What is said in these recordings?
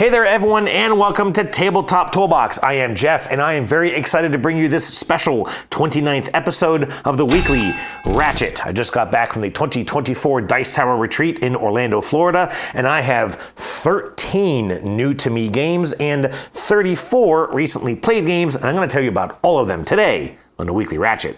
Hey there everyone, and welcome to Tabletop Toolbox. I am Jeff, and I am very excited to bring you this special 29th episode of the weekly Ratchet. I just got back from the 2024 Dice Tower Retreat in Orlando, Florida, and I have 13 new to me games and 34 recently played games, and I'm going to tell you about all of them today on the weekly Ratchet.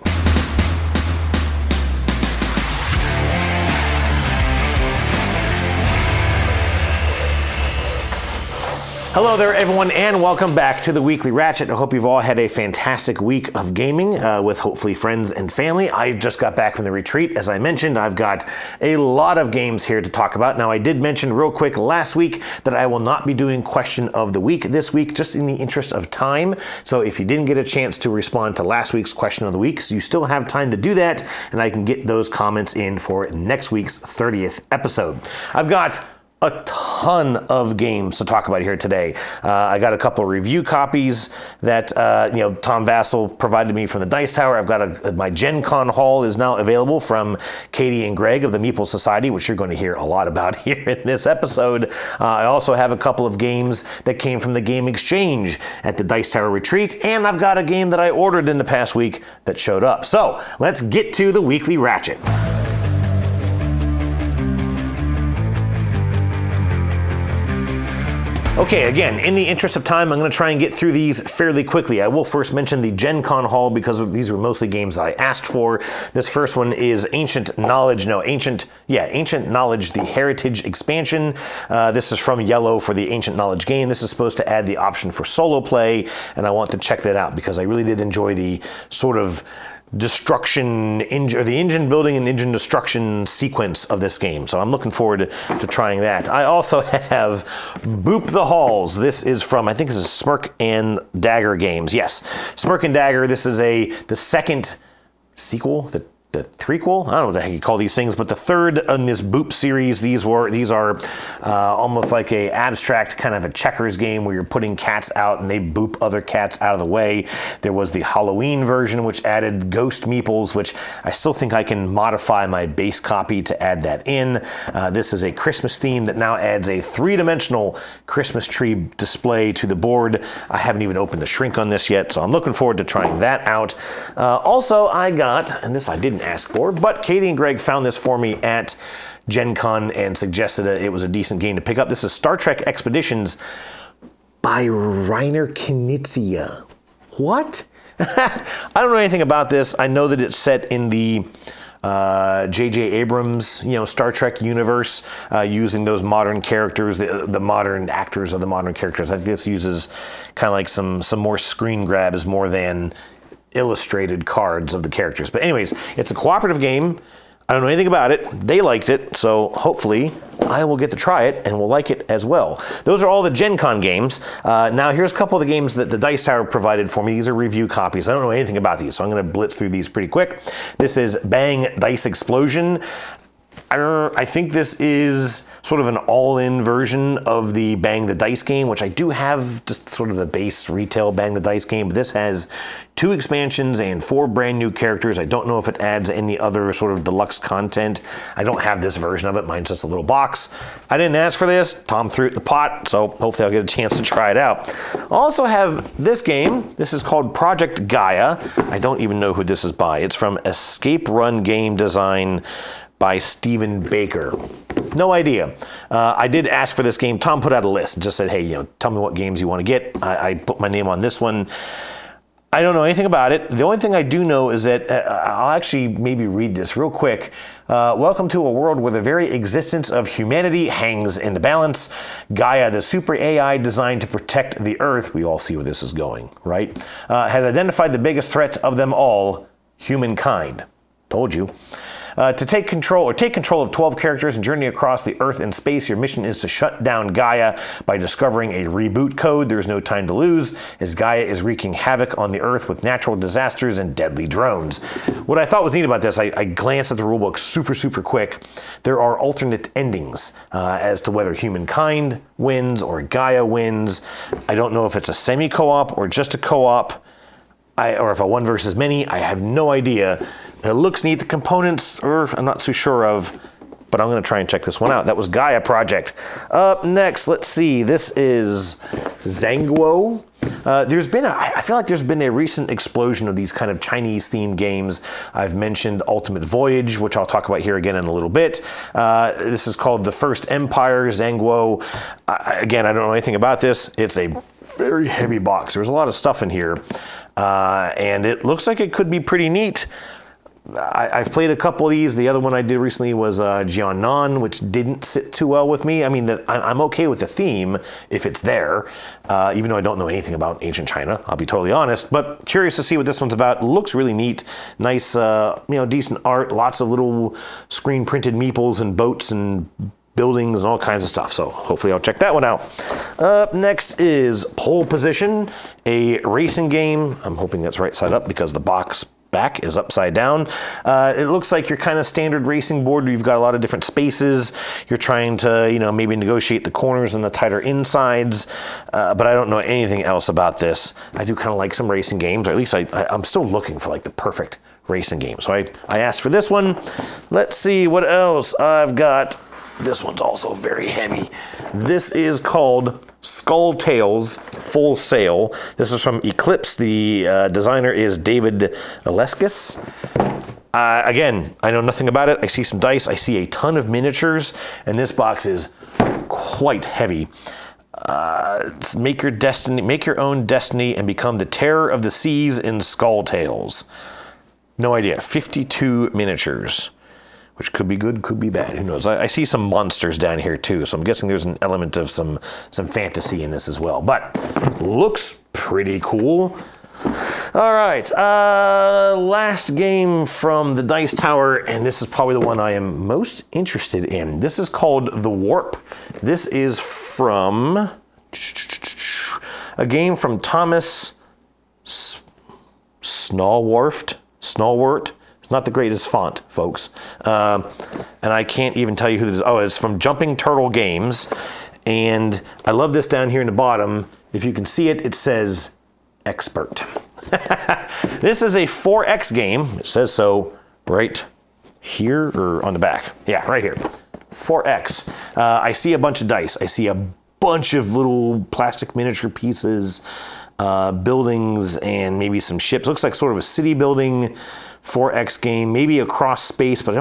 Hello there everyone, and welcome back to the Weekly Ratchet. I hope you've all had a fantastic week of gaming with hopefully friends and family. I just got back from the retreat. As I mentioned, I've got a lot of games here to talk about. Now, I did mention real quick last week that I will not be doing Question of the Week this week, just in the interest of time. So if you didn't get a chance to respond to last week's Question of the Week, you still have time to do that, and I can get those comments in for next week's 30th episode. I've got a ton of games to talk about here today. I got a couple of review copies that Tom Vassell provided me from the Dice Tower. I've got my Gen Con haul is now available from Katie and Greg of the Meeple Society, which you're going to hear a lot about here in this episode. I also have a couple of games that came from the Game Exchange at the Dice Tower Retreat, and I've got a game that I ordered in the past week that showed up. So let's get to the Weekly Ratchet. Okay, again, in the interest of time, I'm going to try and get through these fairly quickly. I will first mention the Gen Con haul because these were mostly games that I asked for. This first one is Ancient Knowledge, the Heritage expansion. This is from Yellow for the Ancient Knowledge game. This is supposed to add the option for solo play, and I want to check that out because I really did enjoy the sort of destruction or the engine building and engine destruction sequence of this game. So I'm looking forward to trying that. I also have Boop the Halls. This is from, I think this is Smirk and Dagger Games. Yes, Smirk and Dagger. This is the second sequel, the threequel? I don't know what the heck you call these things, but the third in this Boop series. These are almost like a abstract kind of a checkers game where you're putting cats out and they boop other cats out of the way. There was the Halloween version, which added ghost meeples, which I still think I can modify my base copy to add that in. This is a Christmas theme that now adds a three-dimensional Christmas tree display to the board. I haven't even opened the shrink on this yet, so I'm looking forward to trying that out. Also, I got, and this I didn't ask for, but Katie and Greg found this for me at Gen Con and suggested it was a decent game to pick up. This is Star Trek Expeditions by Reiner Knizia. What? I don't know anything about this. I know that it's set in the J.J. Abrams, Star Trek universe, using those modern characters, the modern actors of the modern characters. I think this uses kind of like some more screen grabs more than illustrated cards of the characters. But anyways, it's a cooperative game. I don't know anything about it. They liked it, so hopefully I will get to try it and will like it as well. Those are all the Gen Con games. Now here's a couple of the games that the Dice Tower provided for me. These are review copies. I don't know anything about these, so I'm going to blitz through these pretty quick. This is Bang Dice Explosion. I think this is sort of an all-in version of the Bang the Dice game, which I do have just sort of the base retail Bang the Dice game, but this has 2 expansions and 4 brand new characters. I don't know if it adds any other sort of deluxe content. I don't have this version of it. Mine's just a little box. I didn't ask for this. Tom threw it in the pot, so hopefully I'll get a chance to try it out. I also have this game. This is called Project Gaia. I don't even know who this is by. It's from Escape Run Game Design by Stephen Baker. No idea. I did ask for this game. Tom put out a list and just said, hey, tell me what games you want to get. I put my name on this one. I don't know anything about it. The only thing I do know is that I'll actually maybe read this real quick. Welcome to a world where the very existence of humanity hangs in the balance. Gaia, the super AI designed to protect the Earth, we all see where this is going, right? Has identified the biggest threat of them all, humankind. Told you. To take control of 12 characters and journey across the Earth and space. Your mission is to shut down Gaia by discovering a reboot code. There's no time to lose, as Gaia is wreaking havoc on the Earth with natural disasters and deadly drones. What I thought was neat about this, I glanced at the rulebook super quick. There are alternate endings as to whether humankind wins or Gaia wins. I don't know if it's a semi-co-op or just a co-op, or if a one versus many. I have no idea. It looks neat. The components, I'm not too sure of. but I'm going to try and check this one out. That was Gaia Project. Up next, let's see. This is Zangwo. I feel like there's been a recent explosion of these kind of Chinese-themed games. I've mentioned Ultimate Voyage, which I'll talk about here again in a little bit. This is called The First Empire, Zangwo. Again, I don't know anything about this. It's a very heavy box. There's a lot of stuff in here, and it looks like it could be pretty neat. I've played a couple of these. The other one I did recently was Jiannan, which didn't sit too well with me. I mean, I'm okay with the theme if it's there, even though I don't know anything about ancient China, I'll be totally honest. But curious to see what this one's about. It looks really neat. Nice, decent art. Lots of little screen-printed meeples and boats and buildings and all kinds of stuff. So hopefully I'll check that one out. Up next is Pole Position, a racing game. I'm hoping that's right side up because the box back is upside down. It looks like your kind of standard racing board. You've got a lot of different spaces. You're trying to, maybe negotiate the corners and the tighter insides. But I don't know anything else about this. I do kind of like some racing games, or at least I'm still looking for like the perfect racing game. So I asked for this one. Let's see what else I've got. This one's also very heavy. This is called Skull Tales Full Sail. This is from Eclipse. The designer is David Aleskis. Again, I know nothing about it. I see some dice. I see a ton of miniatures, and this box is quite heavy. Make your own destiny, and become the terror of the seas in Skull Tales. No idea. 52 miniatures. Which could be good, could be bad. Who knows? I see some monsters down here too, so I'm guessing there's an element of some fantasy in this as well. But looks pretty cool. All right, last game from the Dice Tower, and this is probably the one I am most interested in. This is called The Warp. This is from a game from Thomas Snallwart. It's not the greatest font, folks. And I can't even tell you who this is. Oh, it's from Jumping Turtle Games. And I love this down here in the bottom. If you can see it, it says Expert. This is a 4X game. It says so right here or on the back. Yeah, right here. 4X. I see a bunch of dice. I see a bunch of little plastic miniature pieces, buildings, and maybe some ships. Looks like sort of a city building 4X game, maybe across space, but I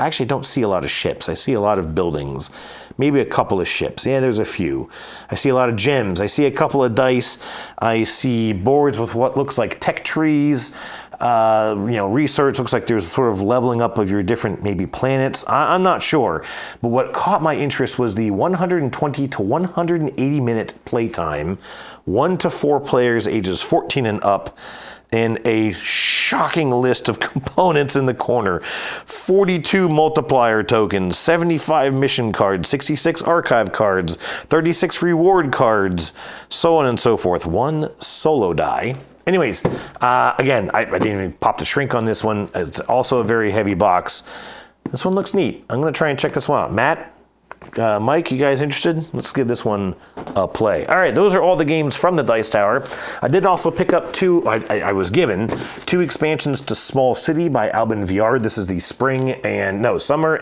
actually don't see a lot of ships. I see a lot of buildings, maybe a couple of ships. Yeah, there's a few. I see a lot of gems. I see a couple of dice. I see boards with what looks like tech trees. Research. Looks like there's sort of leveling up of your different maybe planets. I'm not sure. But what caught my interest was the 120 to 180 minute playtime, 1 to 4 players ages 14 and up, and a shocking list of components in the corner. 42 multiplier tokens, 75 mission cards, 66 archive cards, 36 reward cards, so on and so forth. 1 solo die. Anyways, again, I didn't even pop the shrink on this one. It's also a very heavy box. This one looks neat. I'm going to try and check this one out. Matt, Mike, you guys interested? Let's give this one a play. All right, those are all the games from the Dice Tower. I did also pick up I was given 2 expansions to Small City by Albin Viard. This is the spring and summer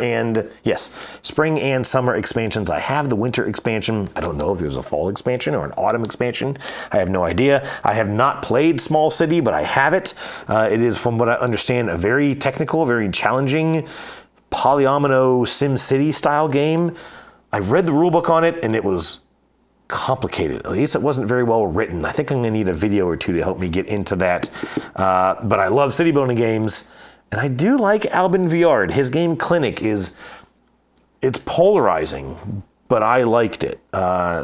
expansions. I have the winter expansion. I don't know if there's a fall expansion or an autumn expansion. I have no idea. I have not played Small City, but I have it. It is, from what I understand, a very technical, very challenging polyomino SimCity style game. I read the rulebook on it, and it was complicated. At least it wasn't very well written. I think I'm going to need a video or two to help me get into that. But I love city building games, and I do like Albin Viard. His game Clinic it's polarizing, but I liked it.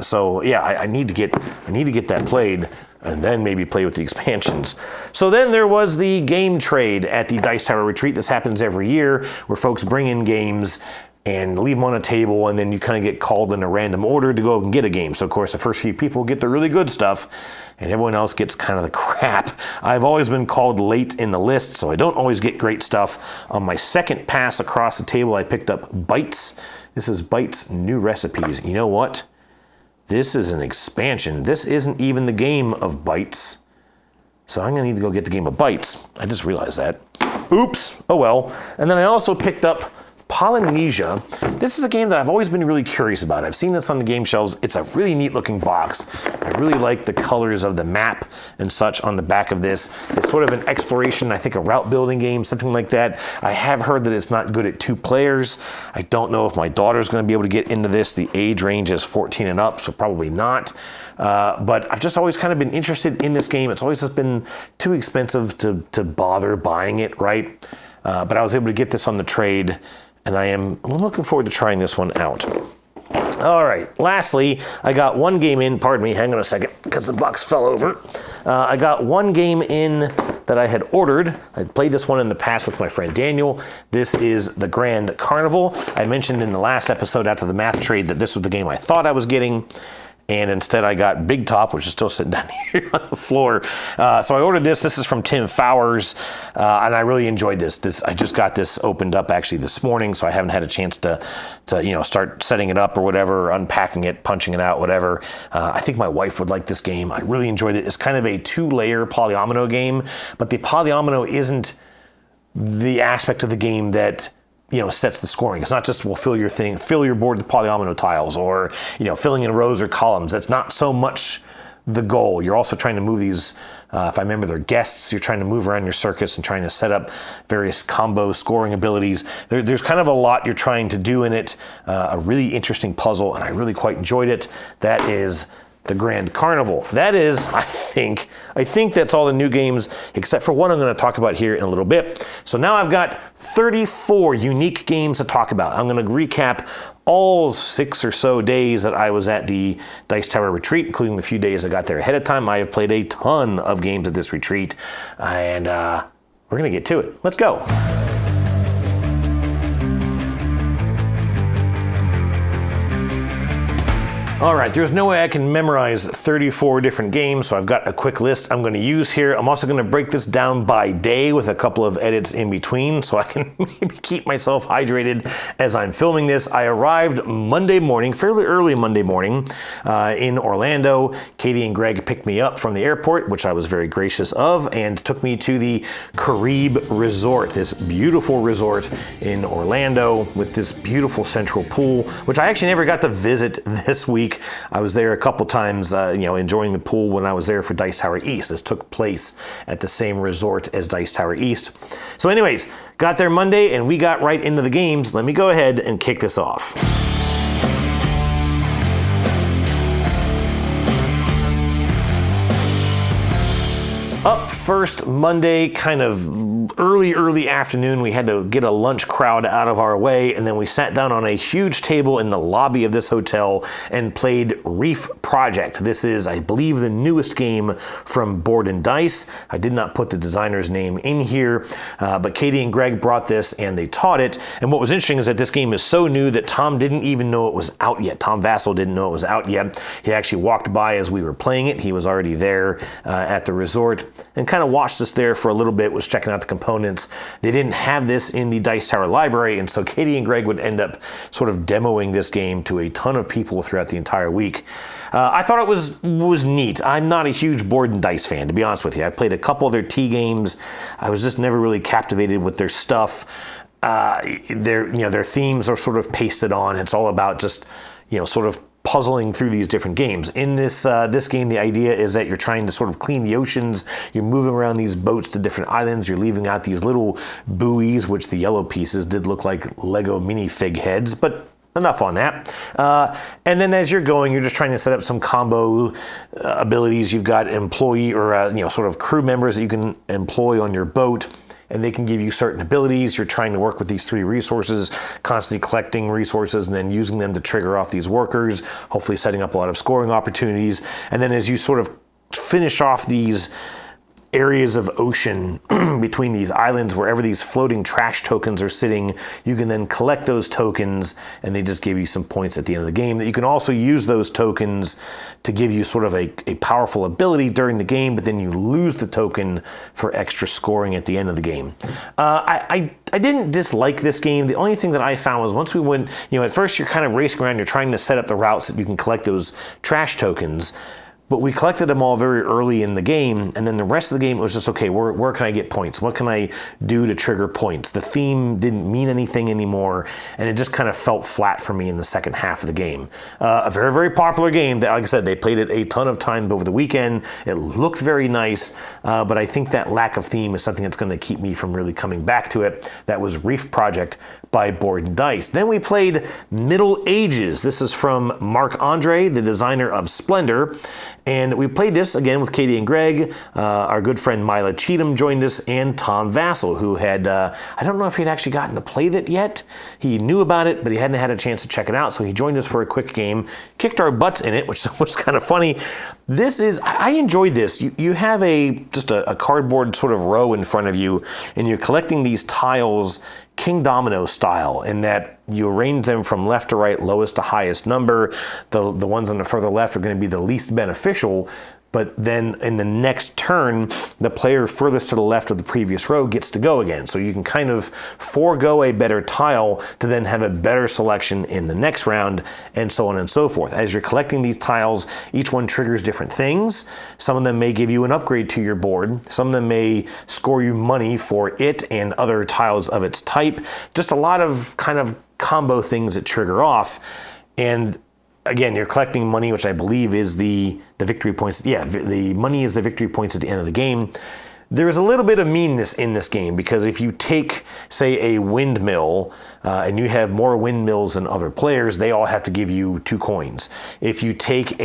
So yeah, I need to get that played, and then maybe play with the expansions. So then there was the game trade at the Dice Tower Retreat. This happens every year, where folks bring in games and leave them on a table, and then you kind of get called in a random order to go and get a game. So of course the first few people get the really good stuff, and everyone else gets kind of the crap. I've always been called late in the list, so I don't always get great stuff. On my second pass across the table, I picked up Bites. This is Bites New Recipes. You know what? This is an expansion. This isn't even the game of Bites. So I'm going to need to go get the game of Bites. I just realized that. Oops. Oh well. And then I also picked up Polynesia. This is a game that I've always been really curious about. I've seen this on the game shelves. It's a really neat looking box. I really like the colors of the map and such on the back of this. It's sort of an exploration, I think a route building game, something like that. I have heard that it's not good at 2 players. I don't know if my daughter's going to be able to get into this. The age range is 14 and up, so probably not. But I've just always kind of been interested in this game. It's always just been too expensive to bother buying it, right? But I was able to get this on the trade, and I'm looking forward to trying this one out. All right, lastly, I got one game in, pardon me, hang on a second, because the box fell over. I got one game in that I had ordered. I'd played this one in the past with my friend Daniel. This is the Grand Carnival. I mentioned in the last episode after the math trade that this was the game I thought I was getting. And instead I got Big Top, which is still sitting down here on the floor. So I ordered this. This is from Tim Fowers, and I really enjoyed this. I just got this opened up actually this morning, so I haven't had a chance to start setting it up or whatever, unpacking it, punching it out, whatever. I think my wife would like this game. I really enjoyed it. It's kind of a 2-layer polyomino game, but the polyomino isn't the aspect of the game that sets the scoring. It's not just, fill your board with polyomino tiles, or, filling in rows or columns. That's not so much the goal. You're also trying to move these, if I remember, they're guests. You're trying to move around your circus and trying to set up various combo scoring abilities. There's kind of a lot you're trying to do in it. A really interesting puzzle, and I really quite enjoyed it. That is the Grand Carnival. That is, I think that's all the new games, except for one I'm going to talk about here in a little bit. So now I've got 34 unique games to talk about. I'm going to recap all 6 or so days that I was at the Dice Tower retreat, including the few days I got there ahead of time. I have played a ton of games at this retreat, and we're going to get to it. Let's go. All right, there's no way I can memorize 34 different games, so I've got a quick list I'm going to use here. I'm also going to break this down by day with a couple of edits in between, so I can maybe keep myself hydrated as I'm filming this. I arrived Monday morning, fairly early Monday morning, in Orlando. Katie and Greg picked me up from the airport, which I was very gracious of, and took me to the Caribe Resort, this beautiful resort in Orlando with this beautiful central pool, which I actually never got to visit this week. I was there a couple times, enjoying the pool when I was there for Dice Tower East. This took place at the same resort as Dice Tower East. So anyways, got there Monday and we got right into the games. Let me go ahead and kick this off. Up first Monday, kind of early afternoon, we had to get a lunch crowd out of our way, and then we sat down on a huge table in the lobby of this hotel and played Reef Project. This is, I believe, the newest game from Board and Dice. I did not put the designer's name in here, but Katie and Greg brought this and they taught it. And what was interesting is that this game is so new that Tom didn't even know it was out yet. Tom Vassell didn't know it was out yet. He actually walked by as we were playing it. He was already there at the resort and kind of watched us there for a little bit, was checking out the components. They didn't have this in the Dice Tower library, and so Katie and Greg would end up sort of demoing this game to a ton of people throughout the entire week. I thought it was neat. I'm not a huge Board and Dice fan, to be honest with you. I played a couple of their T games. I was just never really captivated with their stuff. Their themes are sort of pasted on. It's all about just, sort of puzzling through these different games. In this game, the idea is that you're trying to sort of clean the oceans. You're moving around these boats to different islands. You're leaving out these little buoys, which the yellow pieces did look like Lego minifig heads, but enough on that. And then as you're going, you're just trying to set up some combo abilities. You've got employee or sort of crew members that you can employ on your boat, and they can give you certain abilities. You're trying to work with these 3 resources, constantly collecting resources and then using them to trigger off these workers, hopefully setting up a lot of scoring opportunities. And then as you sort of finish off these areas of ocean between these islands, wherever these floating trash tokens are sitting, you can then collect those tokens, and they just give you some points at the end of the game. That you can also use those tokens to give you sort of a powerful ability during the game, but then you lose the token for extra scoring at the end of the game. I didn't dislike this game. The only thing that I found was once we went, at first you're kind of racing around, you're trying to set up the routes that you can collect those trash tokens. But we collected them all very early in the game, and then the rest of the game it was just, okay, where can I get points? What can I do to trigger points? The theme didn't mean anything anymore, and it just kind of felt flat for me in the second half of the game. A very, very popular game. That, like I said, they played it a ton of times over the weekend. It looked very nice, but I think that lack of theme is something that's going to keep me from really coming back to it. That was Reef Project by Board and Dice. Then we played Middle Ages. This is from Marc Andre, the designer of Splendor. And we played this again with Katie and Greg. Our good friend Mila Cheatham joined us, and Tom Vassell, who had, I don't know if he'd actually gotten to play that yet. He knew about it, but he hadn't had a chance to check it out. So he joined us for a quick game, kicked our butts in it, which was kind of funny. This is, I enjoyed this. You have just a cardboard sort of row in front of you, and you're collecting these tiles King Domino style, in that you arrange them from left to right, lowest to highest number. The ones on the further left are going to be the least beneficial, but then in the next turn, the player furthest to the left of the previous row gets to go again. So you can kind of forego a better tile to then have a better selection in the next round, and so on and so forth. As you're collecting these tiles, each one triggers different things. Some of them may give you an upgrade to your board. Some of them may score you money for it and other tiles of its type. Just a lot of kind of combo things that trigger off. And again, you're collecting money, which I believe is the victory points. Yeah, the money is the victory points at the end of the game. There is a little bit of meanness in this game, because if you take, say, a windmill, and you have more windmills than other players, they all have to give you 2 coins. If you take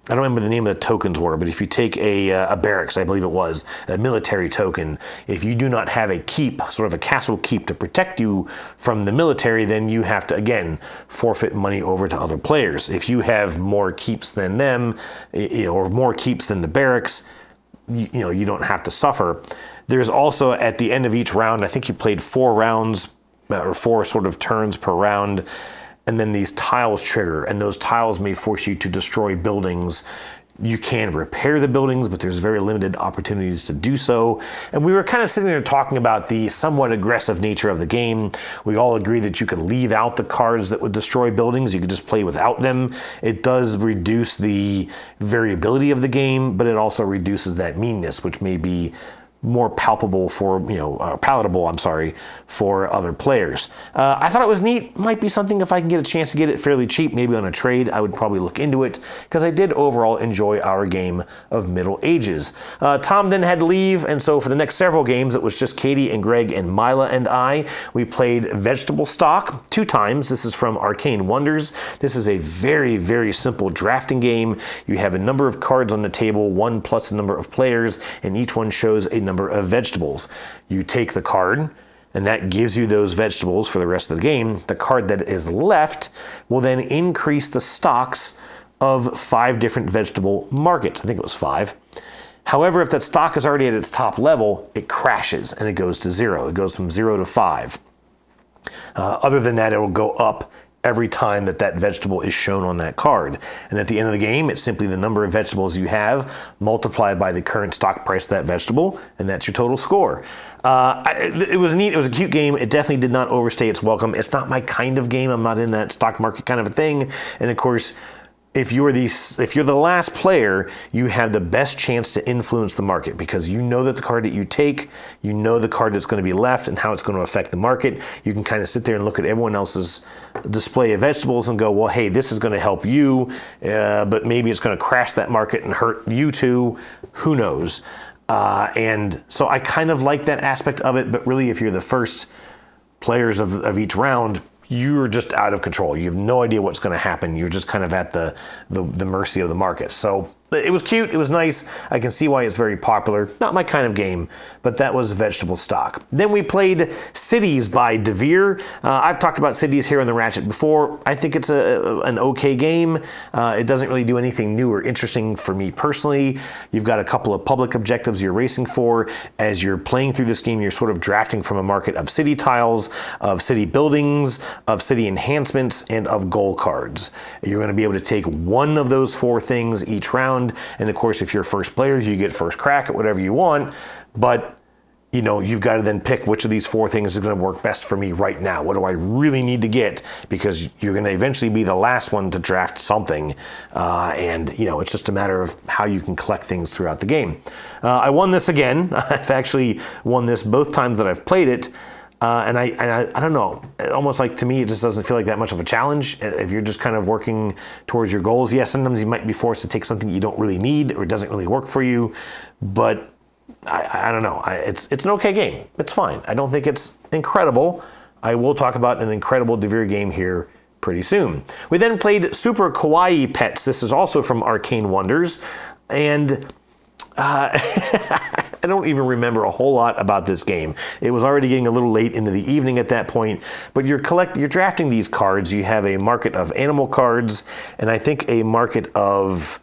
I don't remember the name of the tokens were, but if you take a barracks, I believe it was, a military token, if you do not have a keep, sort of a castle keep to protect you from the military, then you have to, again, forfeit money over to other players. If you have more keeps than them, or more keeps than the barracks, you don't have to suffer. There's also, at the end of each round, I think you played 4 rounds, or 4 sort of turns per round, and then these tiles trigger, and those tiles may force you to destroy buildings. You can repair the buildings, but there's very limited opportunities to do so. And we were kind of sitting there talking about the somewhat aggressive nature of the game. We all agree that you could leave out the cards that would destroy buildings. You could just play without them. It does reduce the variability of the game, but it also reduces that meanness, which may be more palpable for, palatable, for other players. I thought it was neat. Might be something, if I can get a chance to get it fairly cheap, maybe on a trade, I would probably look into it, because I did overall enjoy our game of Middle Ages. Tom then had to leave, and so for the next several games, it was just Katie and Greg and Mila and I. We played Vegetable Stock 2 times. This is from Arcane Wonders. This is a very, very simple drafting game. You have a number of cards on the table, 1 plus the number of players, and each one shows a number of vegetables. You take the card, and that gives you those vegetables for the rest of the game. The card that is left will then increase the stocks of 5 different vegetable markets. I think it was 5. However, if that stock is already at its top level, it crashes and it goes to 0. It goes from 0 to 5. Other than that, it will go up every time that vegetable is shown on that card. And at the end of the game, it's simply the number of vegetables you have multiplied by the current stock price of that vegetable, and that's your total score. It was neat. It was a cute game. It definitely did not overstay its welcome. It's not my kind of game. I'm not in that stock market kind of a thing. And of course, if you're the last player, you have the best chance to influence the market, because you know that the card that you take, you know the card that's going to be left and how it's going to affect the market. You can kind of sit there and look at everyone else's display of vegetables and go, well, hey, this is going to help you, but maybe it's going to crash that market and hurt you too. Who knows? And so I kind of like that aspect of it, but really, if you're the first players of each round, you're just out of control. You have no idea what's going to happen. You're just kind of at the mercy of the market. So it was cute. It was nice. I can see why it's very popular. Not my kind of game, but that was Vegetable Stock. Then we played Cities by DeVere. I've talked about Cities here on the Ratchet before. I think it's an okay game. It doesn't really do anything new or interesting for me personally. You've got a couple of public objectives you're racing for. As you're playing through this game, you're sort of drafting from a market of city tiles, of city buildings, of city enhancements, and of goal cards. You're going to be able to take one of those 4 things each round. And of course, if you're first player, you get first crack at whatever you want. But you've got to then pick which of these 4 things is going to work best for me right now. What do I really need to get? Because you're going to eventually be the last one to draft something. And it's just a matter of how you can collect things throughout the game. I won this again. I've actually won this both times that I've played it. And I don't know, almost like to me, it just doesn't feel like that much of a challenge. If you're just kind of working towards your goals, yes, sometimes you might be forced to take something you don't really need or it doesn't really work for you. But I don't know. It's an okay game. It's fine. I don't think it's incredible. I will talk about an incredible Devere game here pretty soon. We then played Super Kawaii Pets. This is also from Arcane Wonders. And I don't even remember a whole lot about this game. It was already getting a little late into the evening at that point, but you're drafting these cards. You have a market of animal cards, and I think a market of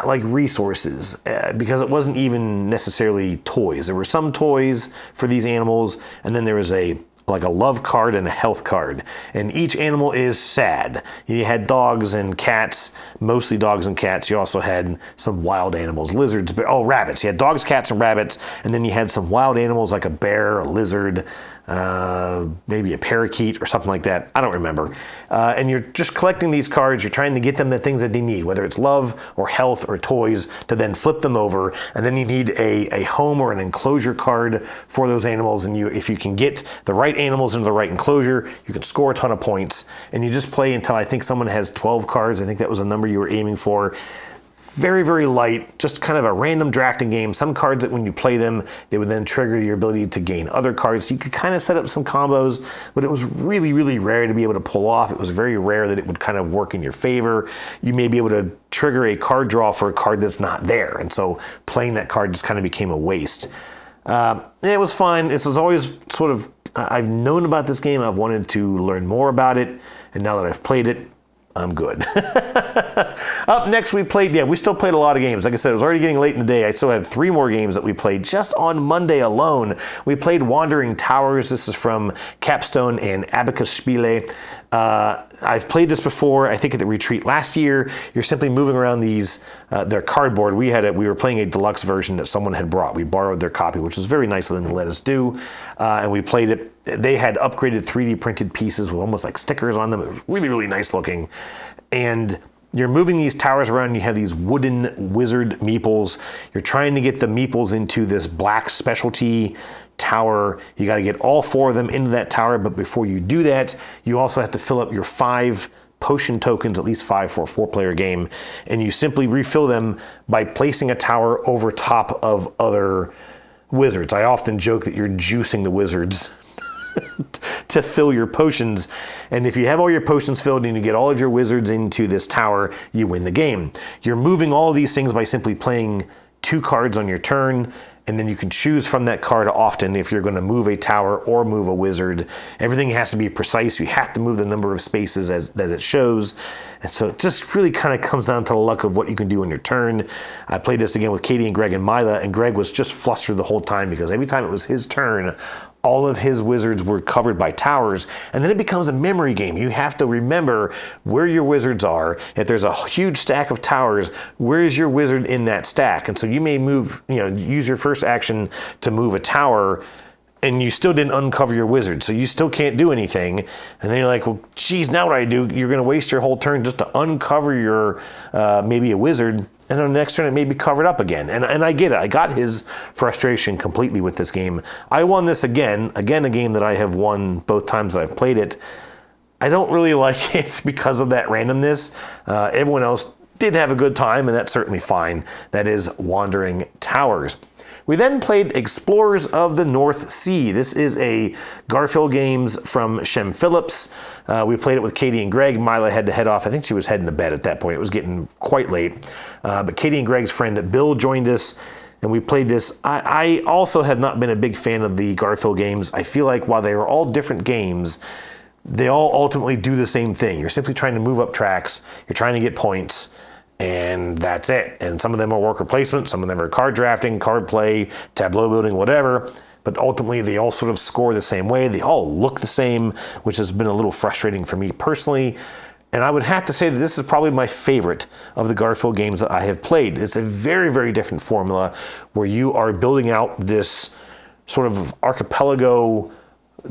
like resources, because it wasn't even necessarily toys. There were some toys for these animals, and then there was a love card and a health card. And each animal is sad. You had dogs and cats, mostly dogs and cats. You also had some wild animals, lizards, rabbits. You had dogs, cats, and rabbits. And then you had some wild animals like a bear, a lizard, maybe a parakeet or something like that. I don't remember. And you're just collecting these cards. You're trying to get them the things that they need, whether it's love or health or toys, to then flip them over. And then you need a home or an enclosure card for those animals. And if you can get the right animals into the right enclosure, you can score a ton of points. And you just play until I think someone has 12 cards. I think that was the number you were aiming for. Very, very light, just kind of a random drafting game. Some cards that when you play them, they would then trigger your ability to gain other cards. You could kind of set up some combos, but it was really, really rare to be able to pull off. It was very rare that it would kind of work in your favor. You may be able to trigger a card draw for a card that's not there. And so playing that card just kind of became a waste. It was fine. This was always sort of, I've known about this game. I've wanted to learn more about it. And now that I've played it, I'm good. Up next, we still played a lot of games. Like I said, it was already getting late in the day. I still had 3 more games that we played just on Monday alone. We played Wandering Towers. This is from Capstone and Abacus Spiele. I've played this before, I think at the retreat last year. You're simply moving around these, their cardboard. We were playing a deluxe version that someone had brought. We borrowed their copy, which was very nice of them to let us do. And we played it. They had upgraded 3D printed pieces with almost like stickers on them. It was really, really nice looking. And you're moving these towers around. You have these wooden wizard meeples. You're trying to get the meeples into this black specialty tower. You got to get all 4 of them into that tower. But before you do that, you also have to fill up your 5 potion tokens, at least 5 for a 4-player game. And you simply refill them by placing a tower over top of other wizards. I often joke that you're juicing the wizards to fill your potions. And if you have all your potions filled and you get all of your wizards into this tower, you win the game. You're moving all of these things by simply playing 2 cards on your turn, and then you can choose from that card often if you're going to move a tower or move a wizard. Everything has to be precise. You have to move the number of spaces that it shows. And so it just really kind of comes down to the luck of what you can do on your turn. I played this again with Katie and Greg and Mila, and Greg was just flustered the whole time because every time it was his turn, all of his wizards were covered by towers, and then it becomes a memory game. You have to remember where your wizards are. If there's a huge stack of towers, where is your wizard in that stack? And so you may use your first action to move a tower, and you still didn't uncover your wizard, so you still can't do anything. And then you're like, well, geez, now what do I do? You're going to waste your whole turn just to uncover your maybe a wizard. And on the next turn, it may be covered up again. And I get it. I got his frustration completely with this game. I won this again, a game that I have won both times that I've played it. I don't really like it because of that randomness. Everyone else did have a good time, and that's certainly fine. That is Wandering Towers. We then played Explorers of the North Sea. This is a Garfield Games from Shem Phillips. We played it with Katie and Greg. Mila had to head off. I think she was heading to bed at that point. It was getting quite late. But Katie and Greg's friend Bill joined us, and we played this. I also have not been a big fan of the Garfield games. I feel like while they are all different games, they all ultimately do the same thing. You're simply trying to move up tracks. You're trying to get points. And that's it. And some of them are worker placement, some of them are card drafting, card play, tableau building, whatever. But ultimately, they all sort of score the same way. They all look the same, which has been a little frustrating for me personally. And I would have to say that this is probably my favorite of the Garfield games that I have played. It's a very, very different formula where you are building out this sort of archipelago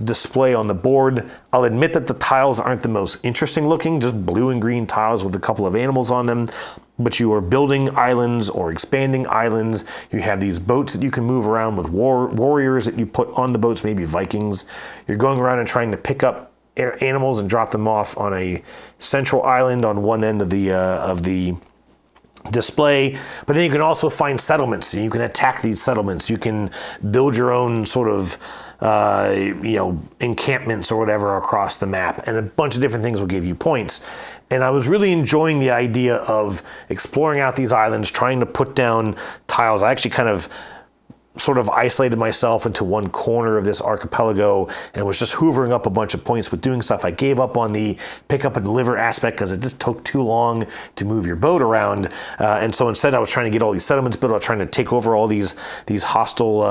display on the board. I'll admit that the tiles aren't the most interesting looking, just blue and green tiles with a couple of animals on them. But you are building islands or expanding islands. You have these boats that you can move around with warriors that you put on the boats, maybe Vikings. You're going around and trying to pick up animals and drop them off on a central island on one end of the display. But then you can also find settlements. You can attack these settlements. You can build your own sort of encampments or whatever across the map, and a bunch of different things will give you points. And I was really enjoying the idea of exploring out these islands, trying to put down tiles. I actually kind of sort of isolated myself into one corner of this archipelago and was just hoovering up a bunch of points with doing stuff. I gave up on the pick up and deliver aspect because it just took too long to move your boat around. And so instead I was trying to get all these settlements built. I was trying to take over all these hostile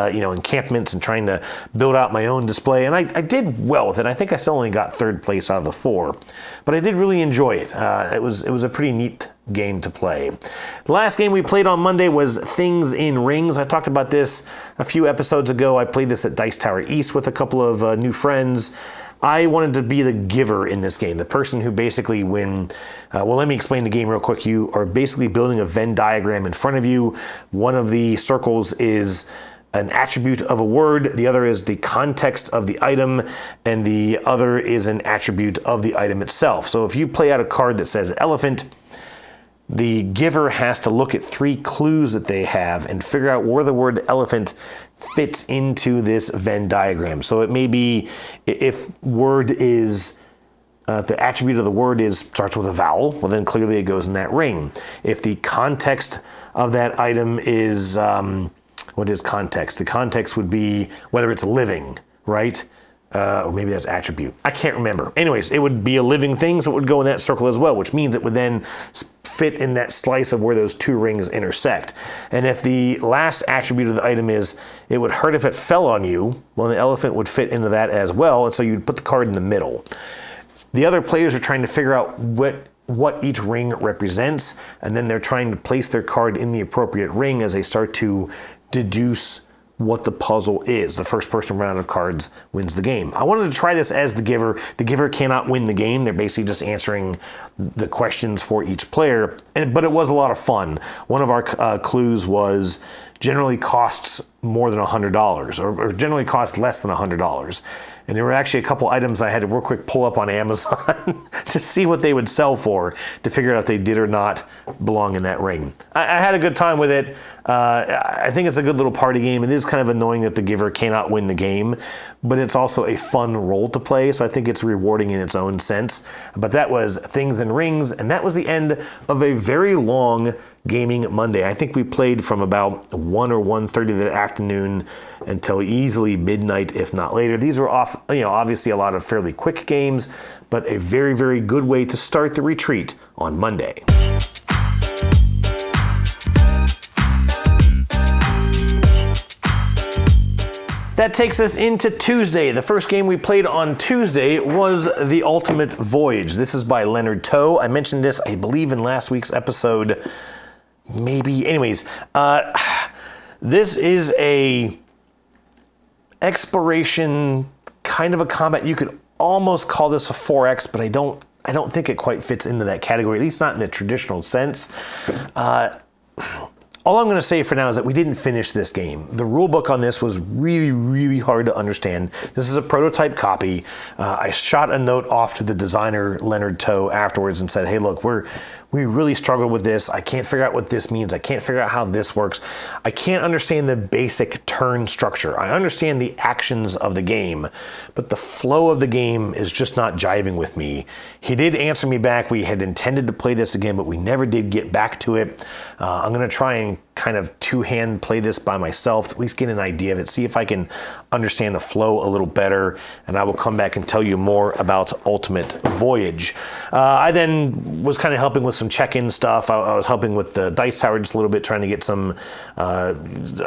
encampments and trying to build out my own display. And I did well with it. I think I still only got third place out of the 4, but I did really enjoy it. It was a pretty neat game to play. The last game we played on Monday was Things in Rings. I talked about this a few episodes ago. I played this at Dice Tower East with a couple of new friends. I wanted to be the giver in this game, the person who basically let me explain the game real quick. You are basically building a Venn diagram in front of you. One of the circles is an attribute of a word, the other is the context of the item, and the other is an attribute of the item itself. So if you play out a card that says elephant, the giver has to look at 3 clues that they have and figure out where the word elephant fits into this Venn diagram. So it may be if word is the attribute of the word starts with a vowel, well then clearly it goes in that ring. If the context of that item is what is context? The context would be whether it's living, right? Or maybe that's attribute. I can't remember. Anyways, it would be a living thing, so it would go in that circle as well, which means it would then fit in that slice of where those 2 rings intersect. And if the last attribute of the item is it would hurt if it fell on you, well, the elephant would fit into that as well, and so you'd put the card in the middle. The other players are trying to figure out what each ring represents, and then they're trying to place their card in the appropriate ring as they start to deduce what the puzzle is. The first person round of cards wins the game. I wanted to try this as the giver. The giver cannot win the game. They're basically just answering the questions for each player. But it was a lot of fun. One of our clues was generally costs more than $100 or generally costs less than $100. And there were actually a couple items I had to real quick pull up on Amazon to see what they would sell for to figure out if they did or not belong in that ring. I had a good time with it. I think it's a good little party game. It is kind of annoying that the giver cannot win the game, but it's also a fun role to play, so I think it's rewarding in its own sense. But that was Things in Rings, and that was the end of a very long gaming Monday. I think we played from about 1 or 1:30 that afternoon until easily midnight, if not later. These were obviously a lot of fairly quick games, but a very, very good way to start the retreat on Monday. That takes us into Tuesday. The first game we played on Tuesday was The Ultimate Voyage. This is by Leonard Toe. I mentioned this, I believe, in last week's episode. Maybe. Anyways, this is a exploration, kind of a combat. You could almost call this a 4X, but I don't think it quite fits into that category, at least not in the traditional sense. All I'm going to say for now is that we didn't finish this game. The rulebook on this was really, really hard to understand. This is a prototype copy. I shot a note off to the designer, Leonard Toe, afterwards and said, hey, look, we really struggled with this. I can't figure out what this means. I can't figure out how this works. I can't understand the basic turn structure. I understand the actions of the game, but the flow of the game is just not jiving with me. He did answer me back. We had intended to play this again, but we never did get back to it. I'm going to try and kind of two-hand play this by myself, to at least get an idea of it, see if I can understand the flow a little better, and I will come back and tell you more about Ultimate Voyage. I then was kind of helping with some check-in stuff. I was helping with the dice tower just a little bit, trying to get some a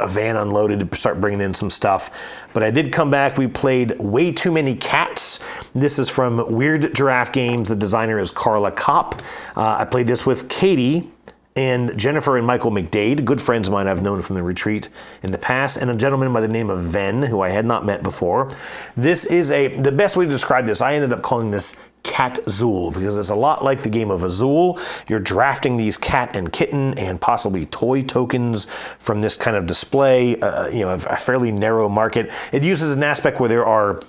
van unloaded to start bringing in some stuff. But I did come back. We played Way Too Many Cats. This is from Weird Giraffe Games. The designer is Carla Kopp. I played this with Katie and Jennifer and Michael McDade, good friends of mine I've known from the retreat in the past, and a gentleman by the name of Ven, who I had not met before. This is the best way to describe this, I ended up calling this Cat Zool, because it's a lot like the game of Azul. You're drafting these cat and kitten and possibly toy tokens from this kind of display, a fairly narrow market. It uses an aspect where there are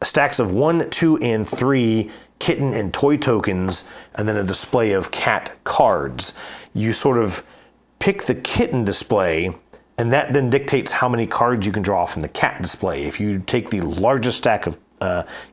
stacks of 1, 2, and 3 kitten and toy tokens, and then a display of cat cards. You sort of pick the kitten display, and that then dictates how many cards you can draw from the cat display. If you take the largest stack of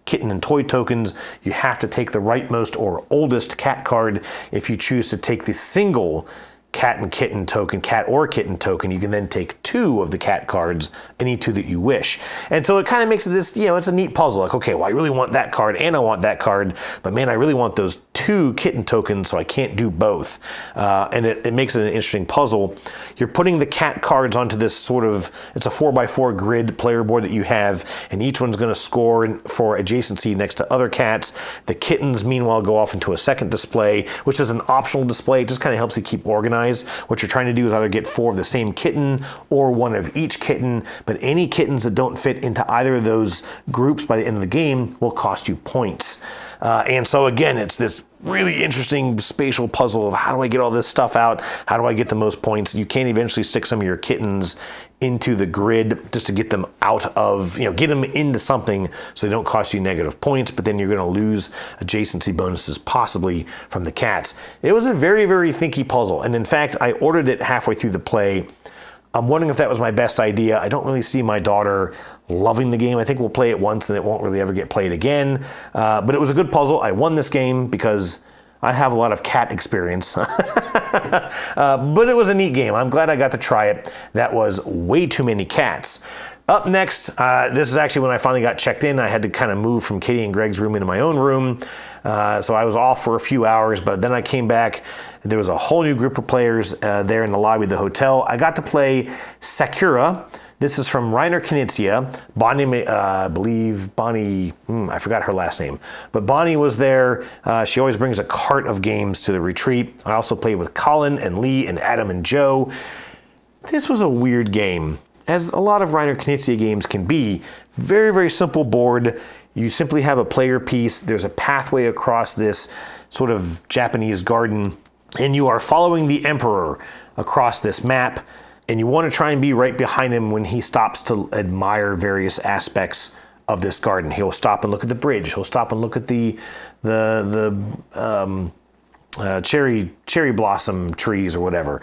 kitten and toy tokens, you have to take the rightmost or oldest cat card. If you choose to take the single cat and kitten token, cat or kitten token, you can then take 2 of the cat cards, any 2 that you wish. And so it kind of makes this, it's a neat puzzle. Like, okay, well, I really want that card and I want that card, but man, I really want those 2 kitten tokens, so I can't do both. And it makes it an interesting puzzle. You're putting the cat cards onto this sort of, it's a 4x4 grid player board that you have, and each one's going to score for adjacency next to other cats. The kittens, meanwhile, go off into a second display, which is an optional display. It just kind of helps you keep organized. What you're trying to do is either get 4 of the same kitten or 1 of each kitten, but any kittens that don't fit into either of those groups by the end of the game will cost you points. And so again, it's this really interesting spatial puzzle of how do I get all this stuff out? How do I get the most points? You can eventually stick some of your kittens into the grid just to get them out of, get them into something so they don't cost you negative points, but then you're going to lose adjacency bonuses possibly from the cats. It was a very, very thinky puzzle. And in fact, I ordered it halfway through the play. I'm wondering if that was my best idea. I don't really see my daughter loving the game. I think we'll play it once and it won't really ever get played again. But it was a good puzzle. I won this game because I have a lot of cat experience. But it was a neat game. I'm glad I got to try it. That was Way Too Many Cats. Up next, this is actually when I finally got checked in. I had to kind of move from Katie and Greg's room into my own room. So I was off for a few hours, but then I came back. There was a whole new group of players there in the lobby of the hotel. I got to play Sakura. This is from Reiner Knizia. Bonnie, I believe Bonnie, I forgot her last name, but Bonnie was there. She always brings a cart of games to the retreat. I also played with Colin and Lee and Adam and Joe. This was a weird game, as a lot of Reiner Knizia games can be. Very, very simple board. You simply have a player piece. There's a pathway across this sort of Japanese garden, and you are following the Emperor across this map, and you want to try and be right behind him when he stops to admire various aspects of this garden. He'll stop and look at the bridge. He'll stop and look at the cherry blossom trees or whatever.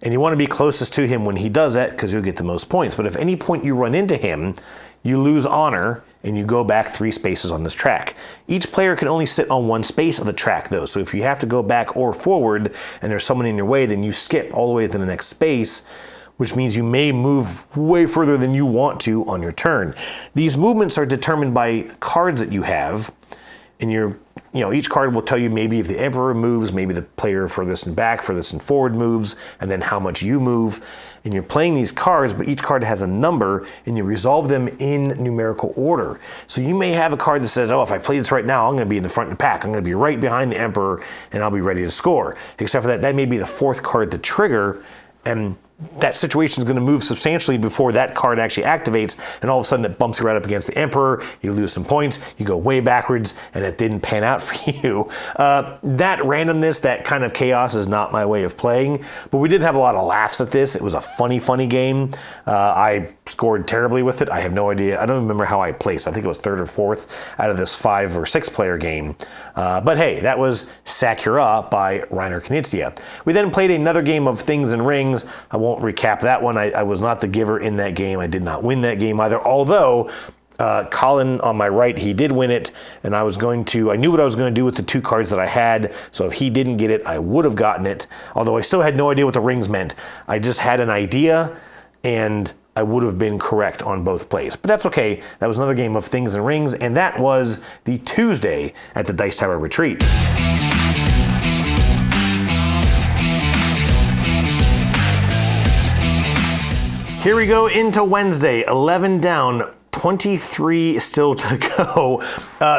And you want to be closest to him when he does that because you'll get the most points. But if any point you run into him, you lose honor and you go back 3 spaces on this track. Each player can only sit on 1 space of the track though. So if you have to go back or forward and there's someone in your way, then you skip all the way to the next space, which means you may move way further than you want to on your turn. These movements are determined by cards that you have, and each card will tell you maybe if the Emperor moves, maybe the player furthest and back, furthest and forward moves, and then how much you move. And you're playing these cards, but each card has a number, and you resolve them in numerical order. So you may have a card that says, oh, if I play this right now, I'm going to be in the front of the pack. I'm going to be right behind the Emperor, and I'll be ready to score. Except for that may be the 4th card to trigger, and that situation is going to move substantially before that card actually activates, and all of a sudden it bumps you right up against the Emperor, you lose some points, you go way backwards, and it didn't pan out for you. That randomness, that kind of chaos is not my way of playing, but we did have a lot of laughs at this. It was a funny game. I scored terribly with it. I have no idea. I don't remember how I placed. I think it was 3rd or 4th out of this 5 or 6 player game. But hey, that was Sakura by Reiner Knizia. We then played another game of Things and Rings. I won't recap that one. I was not the giver in that game. I did not win that game either, although Colin on my right, he did win it, and I knew what I was going to do with the 2 cards that I had, so if he didn't get it, I would have gotten it, although I still had no idea what the rings meant. I just had an idea, and I would have been correct on both plays. But that's okay. That was another game of Things and Rings, and that was the Tuesday at the Dice Tower Retreat. Here we go into Wednesday, 11 down, 23 still to go.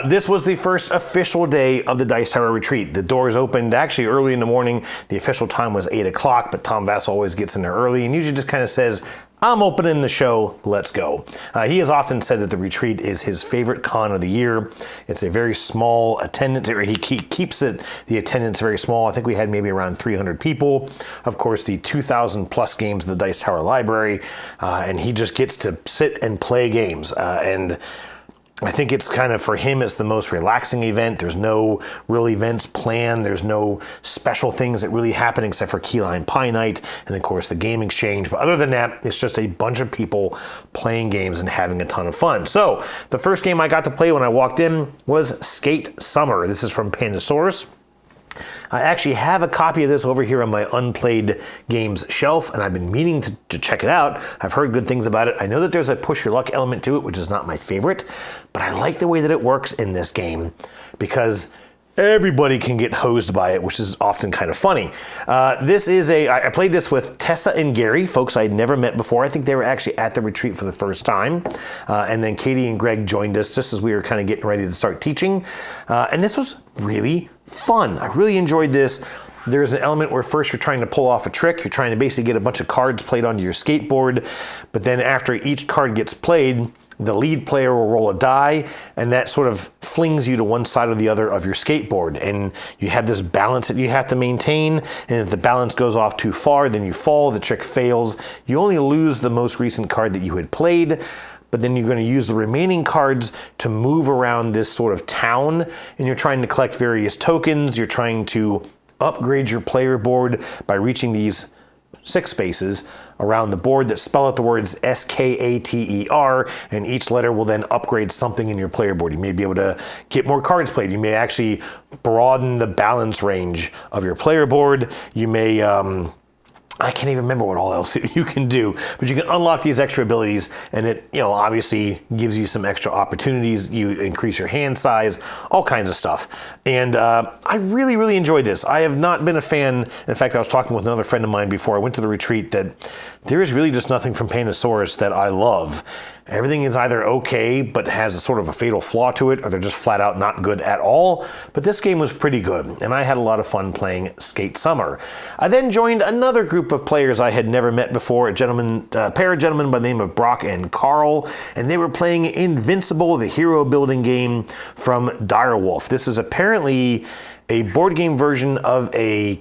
This was the first official day of the Dice Tower Retreat. The doors opened actually early in the morning. The official time was 8 o'clock, but Tom Vass always gets in there early and usually just kind of says, I'm opening the show, let's go. He has often said that the retreat is his favorite con of the year. It's a very small attendance, or he keeps the attendance very small. I think we had maybe around 300 people. Of course, the 2,000 plus games in the Dice Tower library, and he just gets to sit and play games. And I think it's kind of, for him, it's the most relaxing event. There's no real events planned. There's no special things that really happen except for Key Lime Pie Night and, of course, the game exchange. But other than that, it's just a bunch of people playing games and having a ton of fun. So the first game I got to play when I walked in was Skate Summer. This is from Pandasaurus. I actually have a copy of this over here on my unplayed games shelf, and I've been meaning to check it out. I've heard good things about it. I know that there's a push your luck element to it, which is not my favorite, but I like the way that it works in this game because everybody can get hosed by it, which is often kind of funny. I played this with Tessa and Gary, folks I'd never met before. I think they were actually at the retreat for the first time. And then Katie and Greg joined us just as we were kind of getting ready to start teaching. And this was really fun. I really enjoyed this. There's an element where first you're trying to pull off a trick. You're trying to basically get a bunch of cards played onto your skateboard. But then after each card gets played, the lead player will roll a die, and that sort of flings you to one side or the other of your skateboard. And you have this balance that you have to maintain, and if the balance goes off too far, then you fall, the trick fails. You only lose the most recent card that you had played, but then you're going to use the remaining cards to move around this sort of town, and you're trying to collect various tokens. You're trying to upgrade your player board by reaching these 6 spaces around the board that spell out the words SKATER, and each letter will then upgrade something in your player board. You may be able to get more cards played. You may actually broaden the balance range of your player board. You may I can't even remember what all else you can do, but you can unlock these extra abilities, and it, obviously gives you some extra opportunities. You increase your hand size, all kinds of stuff. And I really, really enjoyed this. I have not been a fan. In fact, I was talking with another friend of mine before I went to the retreat that there is really just nothing from Pandasaurus that I love. Everything is either okay, but has a sort of a fatal flaw to it, or they're just flat out not good at all. But this game was pretty good, and I had a lot of fun playing Skate Summer. I then joined another group of players I had never met before, a pair of gentlemen by the name of Brock and Carl, and they were playing Invincible, the hero building game from Direwolf. This is apparently a board game version of I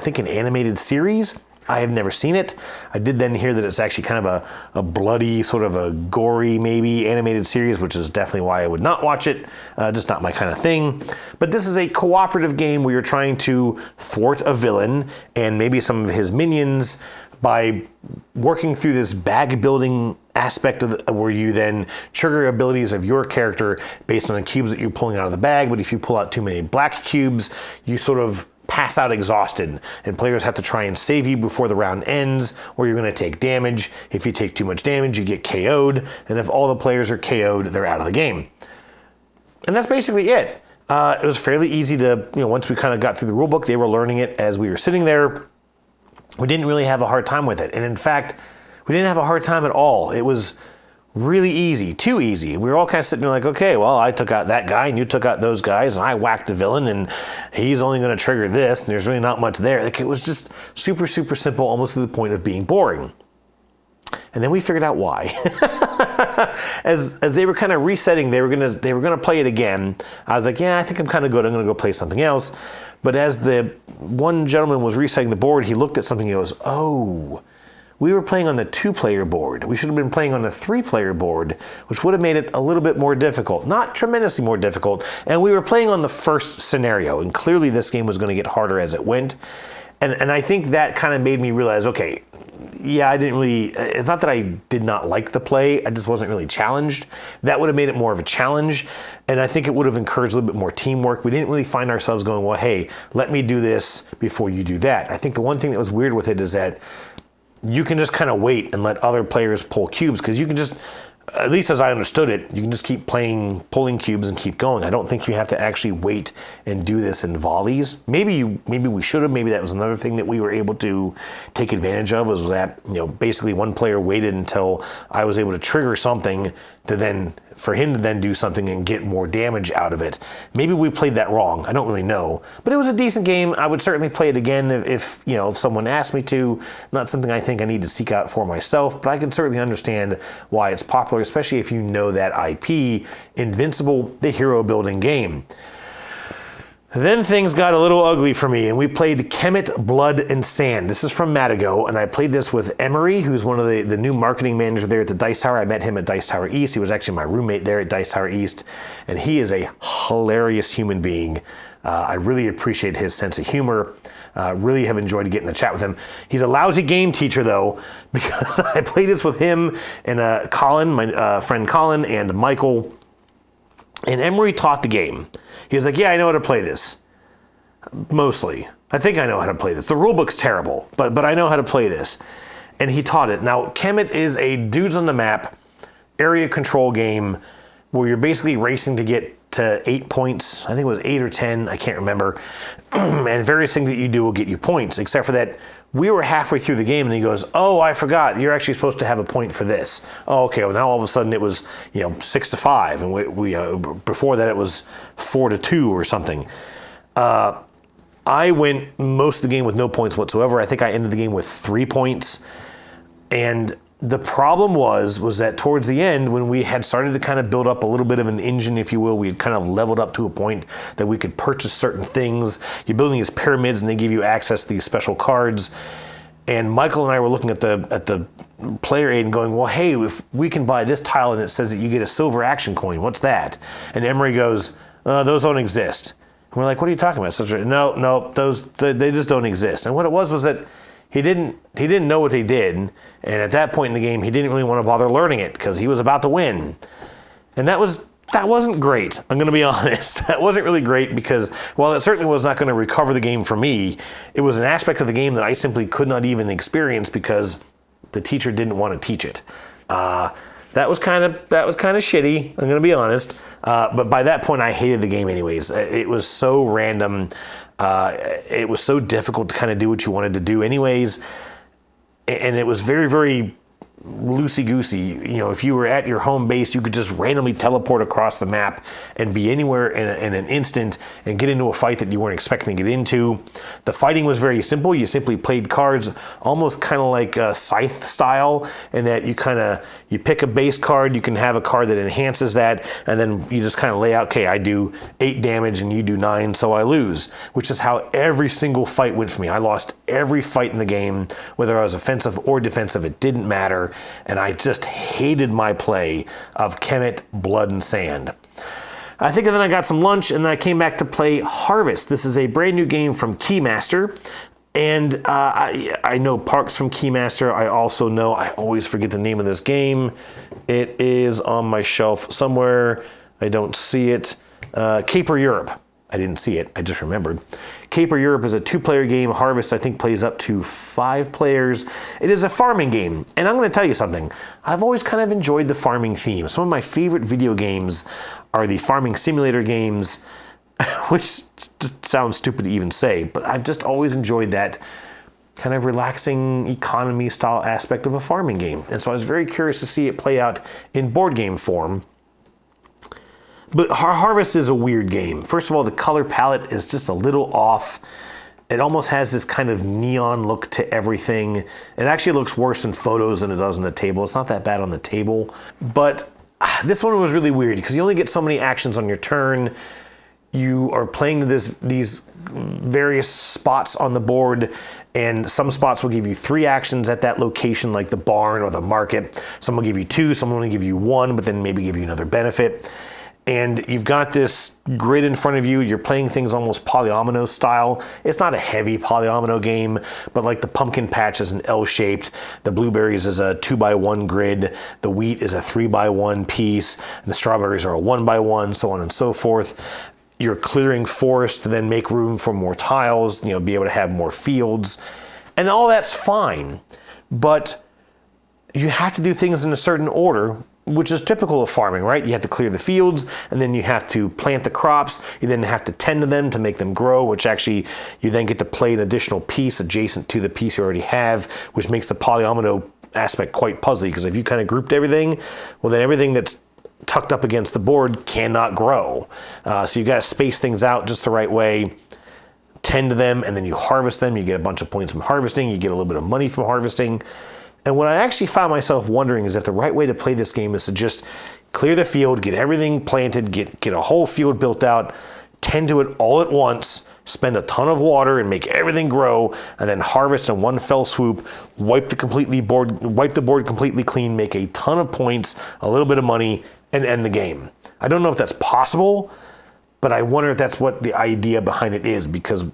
think an animated series. I have never seen it. I did then hear that it's actually kind of a bloody, sort of a gory, maybe, animated series, which is definitely why I would not watch it. Just not my kind of thing. But this is a cooperative game where you're trying to thwart a villain and maybe some of his minions by working through this bag building aspect where you then trigger abilities of your character based on the cubes that you're pulling out of the bag. But if you pull out too many black cubes, you sort of pass out exhausted, and players have to try and save you before the round ends, or you're going to take damage. If you take too much damage, you get KO'd, and if all the players are KO'd, they're out of the game. And that's basically it. It was fairly easy to, once we kind of got through the rulebook, they were learning it as we were sitting there. We didn't really have a hard time with it, and in fact, we didn't have a hard time at all. It was really easy, too easy. We were all kind of sitting there like, okay, well, I took out that guy and you took out those guys and I whacked the villain and he's only going to trigger this and there's really not much there. Like, it was just super, super simple, almost to the point of being boring. And then we figured out why. As they were kind of resetting, they were gonna play it again. I was like, yeah, I think I'm kind of good. I'm gonna go play something else. But as the one gentleman was resetting the board, he looked at something and he goes, oh, we were playing on the 2-player board. We should have been playing on the 3-player board, which would have made it a little bit more difficult. Not tremendously more difficult. And we were playing on the first scenario, and clearly this game was going to get harder as it went. And I think that kind of made me realize, okay, yeah, I didn't really, it's not that I did not like the play, I just wasn't really challenged. That would have made it more of a challenge, and I think it would have encouraged a little bit more teamwork. We didn't really find ourselves going, well, hey, let me do this before you do that. I think the one thing that was weird with it is that you can just kind of wait and let other players pull cubes, because you can just, at least as I understood it, you can just keep pulling cubes and keep going. I don't think you have to actually wait and do this in volleys. Maybe we should have. Maybe that was another thing that we were able to take advantage of, was that, basically one player waited until I was able to trigger something for him to then do something and get more damage out of it. Maybe we played that wrong. I don't really know. But it was a decent game. I would certainly play it again if someone asked me to. Not something I think I need to seek out for myself, but I can certainly understand why it's popular, especially if you know that IP, Invincible, the hero building game. Then things got a little ugly for me, and we played Kemet, Blood, and Sand. This is from Meadow, and I played this with Emery, who's one of the new marketing manager there at the Dice Tower. I met him at Dice Tower East. He was actually my roommate there at Dice Tower East, and he is a hilarious human being. I really appreciate his sense of humor. Really have enjoyed getting to chat with him. He's a lousy game teacher, though, because I played this with him and Colin, my friend Colin, and Michael. And Emery taught the game. He was like, yeah, I know how to play this. Mostly. I think I know how to play this. The rulebook's terrible, but I know how to play this. And he taught it. Now, Kemet is a dudes on the map area control game where you're basically racing to get to 8 points. I think it was 8 or 10. I can't remember. And various things that you do will get you points, except for that we were halfway through the game and he goes, oh, I forgot. You're actually supposed to have a point for this. Oh, okay. Well, now all of a sudden it was, 6-5. And we before that it was 4-2 or something. I went most of the game with no points whatsoever. I think I ended the game with 3 points. And the problem was that towards the end, when we had started to kind of build up a little bit of an engine, if you will, we had kind of leveled up to a point that we could purchase certain things. You're building these pyramids and they give you access to these special cards. And Michael and I were looking at the player aid and going, well, hey, if we can buy this tile and it says that you get a silver action coin, what's that? And Emery goes, those don't exist. And we're like, what are you talking about? No, they just don't exist. And what it was that he didn't know what they did, and at that point in the game, he didn't really want to bother learning it because he was about to win. And that wasn't great. I'm going to be honest. That wasn't really great because while it certainly was not going to recover the game for me, it was an aspect of the game that I simply could not even experience because the teacher didn't want to teach it. That was kind of shitty. I'm going to be honest. But by that point, I hated the game anyways. It was so random. It was so difficult to kind of do what you wanted to do anyways. And it was very, very loosey-goosey. If you were at your home base, you could just randomly teleport across the map and be anywhere in an instant and get into a fight that you weren't expecting to get into. The fighting was very simple. You simply played cards almost kind of like Scythe style, in that you pick a base card, you can have a card that enhances that, and then you just kind of lay out, okay, I do 8 damage and you do 9, so I lose, which is how every single fight went for me. I lost every fight in the game, whether I was offensive or defensive, it didn't matter. And I just hated my play of Kemet, Blood, and Sand. I think then I got some lunch and then I came back to play Harvest. This is a brand new game from Keymaster. And I know Parks from Keymaster. I also know, I always forget the name of this game. It is on my shelf somewhere. I don't see it. Caper Europe. I didn't see it. I just remembered. Caper Europe is a 2-player game. Harvest, I think, plays up to 5 players. It is a farming game. And I'm going to tell you something. I've always kind of enjoyed the farming theme. Some of my favorite video games are the farming simulator games, which just sounds stupid to even say, but I've just always enjoyed that kind of relaxing economy style aspect of a farming game. And so I was very curious to see it play out in board game form. But Harvest is a weird game. First of all, the color palette is just a little off. It almost has this kind of neon look to everything. It actually looks worse in photos than it does on the table. It's not that bad on the table. But this one was really weird because you only get so many actions on your turn. You are playing these various spots on the board, and some spots will give you 3 actions at that location, like the barn or the market. Some will give you 2, some will only give you 1, but then maybe give you another benefit. and you've got this grid in front of you. You're playing things almost polyomino style. It's not a heavy polyomino game, but like the pumpkin patch is an L-shaped, the blueberries is a 2x1 grid, the wheat is a 3x1 piece, and the strawberries are a 1x1, so on and so forth. You're clearing forest to then make room for more tiles, be able to have more fields, and all that's fine, but you have to do things in a certain order, which is typical of farming, right? You have to clear the fields, and then you have to plant the crops. You then have to tend to them to make them grow, which actually you then get to play an additional piece adjacent to the piece you already have, which makes the polyomino aspect quite puzzly, because if you kind of grouped everything, well, then everything that's tucked up against the board cannot grow. So you got to space things out just the right way, tend to them, and then you harvest them. You get a bunch of points from harvesting. You get a little bit of money from harvesting. And what I actually found myself wondering is if the right way to play this game is to just clear the field, get everything planted, get a whole field built out, tend to it all at once, spend a ton of water and make everything grow, and then harvest in one fell swoop, wipe the board completely clean, make a ton of points, a little bit of money, and end the game. I don't know if that's possible, but I wonder if that's what the idea behind it is, because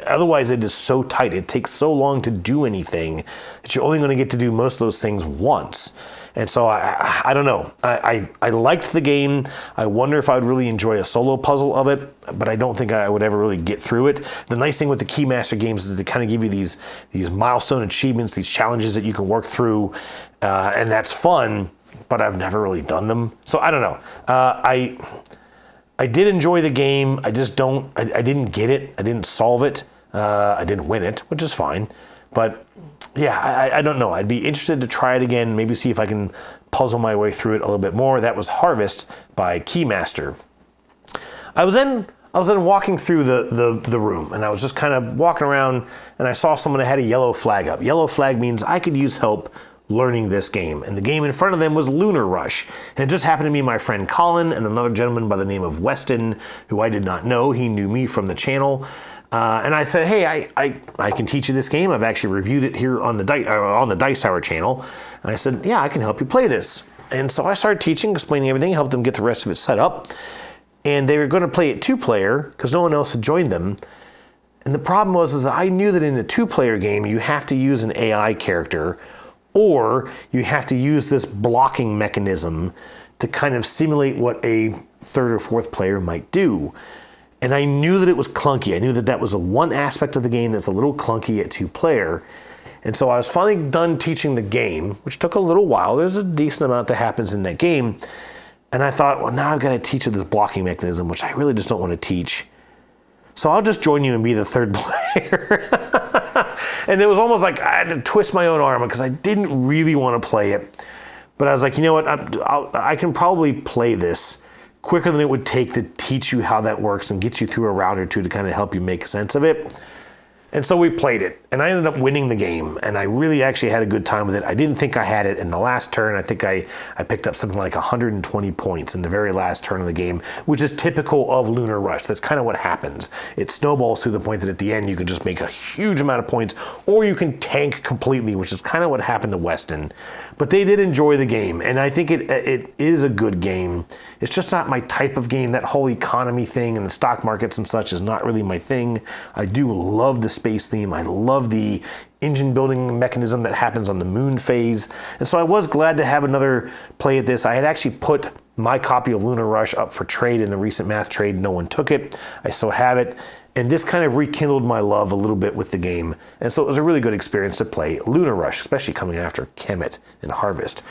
otherwise it is so tight. It takes so long to do anything that you're only going to get to do most of those things once. And so I don't know. I liked the game. I wonder if I would really enjoy a solo puzzle of it, but I don't think I would ever really get through it. The nice thing with the Keymaster games is they kind of give you these milestone achievements, these challenges that you can work through, and that's fun, but I've never really done them. So I don't know. I did enjoy the game. I just don't, I didn't get it. I didn't solve it. I didn't win it, which is fine. But yeah, I don't know. I'd be interested to try it again, maybe see if I can puzzle my way through it a little bit more. That was Harvest by Keymaster. I was then walking through the room, and I was just kind of walking around, and I saw someone that had a yellow flag up. Yellow flag means I could use help learning this game, and the game in front of them was Lunar Rush, and it just happened to be my friend Colin and another gentleman by the name of Weston, who I did not know. He knew me from the channel, and I said, hey, I can teach you this game. I've actually reviewed it here on the Dice Tower channel, and I said, yeah, I can help you play this. And so I started teaching, explaining everything, helped them get the rest of it set up, and they were going to play it 2-player because no one else had joined them. And the problem was I knew that in a 2-player game you have to use an AI character, or you have to use this blocking mechanism to kind of simulate what a 3rd or 4th player might do. And I knew that it was clunky. I knew that was a one aspect of the game that's a little clunky at 2-player. And so I was finally done teaching the game, which took a little while. There's a decent amount that happens in that game. And I thought, well, now I've got to teach you this blocking mechanism, which I really just don't want to teach. So I'll just join you and be the 3rd player. And it was almost like I had to twist my own arm because I didn't really want to play it. But I was like, you know what? I can probably play this quicker than it would take to teach you how that works and get you through a round or two to kind of help you make sense of it. And so we played it, and I ended up winning the game, and I really actually had a good time with it. I didn't think I had it in the last turn. I think I picked up something like 120 points in the very last turn of the game, which is typical of Lunar Rush. That's kind of what happens. It snowballs to the point that at the end you can just make a huge amount of points, or you can tank completely, which is kind of what happened to Weston. But they did enjoy the game, and I think it is a good game. It's just not my type of game. That whole economy thing and the stock markets and such is not really my thing. I do love the space theme. I love the engine building mechanism that happens on the moon phase. And so I was glad to have another play at this. I had actually put my copy of Lunar Rush up for trade in the recent math trade. No one took it. I still have it. And this kind of rekindled my love a little bit with the game. And so it was a really good experience to play Lunar Rush, especially coming after Kemet and Harvest.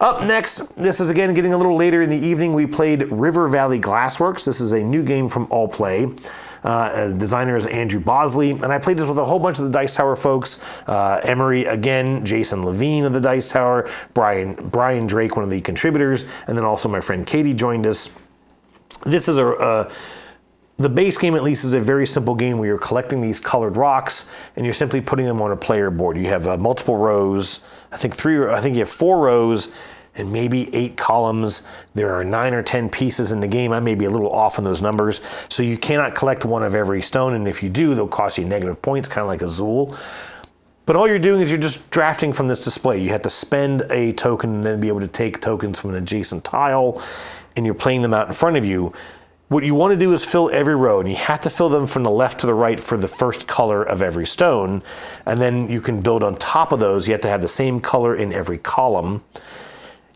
Up next, this is again getting a little later in the evening, we played River Valley Glassworks. This is a new game from All Play. Designer is Andrew Bosley, and I played this with a whole bunch of the Dice Tower folks. Emery again, Jason Levine of the Dice Tower, Brian Drake, one of the contributors, and then also my friend Katie joined us. This is the base game, at least, is a very simple game where you're collecting these colored rocks and you're simply putting them on a player board. You have multiple rows. I think you have 4 rows and maybe 8 columns. There are 9 or 10 pieces in the game. I may be a little off on those numbers. So you cannot collect one of every stone, and if you do, they'll cost you negative points, kind of like Azul. But all you're doing is you're just drafting from this display. You have to spend a token and then be able to take tokens from an adjacent tile, and you're playing them out in front of you. What you want to do is fill every row, and you have to fill them from the left to the right for the first color of every stone, and then you can build on top of those. You have to have the same color in every column.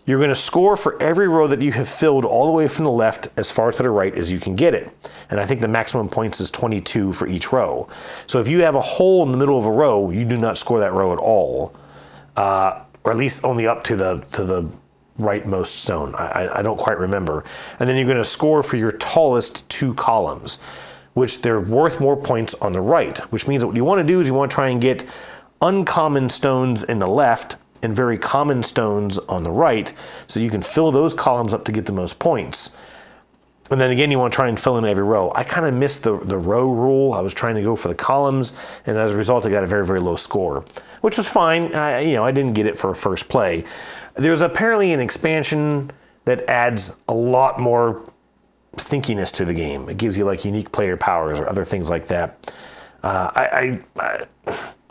You're going to score for every row that you have filled all the way from the left as far to the right as you can get it. And I think the maximum points is 22 for each row. So if you have a hole in the middle of a row, you do not score that row at all, or at least only up to the rightmost stone. I don't quite remember. And then you're going to score for your tallest 2 columns, which they're worth more points on the right, which means that what you want to do is you want to try and get uncommon stones in the left and very common stones on the right, so you can fill those columns up to get the most points. And then again, you want to try and fill in every row. I kind of missed the row rule. I was trying to go for the columns, and as a result, I got a very, very low score, which was fine. I didn't get it for a first play. There's apparently an expansion that adds a lot more thinkiness to the game. It gives you like unique player powers or other things like that.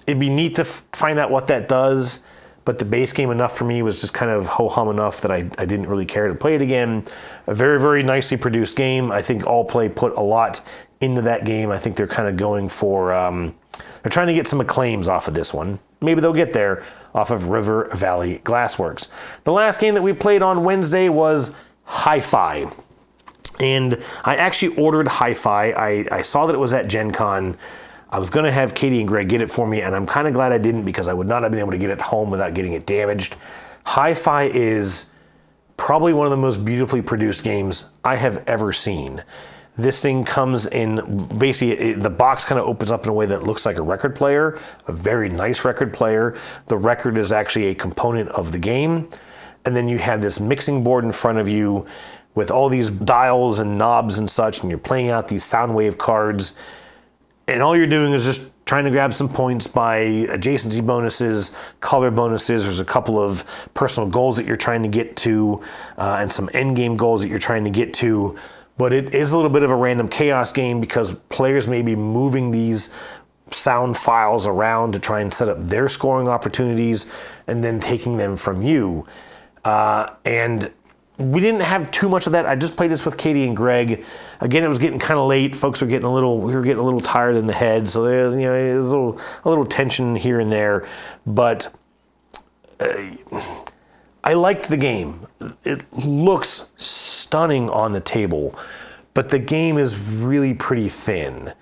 It'd be neat to find out what that does. But the base game enough for me was just kind of ho-hum enough that I didn't really care to play it again. A very, very nicely produced game. I think Allplay put a lot into that game. I think they're kind of going for, they're trying to get some acclaims off of this one. Maybe they'll get there off of River Valley Glassworks. The last game that we played on Wednesday was HiFi. And I actually ordered HiFi. I saw that it was at Gen Con. I was going to have Katie and Greg get it for me, and I'm kind of glad I didn't because I would not have been able to get it home without getting it damaged. HiFi is probably one of the most beautifully produced games I have ever seen. This thing comes in, basically, the box kind of opens up in a way that looks like a record player, a very nice record player. The record is actually a component of the game. And then you have this mixing board in front of you with all these dials and knobs and such, and you're playing out these sound wave cards. And all you're doing is just trying to grab some points by adjacency bonuses, color bonuses. There's a couple of personal goals that you're trying to get to, and some end game goals that you're trying to get to. But it is a little bit of a random chaos game because players may be moving these sound files around to try and set up their scoring opportunities and then taking them from you. And we didn't have too much of that. I just played this with Katie and Greg. Again, it was getting kind of late. Folks were getting we were getting a little tired in the head. So there's, there was a little tension here and there. But I liked the game. It looks stunning on the table, but the game is really pretty thin.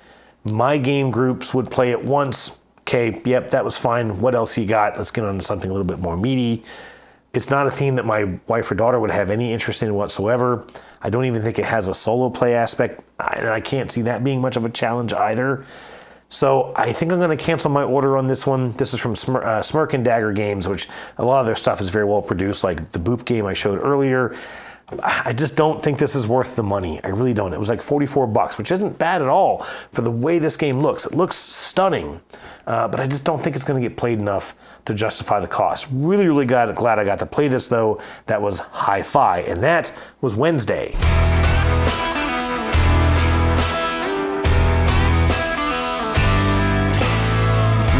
My game groups would play it once. Okay, yep, that was fine. What else you got? Let's get on to something a little bit more meaty. It's not a theme that my wife or daughter would have any interest in whatsoever. I don't even think it has a solo play aspect, and I can't see that being much of a challenge either. So I think I'm going to cancel my order on this one. This is from Smirk and Dagger Games, which a lot of their stuff is very well produced, like the Boop game I showed earlier. I just don't think this is worth the money. I really don't. It was like $44, which isn't bad at all for the way this game looks. It looks stunning, but I just don't think it's going to get played enough to justify the cost. Really, really glad I got to play this, though. That was HiFi, and that was Wednesday.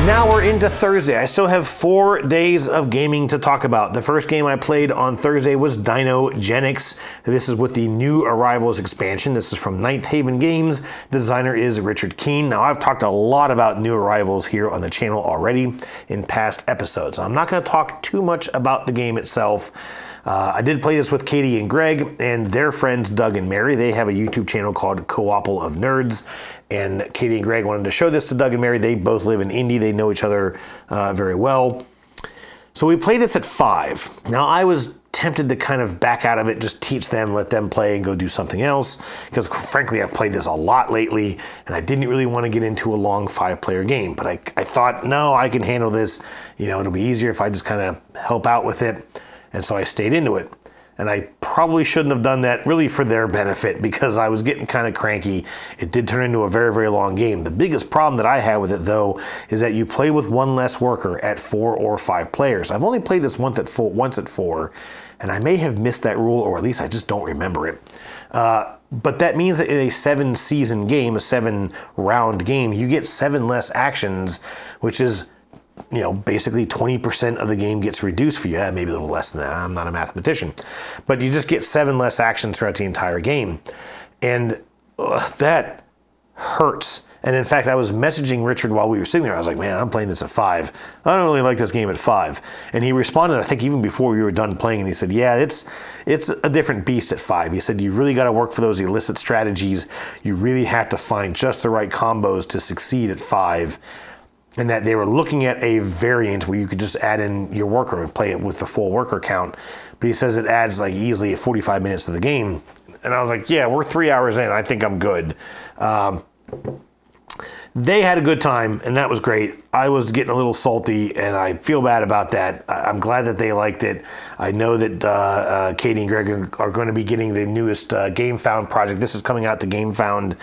Now we're into Thursday. I still have 4 days of gaming to talk about. The first game I played on Thursday was Dinogenics. This is with the New Arrivals expansion. This is from Ninth Haven Games. The designer is Richard Keene. Now, I've talked a lot about New Arrivals here on the channel already in past episodes. I'm not going to talk too much about the game itself. I did play this with Katie and Greg and their friends Doug and Mary. They have a YouTube channel called Co-opal of Nerds. And Katie and Greg wanted to show this to Doug and Mary. They both live in Indy. They know each other very well. So we played this at 5. Now, I was tempted to kind of back out of it, just teach them, let them play and go do something else. Because frankly, I've played this a lot lately, and I didn't really want to get into a long 5-player game. But I thought, no, I can handle this. It'll be easier if I just kind of help out with it. And so I stayed into it. And I probably shouldn't have done that really for their benefit because I was getting kind of cranky. It did turn into a very, very long game. The biggest problem that I had with it, though, is that you play with one less worker at 4 or 5 players. I've only played this once at 4, and I may have missed that rule, or at least I just don't remember it. But that means that in a 7-season game, a 7-round game, you get 7 less actions, which is basically 20% of the game gets reduced for you. Maybe a little less than that. I'm not a mathematician. But you just get 7 less actions throughout the entire game. And that hurts. And in fact, I was messaging Richard while we were sitting there. I was like, man, I'm playing this at 5. I don't really like this game at 5. And he responded, I think even before we were done playing, and he said, yeah, it's a different beast at 5. He said, you really got to work for those illicit strategies. You really have to find just the right combos to succeed at 5. And that they were looking at a variant where you could just add in your worker and play it with the full worker count. But he says it adds like easily 45 minutes to the game. And I was like, yeah, we're 3 hours in. I think I'm good. They had a good time, and that was great. I was getting a little salty, and I feel bad about that. I'm glad that they liked it. I know that Katie and Greg are going to be getting the newest GameFound project. This is coming out to GameFound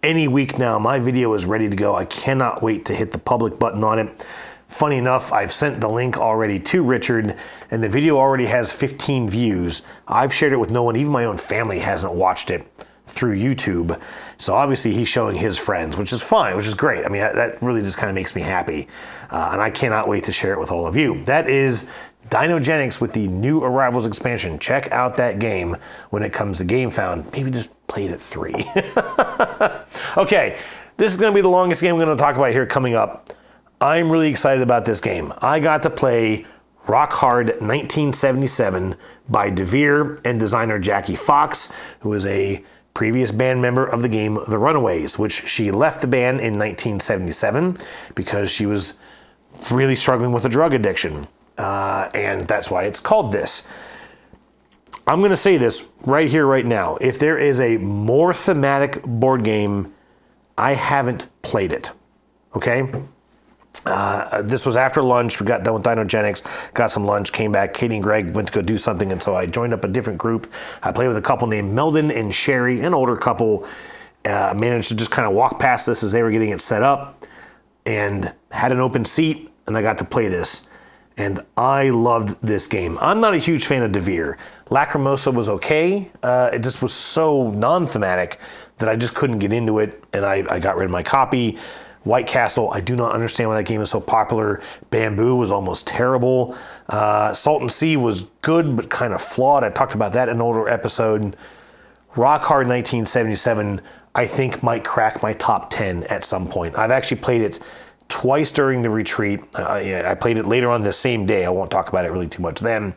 any week now. My video is ready to go. I cannot wait to hit the public button on it. Funny enough, I've sent the link already to Richard, and the video already has 15 views. I've shared it with no one. Even my own family hasn't watched it through YouTube. So obviously he's showing his friends, which is fine, which is great. I mean, that really just kind of makes me happy. And I cannot wait to share it with all of you. That is Dinogenics with the New Arrivals expansion. Check out that game when it comes to GameFound. Maybe just play it at 3. Okay, this is going to be the longest game I'm going to talk about here coming up. I'm really excited about this game. I got to play Rock Hard 1977 by DeVere and designer Jackie Fox, who is a previous band member of the game The Runaways, which she left the band in 1977 because she was really struggling with a drug addiction. And that's why it's called this. I'm going to say this right here, right now. If there is a more thematic board game, I haven't played it. Okay? This was after lunch. We got done with Dinogenics, got some lunch, came back. Katie and Greg went to go do something, and so I joined up a different group. I played with a couple named Meldon and Sherry, an older couple. Managed to just kind of walk past this as they were getting it set up, and had an open seat, and I got to play this. And I loved this game. I'm not a huge fan of DeVere. Lacrimosa was okay. It just was so non-thematic that I just couldn't get into it, and I got rid of my copy. White Castle, I do not understand why that game is so popular. Bamboo was almost terrible. Salton Sea was good, but kind of flawed. I talked about that in an older episode. Rock Hard 1977, I think might crack my top 10 at some point. I've actually played it twice during the retreat. I played it later on the same day. I won't talk about it really too much then.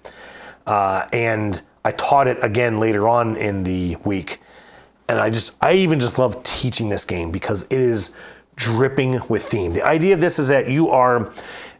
And I taught it again later on in the week. And I even just love teaching this game because it is dripping with theme. The idea of this is that you are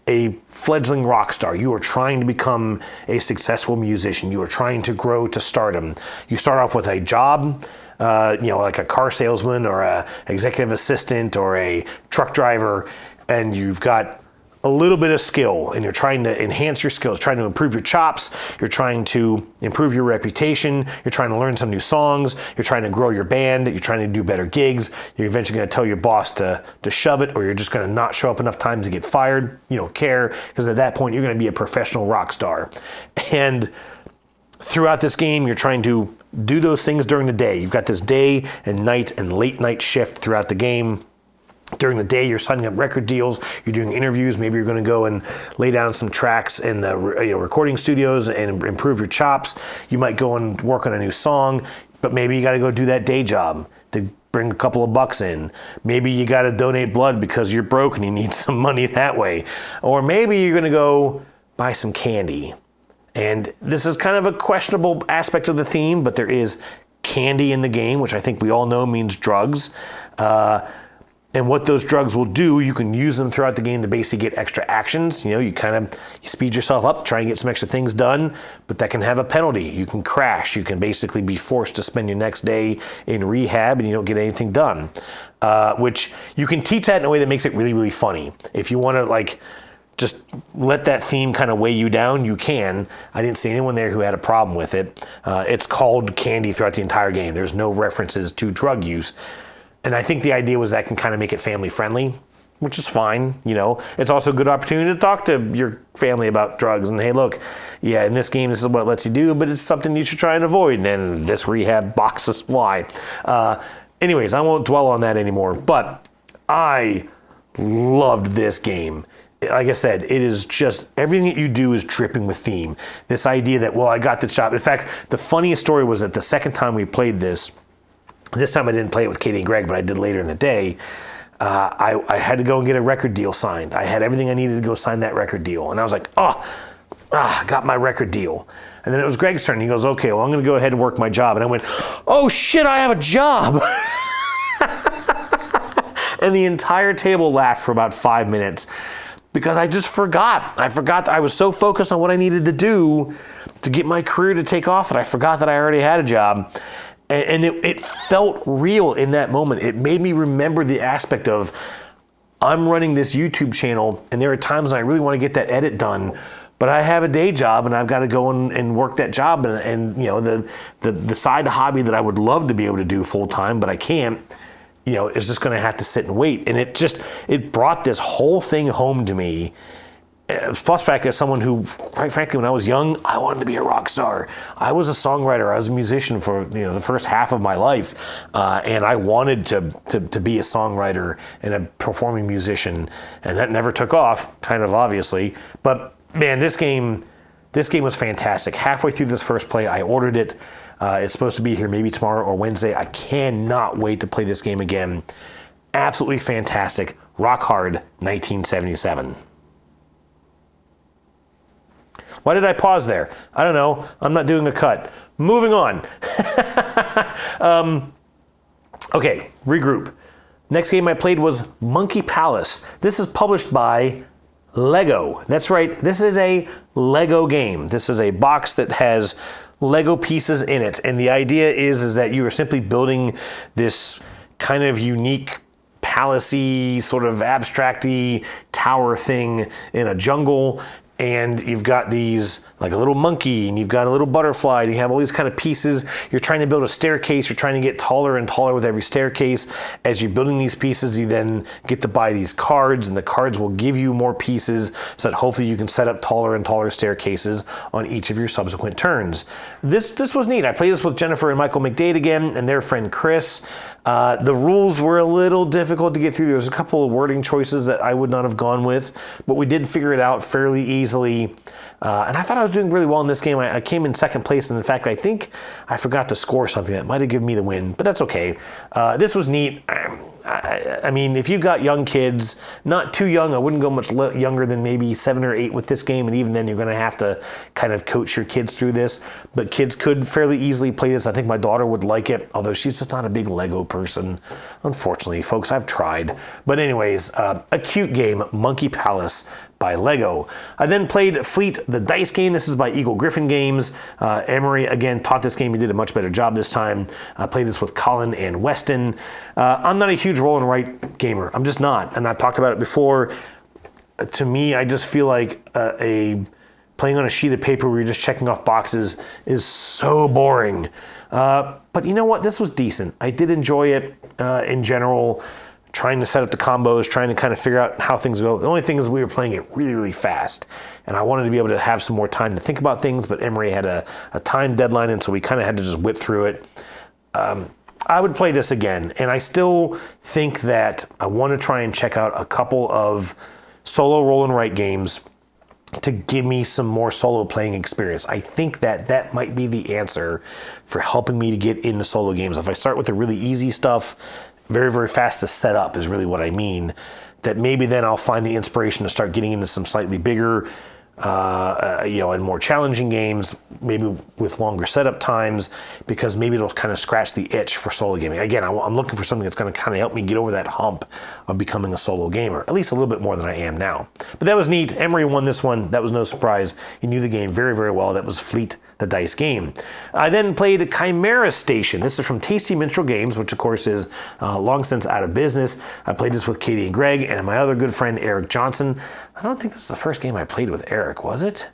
a fledgling rock star. You are trying to become a successful musician. You are trying to grow to stardom. You start off with a job, like a car salesman or a executive assistant or a truck driver, and you've got a little bit of skill, and you're trying to enhance your skills, trying to improve your chops, you're trying to improve your reputation, you're trying to learn some new songs, you're trying to grow your band, you're trying to do better gigs, you're eventually going to tell your boss to shove it, or you're just going to not show up enough times to get fired. You don't care, because at that point you're going to be a professional rock star. And throughout this game, you're trying to do those things during the day. You've got this day and night and late night shift throughout the game. During the day, you're signing up record deals, you're doing interviews, maybe you're going to go and lay down some tracks in the recording studios and improve your chops. You might go and work on a new song, but maybe you got to go do that day job to bring a couple of bucks in. Maybe you got to donate blood because you're broke and you need some money that way. Or maybe you're going to go buy some candy. And this is kind of a questionable aspect of the theme, but there is candy in the game, which I think we all know means drugs. And what those drugs will do, you can use them throughout the game to basically get extra actions. You speed yourself up to try and get some extra things done, but that can have a penalty. You can crash. You can basically be forced to spend your next day in rehab and you don't get anything done. Which you can teach that in a way that makes it really, really funny. If you want to just let that theme kind of weigh you down, you can. I didn't see anyone there who had a problem with it. It's called candy throughout the entire game. There's no references to drug use. And I think the idea was that can kind of make it family friendly, which is fine. It's also a good opportunity to talk to your family about drugs. And hey, look, yeah, in this game, this is what it lets you do, but it's something you should try and avoid. And then this rehab box is why. Anyways, I won't dwell on that anymore, but I loved this game. like I said, it is just everything that you do is dripping with theme. This idea that, well, I got the job. In fact, the funniest story was that the second time we played this time I didn't play it with Katie and Greg, but I did later in the day. I had to go and get a record deal signed. I had everything I needed to go sign that record deal. And I was like, got my record deal. And then it was Greg's turn. He goes, okay, well, I'm going to go ahead and work my job. And I went, oh shit, I have a job. And the entire table laughed for about 5 minutes because I just forgot. I forgot that I was so focused on what I needed to do to get my career to take off that I forgot that I already had a job. And it felt real in that moment. It made me remember the aspect of I'm running this YouTube channel, and there are times when I really want to get that edit done, but I have a day job, and I've got to go and work that job. And you know, the side hobby that I would love to be able to do full time, but I can't, you know, is just going to have to sit and wait. And it brought this whole thing home to me. Plus the fact that someone who, quite frankly, when I was young, I wanted to be a rock star. I was a songwriter. I was a musician for the first half of my life, and I wanted to be a songwriter and a performing musician, and that never took off, kind of obviously. But man, this game was fantastic. Halfway through this first play, I ordered it. It's supposed to be here maybe tomorrow or Wednesday. I cannot wait to play this game again. Absolutely fantastic. Rock hard, 1977. Why did I pause there? I don't know. I'm not doing a cut. Moving on. Okay, regroup. Next game I played was Monkey Palace. This is published by Lego. That's right. This is a Lego game. This is a box that has Lego pieces in it. And the idea is that you are simply building this kind of unique palace-y, sort of abstract-y tower thing in a jungle. And you've got these, like a little monkey, and you've got a little butterfly, and you have all these kind of pieces. You're trying to build a staircase. You're trying to get taller and taller with every staircase. As you're building these pieces, you then get to buy these cards, and the cards will give you more pieces so that hopefully you can set up taller and taller staircases on each of your subsequent turns. This was neat. I played this with Jennifer and Michael McDade again, and their friend Chris. The rules were a little difficult to get through. There was a couple of wording choices that I would not have gone with, but we did figure it out fairly easily. And I thought I was doing really well in this game. I came in second place, and in fact, I think I forgot to score something that might have given me the win, but that's okay. This was neat. I mean, if you've got young kids, not too young, I wouldn't go much younger than maybe 7 or 8 with this game, and even then you're going to have to kind of coach your kids through this. But kids could fairly easily play this. I think my daughter would like it, although she's just not a big Lego person. Unfortunately, folks, I've tried. But anyways, a cute game, Monkey Palace by Lego. I then played Fleet, the dice game. This is by Eagle Griffin Games. Emery, again, taught this game. He did a much better job this time. I played this with Colin and Weston. I'm not a huge roll and write gamer. I'm just not. And I've talked about it before. To me, I just feel like playing on a sheet of paper where you're just checking off boxes is so boring. But you know what? This was decent. I did enjoy it in general. Trying to set up the combos, trying to kind of figure out how things go. The only thing is we were playing it really, really fast. And I wanted to be able to have some more time to think about things, but Emery had a time deadline, and so we kind of had to just whip through it. I would play this again, and I still think that I want to try and check out a couple of solo roll and write games to give me some more solo playing experience. I think that might be the answer for helping me to get into solo games. If I start with the really easy stuff, very, very fast to set up is really what I mean, that maybe then I'll find the inspiration to start getting into some slightly bigger, and more challenging games, maybe with longer setup times, because maybe it'll kind of scratch the itch for solo gaming. Again, I'm looking for something that's going to kind of help me get over that hump of becoming a solo gamer, at least a little bit more than I am now. But that was neat. Emery won this one. That was no surprise. He knew the game very, very well. That was Fleet, the dice game. I then played Chimera Station. This is from Tasty Minstrel Games, which of course is long since out of business. I played this with Katie and Greg and my other good friend Eric Johnson. I don't think this is the first game I played with Eric, was it?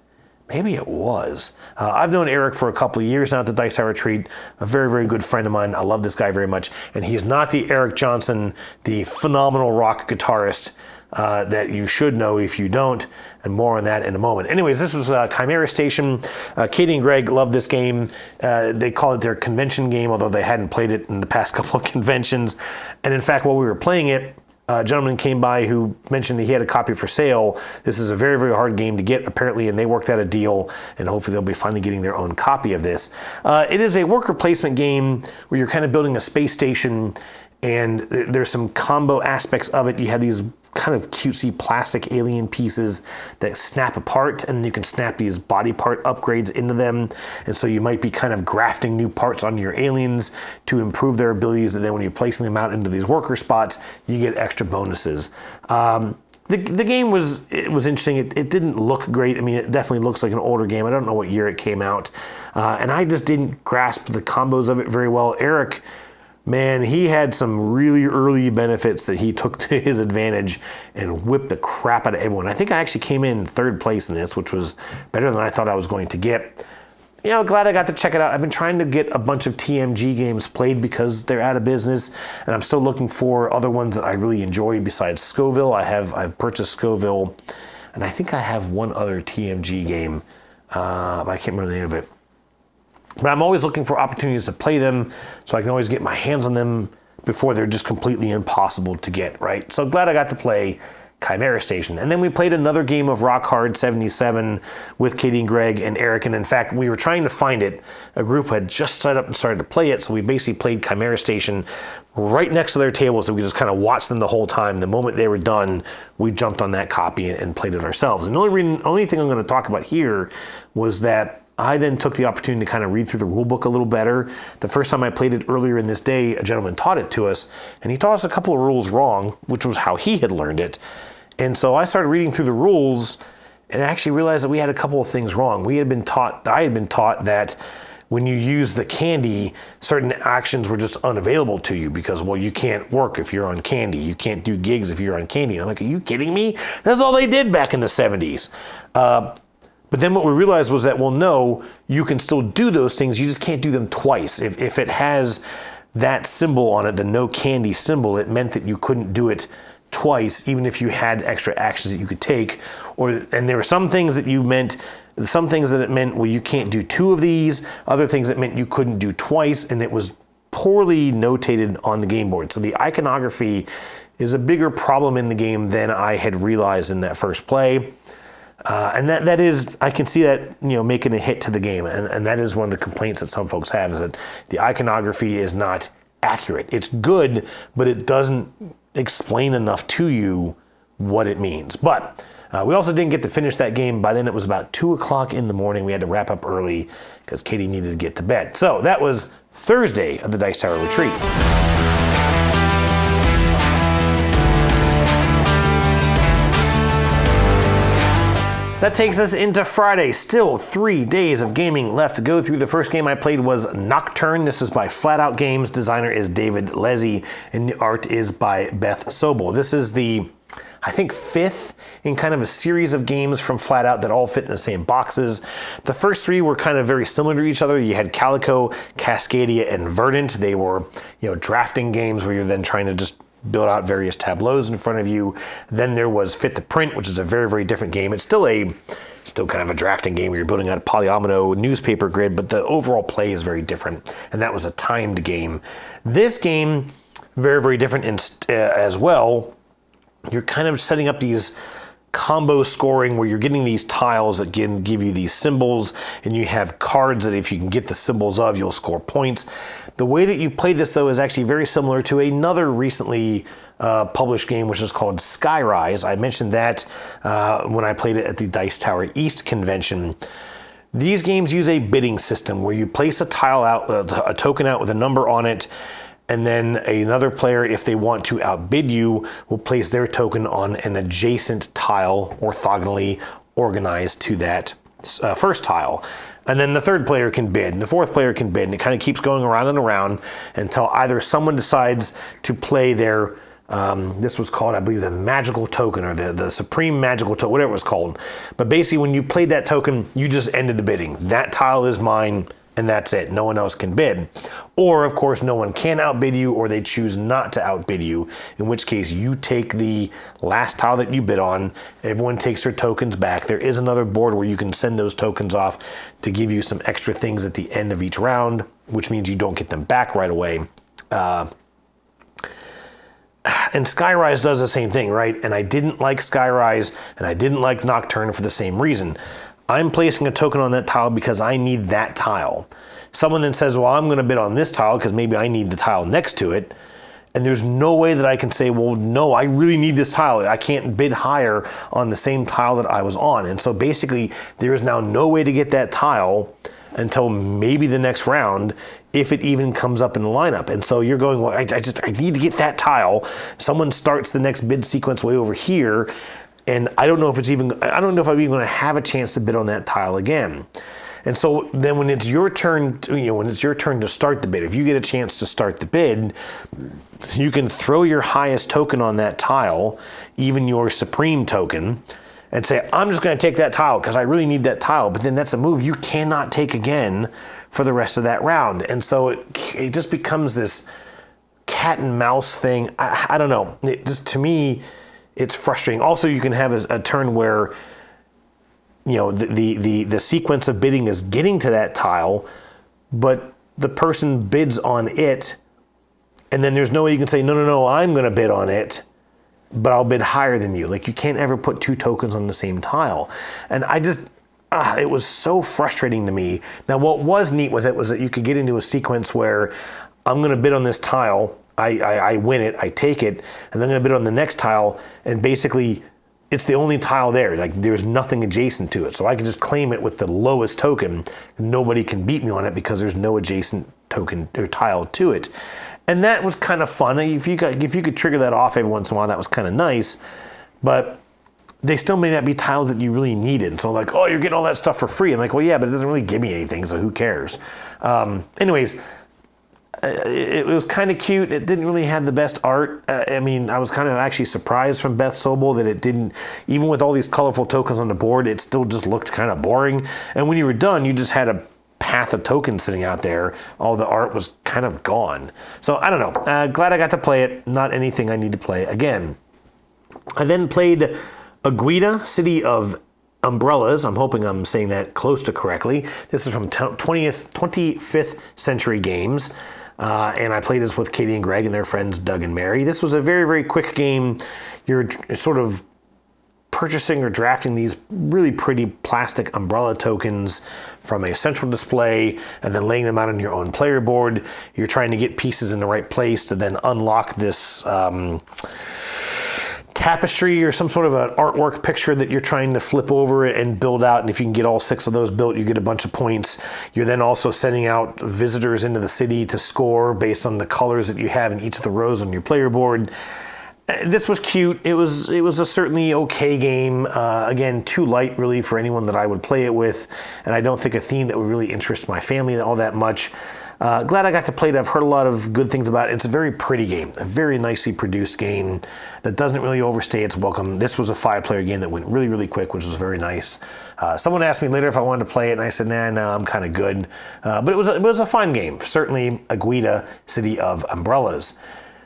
Maybe it was. I've known Eric for a couple of years now at the Dice Hour Retreat. A very, very good friend of mine. I love this guy very much. And he's not the Eric Johnson, the phenomenal rock guitarist that you should know if you don't. And more on that in a moment. Anyways, this was Chimera Station. Katie and Greg love this game. They call it their convention game, although they hadn't played it in the past couple of conventions. And in fact, while we were playing it, a gentleman came by who mentioned that he had a copy for sale. This is a very, very hard game to get, apparently, and they worked out a deal, and hopefully they'll be finally getting their own copy of this. It is a worker placement game where you're kind of building a space station, and there's some combo aspects of it. You have these kind of cutesy plastic alien pieces that snap apart, and you can snap these body part upgrades into them. And so you might be kind of grafting new parts onto your aliens to improve their abilities, and then when you're placing them out into these worker spots, you get extra bonuses. The game was interesting. It didn't look great. I mean, it definitely looks like an older game. I don't know what year it came out. And I just didn't grasp the combos of it very well. Eric, man, he had some really early benefits that he took to his advantage and whipped the crap out of everyone. I think I actually came in third place in this, which was better than I thought I was going to get. You know, glad I got to check it out. I've been trying to get a bunch of TMG games played because they're out of business, and I'm still looking for other ones that I really enjoy besides Scoville. I've purchased Scoville, and I think I have one other TMG game, but I can't remember the name of it. But I'm always looking for opportunities to play them so I can always get my hands on them before they're just completely impossible to get, right? So glad I got to play Chimera Station. And then we played another game of Rock Hard 77 with Katie and Greg and Eric. And in fact, we were trying to find it. A group had just set up and started to play it. So we basically played Chimera Station right next to their table. So we just kind of watched them the whole time. The moment they were done, we jumped on that copy and played it ourselves. And the only thing I'm going to talk about here was that I then took the opportunity to kind of read through the rule book a little better. The first time I played it earlier in this day, a gentleman taught it to us, and he taught us a couple of rules wrong, which was how he had learned it. And so I started reading through the rules and actually realized that we had a couple of things wrong. I had been taught that when you use the candy, certain actions were just unavailable to you because, well, you can't work if you're on candy. You can't do gigs if you're on candy. And I'm like, are you kidding me? That's all they did back in the 70s. But then what we realized was that, well, no, you can still do those things. You just can't do them twice. If it has that symbol on it, the no candy symbol, it meant that you couldn't do it twice, even if you had extra actions that you could take. And there were some things that it meant, well, you can't do two of these. Other things that meant you couldn't do twice, and it was poorly notated on the game board. So the iconography is a bigger problem in the game than I had realized in that first play. And that is, I can see that, making a hit to the game. And that is one of the complaints that some folks have, is that the iconography is not accurate. It's good, but it doesn't explain enough to you what it means. But we also didn't get to finish that game. By then it was about 2 o'clock in the morning. We had to wrap up early because Katie needed to get to bed. So that was Thursday of the Dice Tower Retreat. That takes us into Friday. Still 3 days of gaming left to go through. The first game I played was Nocturne. This is by Flat Out Games. Designer is David Lezzi, and the art is by Beth Sobel. This is the, I think, 5th in kind of a series of games from Flat Out that all fit in the same boxes. The first 3 were kind of very similar to each other. You had Calico, Cascadia, and Verdant. They were, drafting games where you're then trying to just build out various tableaus in front of you. Then there was Fit to Print, which is a very, very different game. It's still kind of a drafting game where you're building out a polyomino newspaper grid, but the overall play is very different, and that was a timed game. This game, very, very different as well. You're kind of setting up these combo scoring where you're getting these tiles that can give you these symbols, and you have cards that if you can get the symbols of, you'll score points. The way that you play this, though, is actually very similar to another recently published game, which is called Skyrise. I mentioned that when I played it at the Dice Tower East convention. These games use a bidding system where you place a tile out, a token out with a number on it, and then another player, if they want to outbid you, will place their token on an adjacent tile orthogonally organized to that first tile. And then the third player can bid, and the fourth player can bid, and it kind of keeps going around and around until either someone decides to play their, this was called, I believe, the magical token, or the supreme magical token, whatever it was called. But basically, when you played that token, you just ended the bidding. That tile is mine, and that's it. No one else can bid. Or, of course, no one can outbid you, or they choose not to outbid you, in which case you take the last tile that you bid on. Everyone takes their tokens back. There is another board where you can send those tokens off to give you some extra things at the end of each round, which means you don't get them back right away. And Skyrise does the same thing, right? And I didn't like Skyrise, and I didn't like Nocturne for the same reason. I'm placing a token on that tile because I need that tile. Someone then says, well, I'm going to bid on this tile because maybe I need the tile next to it. And there's no way that I can say, well, no, I really need this tile. I can't bid higher on the same tile that I was on. And so basically, there is now no way to get that tile until maybe the next round, if it even comes up in the lineup. And so you're going, well, I need to get that tile. Someone starts the next bid sequence way over here, and I don't know if I'm even going to have a chance to bid on that tile again. And so then when it's your turn, to start the bid, if you get a chance to start the bid, you can throw your highest token on that tile, even your supreme token, and say, I'm just going to take that tile because I really need that tile. But then that's a move you cannot take again for the rest of that round. And so it just becomes this cat and mouse thing. I don't know. It just, to me, it's frustrating. Also, you can have a turn where the sequence of bidding is getting to that tile, but the person bids on it, and then there's no way you can say, no, I'm going to bid on it, but I'll bid higher than you. Like, you can't ever put two tokens on the same tile. And I just, it was so frustrating to me. Now, what was neat with it was that you could get into a sequence where I'm going to bid on this tile, I win it, I take it, and then I'm going to bid on the next tile, and basically it's the only tile there. Like, there's nothing adjacent to it. So I can just claim it with the lowest token. Nobody can beat me on it because there's no adjacent token or tile to it. And that was kind of fun. If you could trigger that off every once in a while, that was kind of nice. But they still may not be tiles that you really needed. So like, oh, you're getting all that stuff for free. I'm like, well, yeah, but it doesn't really give me anything, so who cares? Anyways, it was kind of cute. It didn't really have the best art. I was kind of actually surprised from Beth Sobel that it didn't, even with all these colorful tokens on the board, it still just looked kind of boring. And when you were done, you just had a path of tokens sitting out there. All the art was kind of gone. So I don't know. Glad I got to play it. Not anything I need to play again. I then played Agueda, City of Umbrellas. I'm hoping I'm saying that close to correctly. This is from 25th Century Games. And I played this with Katie and Greg and their friends Doug and Mary. This was a very, very quick game. You're sort of purchasing or drafting these really pretty plastic umbrella tokens from a central display and then laying them out on your own player board. You're trying to get pieces in the right place to then unlock this tapestry or some sort of an artwork picture that you're trying to flip over and build out. And if you can get all 6 of those built, you get a bunch of points. You're then also sending out visitors into the city to score based on the colors that you have in each of the rows on your player board. This was cute. It was a certainly okay game. Again, too light really for anyone that I would play it with. And I don't think a theme that would really interest my family all that much. Glad I got to play it. I've heard a lot of good things about it. It's a very pretty game, a very nicely produced game that doesn't really overstay its welcome. This was a 5-player game that went really, really quick, which was very nice. Someone asked me later if I wanted to play it, and I said, nah, I'm kind of good. But it was a fun game. Certainly Agueda, City of Umbrellas.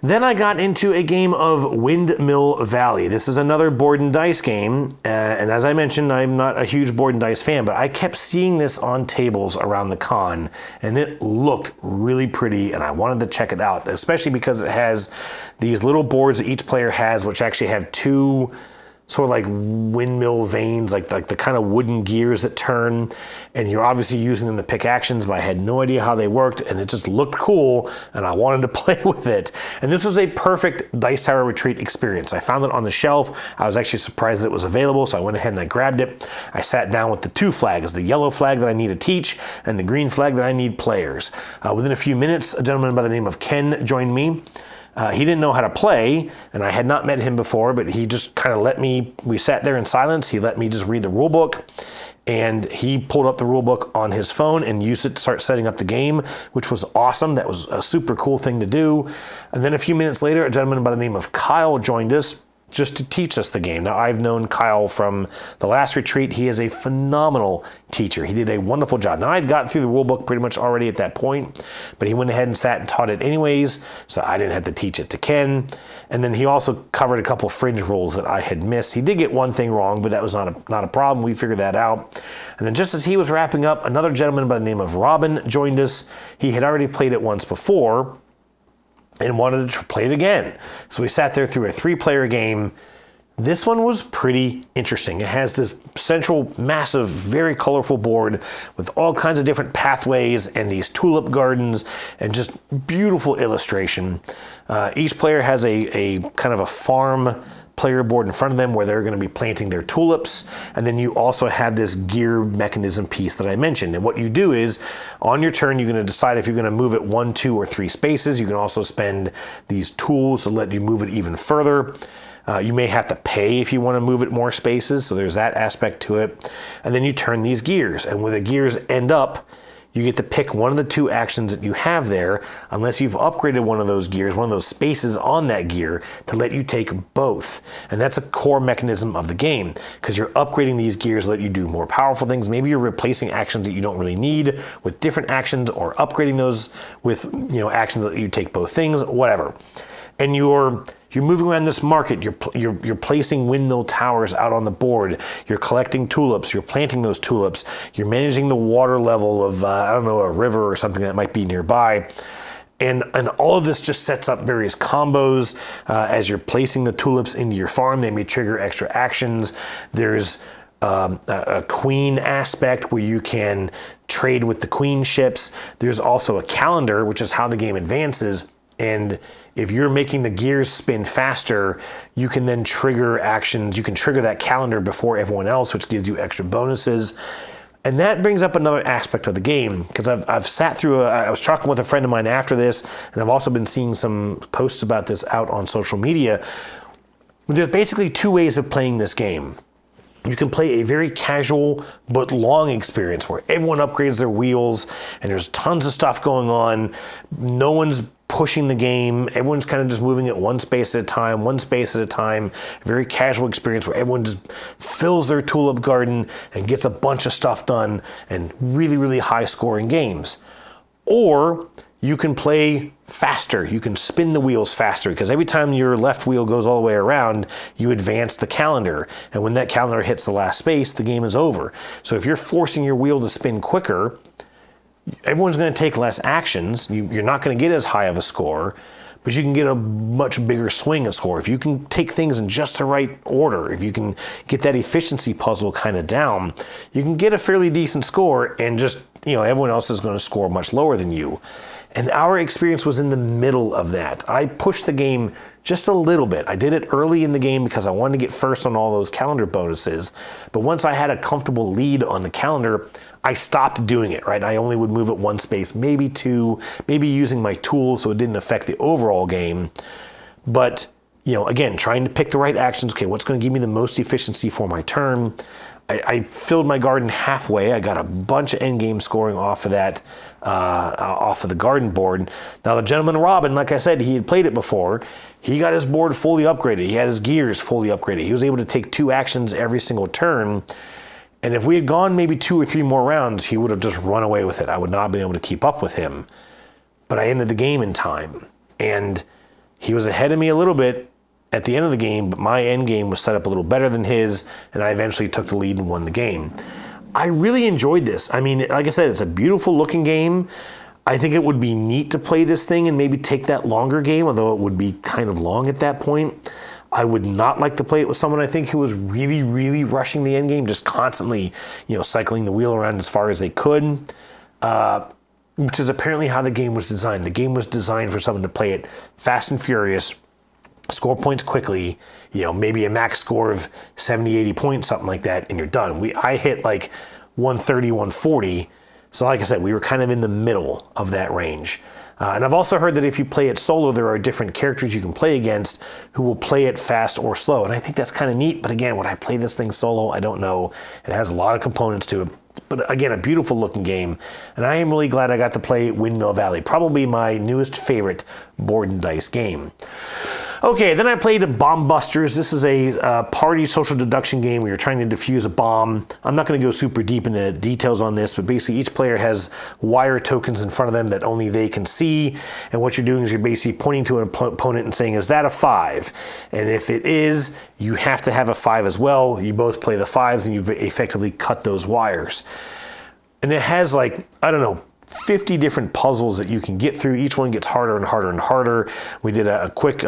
Then I got into a game of Windmill Valley. This is another board and dice game, and as I mentioned, I'm not a huge board and dice fan, but I kept seeing this on tables around the con, and it looked really pretty, and I wanted to check it out, especially because it has these little boards that each player has, which actually have 2 sort of like windmill vanes, like the kind of wooden gears that turn, and you're obviously using them to pick actions, but I had no idea how they worked, and it just looked cool, and I wanted to play with it. And this was a perfect Dice Tower Retreat experience. I found it on the shelf. I was actually surprised that it was available, so I went ahead and I grabbed it. I sat down with the 2 flags, the yellow flag that I need to teach, and the green flag that I need players. Within a few minutes, a gentleman by the name of Ken joined me. He didn't know how to play, and I had not met him before, but he just kind of let me, we sat there in silence, he let me just read the rule book, and he pulled up the rule book on his phone and used it to start setting up the game, which was awesome. That was a super cool thing to do. And then a few minutes later, a gentleman by the name of Kyle joined us just to teach us the game. Now, I've known Kyle from the last retreat. He is a phenomenal teacher. He did a wonderful job. Now, I'd gotten through the rule book pretty much already at that point, but he went ahead and sat and taught it anyways, so I didn't have to teach it to Ken. And then he also covered a couple fringe rules that I had missed. He did get one thing wrong, but that was not a problem. We figured that out. And then just as he was wrapping up, another gentleman by the name of Robin joined us. He had already played it once before, and wanted to play it again. So we sat there through a 3-player game. This one was pretty interesting. It has this central, massive, very colorful board with all kinds of different pathways and these tulip gardens and just beautiful illustration. Each player has a kind of a farm player board in front of them where they're going to be planting their tulips. And then you also have this gear mechanism piece that I mentioned. And what you do is, on your turn, you're going to decide if you're going to move it 1, 2, or 3 spaces. You can also spend these tools to let you move it even further. You may have to pay if you want to move it more spaces, so there's that aspect to it. And then you turn these gears, and where the gears end up, you get to pick one of the 2 actions that you have there, unless you've upgraded one of those gears, one of those spaces on that gear, to let you take both. And that's a core mechanism of the game, because you're upgrading these gears to let you do more powerful things. Maybe you're replacing actions that you don't really need with different actions, or upgrading those with actions that let you take both things, whatever. And you're moving around this market. You're placing windmill towers out on the board. You're collecting tulips. You're planting those tulips. You're managing the water level of a river or something that might be nearby. And all of this just sets up various combos as you're placing the tulips into your farm. They may trigger extra actions. There's a queen aspect where you can trade with the queen ships. There's also a calendar, which is how the game advances. And if you're making the gears spin faster, you can then trigger actions. You can trigger that calendar before everyone else, which gives you extra bonuses. And that brings up another aspect of the game, because I've sat through, I was talking with a friend of mine after this, and I've also been seeing some posts about this out on social media. There's basically 2 ways of playing this game. You can play a very casual but long experience where everyone upgrades their wheels and there's tons of stuff going on. No one's pushing the game. Everyone's kind of just moving it one space at a time. A very casual experience where everyone just fills their tulip garden and gets a bunch of stuff done, and really, really high scoring games. Or you can play faster. You can spin the wheels faster, because every time your left wheel goes all the way around, you advance the calendar. And when that calendar hits the last space, the game is over. So if you're forcing your wheel to spin quicker, everyone's going to take less actions. You're not going to get as high of a score, but you can get a much bigger swing of score. If you can take things in just the right order, if you can get that efficiency puzzle kind of down, you can get a fairly decent score, and just, everyone else is going to score much lower than you. And our experience was in the middle of that. I pushed the game just a little bit. I did it early in the game because I wanted to get first on all those calendar bonuses. But once I had a comfortable lead on the calendar, I stopped doing it, right? I only would move it 1 space, maybe 2, maybe using my tools so it didn't affect the overall game. But, again, trying to pick the right actions. Okay, what's going to give me the most efficiency for my turn? I filled my garden halfway. I got a bunch of endgame scoring off of that, off of the garden board. Now, the gentleman Robin, like I said, he had played it before. He got his board fully upgraded. He had his gears fully upgraded. He was able to take 2 actions every single turn. And if we had gone maybe 2 or 3 more rounds, he would have just run away with it. I would not have been able to keep up with him. But I ended the game in time. And he was ahead of me a little bit at the end of the game, but my end game was set up a little better than his, and I eventually took the lead and won the game. I really enjoyed this. I mean, like I said, it's a beautiful looking game. I think it would be neat to play this thing and maybe take that longer game, although it would be kind of long at that point. I would not like to play it with someone, I think, who was really, really rushing the end game, just constantly, cycling the wheel around as far as they could, which is apparently how the game was designed. The game was designed for someone to play it fast and furious, score points quickly, maybe a max score of 70, 80 points, something like that, and you're done. I hit like 130, 140. So like I said, we were kind of in the middle of that range. And I've also heard that if you play it solo, there are different characters you can play against who will play it fast or slow. And I think that's kind of neat. But again, would I play this thing solo? I don't know. It has a lot of components to it. But again, a beautiful looking game. And I am really glad I got to play Windmill Valley. Probably my newest favorite board and dice game. Okay, then I played Bomb Busters. This is a party social deduction game where you're trying to defuse a bomb. I'm not going to go super deep into details on this, but basically each player has wire tokens in front of them that only they can see. And what you're doing is you're basically pointing to an opponent and saying, is that a 5? And if it is, you have to have a 5 as well. You both play the 5s and you effectively cut those wires. And it has 50 different puzzles that you can get through. Each one gets harder and harder and harder. We did a quick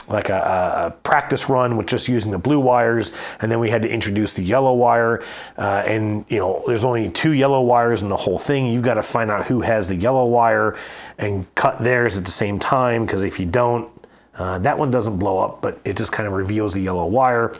like a practice run with just using the blue wires, and then we had to introduce the yellow wire, and there's only 2 yellow wires in the whole thing. You've got to find out who has the yellow wire and cut theirs at the same time, because if you don't, that one doesn't blow up, but it just kind of reveals the yellow wire.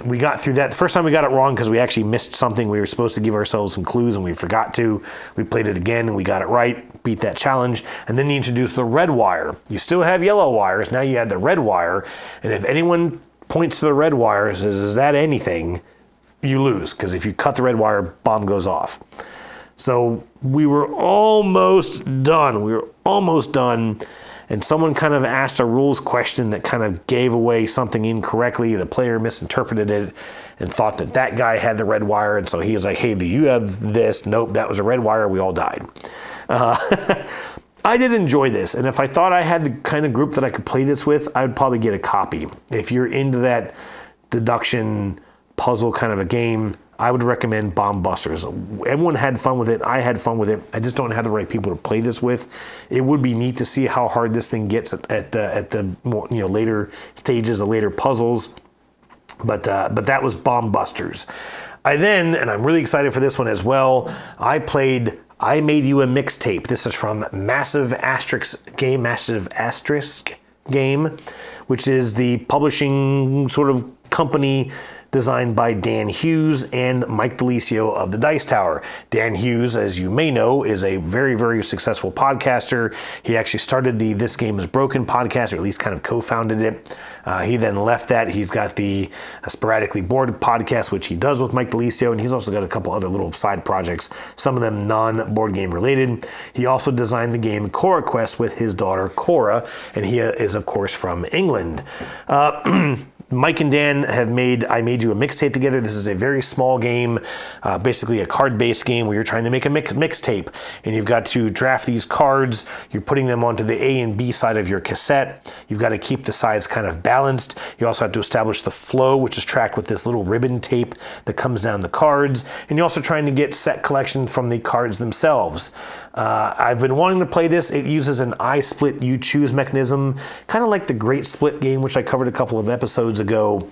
We got through that. The first time we got it wrong because we actually missed something. We were supposed to give ourselves some clues and we forgot to. We played it again and we got it right, beat that challenge. And then you introduced the red wire. You still have yellow wires. Now you add the red wire. And if anyone points to the red wire and says, is that anything? You lose, because if you cut the red wire, bomb goes off. So we were almost done. And someone kind of asked a rules question that kind of gave away something incorrectly. The player misinterpreted it and thought that guy had the red wire. And so he was like, hey, do you have this? Nope, that was a red wire. We all died. I did enjoy this. And if I thought I had the kind of group that I could play this with, I would probably get a copy. If you're into that deduction puzzle kind of a game, I would recommend Bomb Busters. Everyone had fun with it. I had fun with it. I just don't have the right people to play this with. It would be neat to see how hard this thing gets at the more, later stages, the later puzzles. But that was Bomb Busters. And I'm really excited for this one as well, I played I Made You a Mixtape. This is from Massive Asterisk Game, which is the publishing sort of company designed by Dan Hughes and Mike DeLisio of the Dice Tower. Dan Hughes, as you may know, is a very, very successful podcaster. He actually started the This Game is Broken podcast, or at least kind of co-founded it. He then left that. He's got the Sporadically Bored podcast, which he does with Mike DeLisio, and he's also got a couple other little side projects, some of them non-board game related. He also designed the game Cora Quest with his daughter Cora, and he is, of course, from England. Mike and Dan have made I Made You a Mixtape together. This is a very small game, basically a card-based game where you're trying to make a mixtape. And you've got to draft these cards. You're putting them onto the A and B side of your cassette. You've got to keep the sides kind of balanced. You also have to establish the flow, which is tracked with this little ribbon tape that comes down the cards. And you're also trying to get set collection from the cards themselves. I've been wanting to play this. It uses an I Split You Choose mechanism, kind of like the Great Split game, which I covered a couple of episodes ago.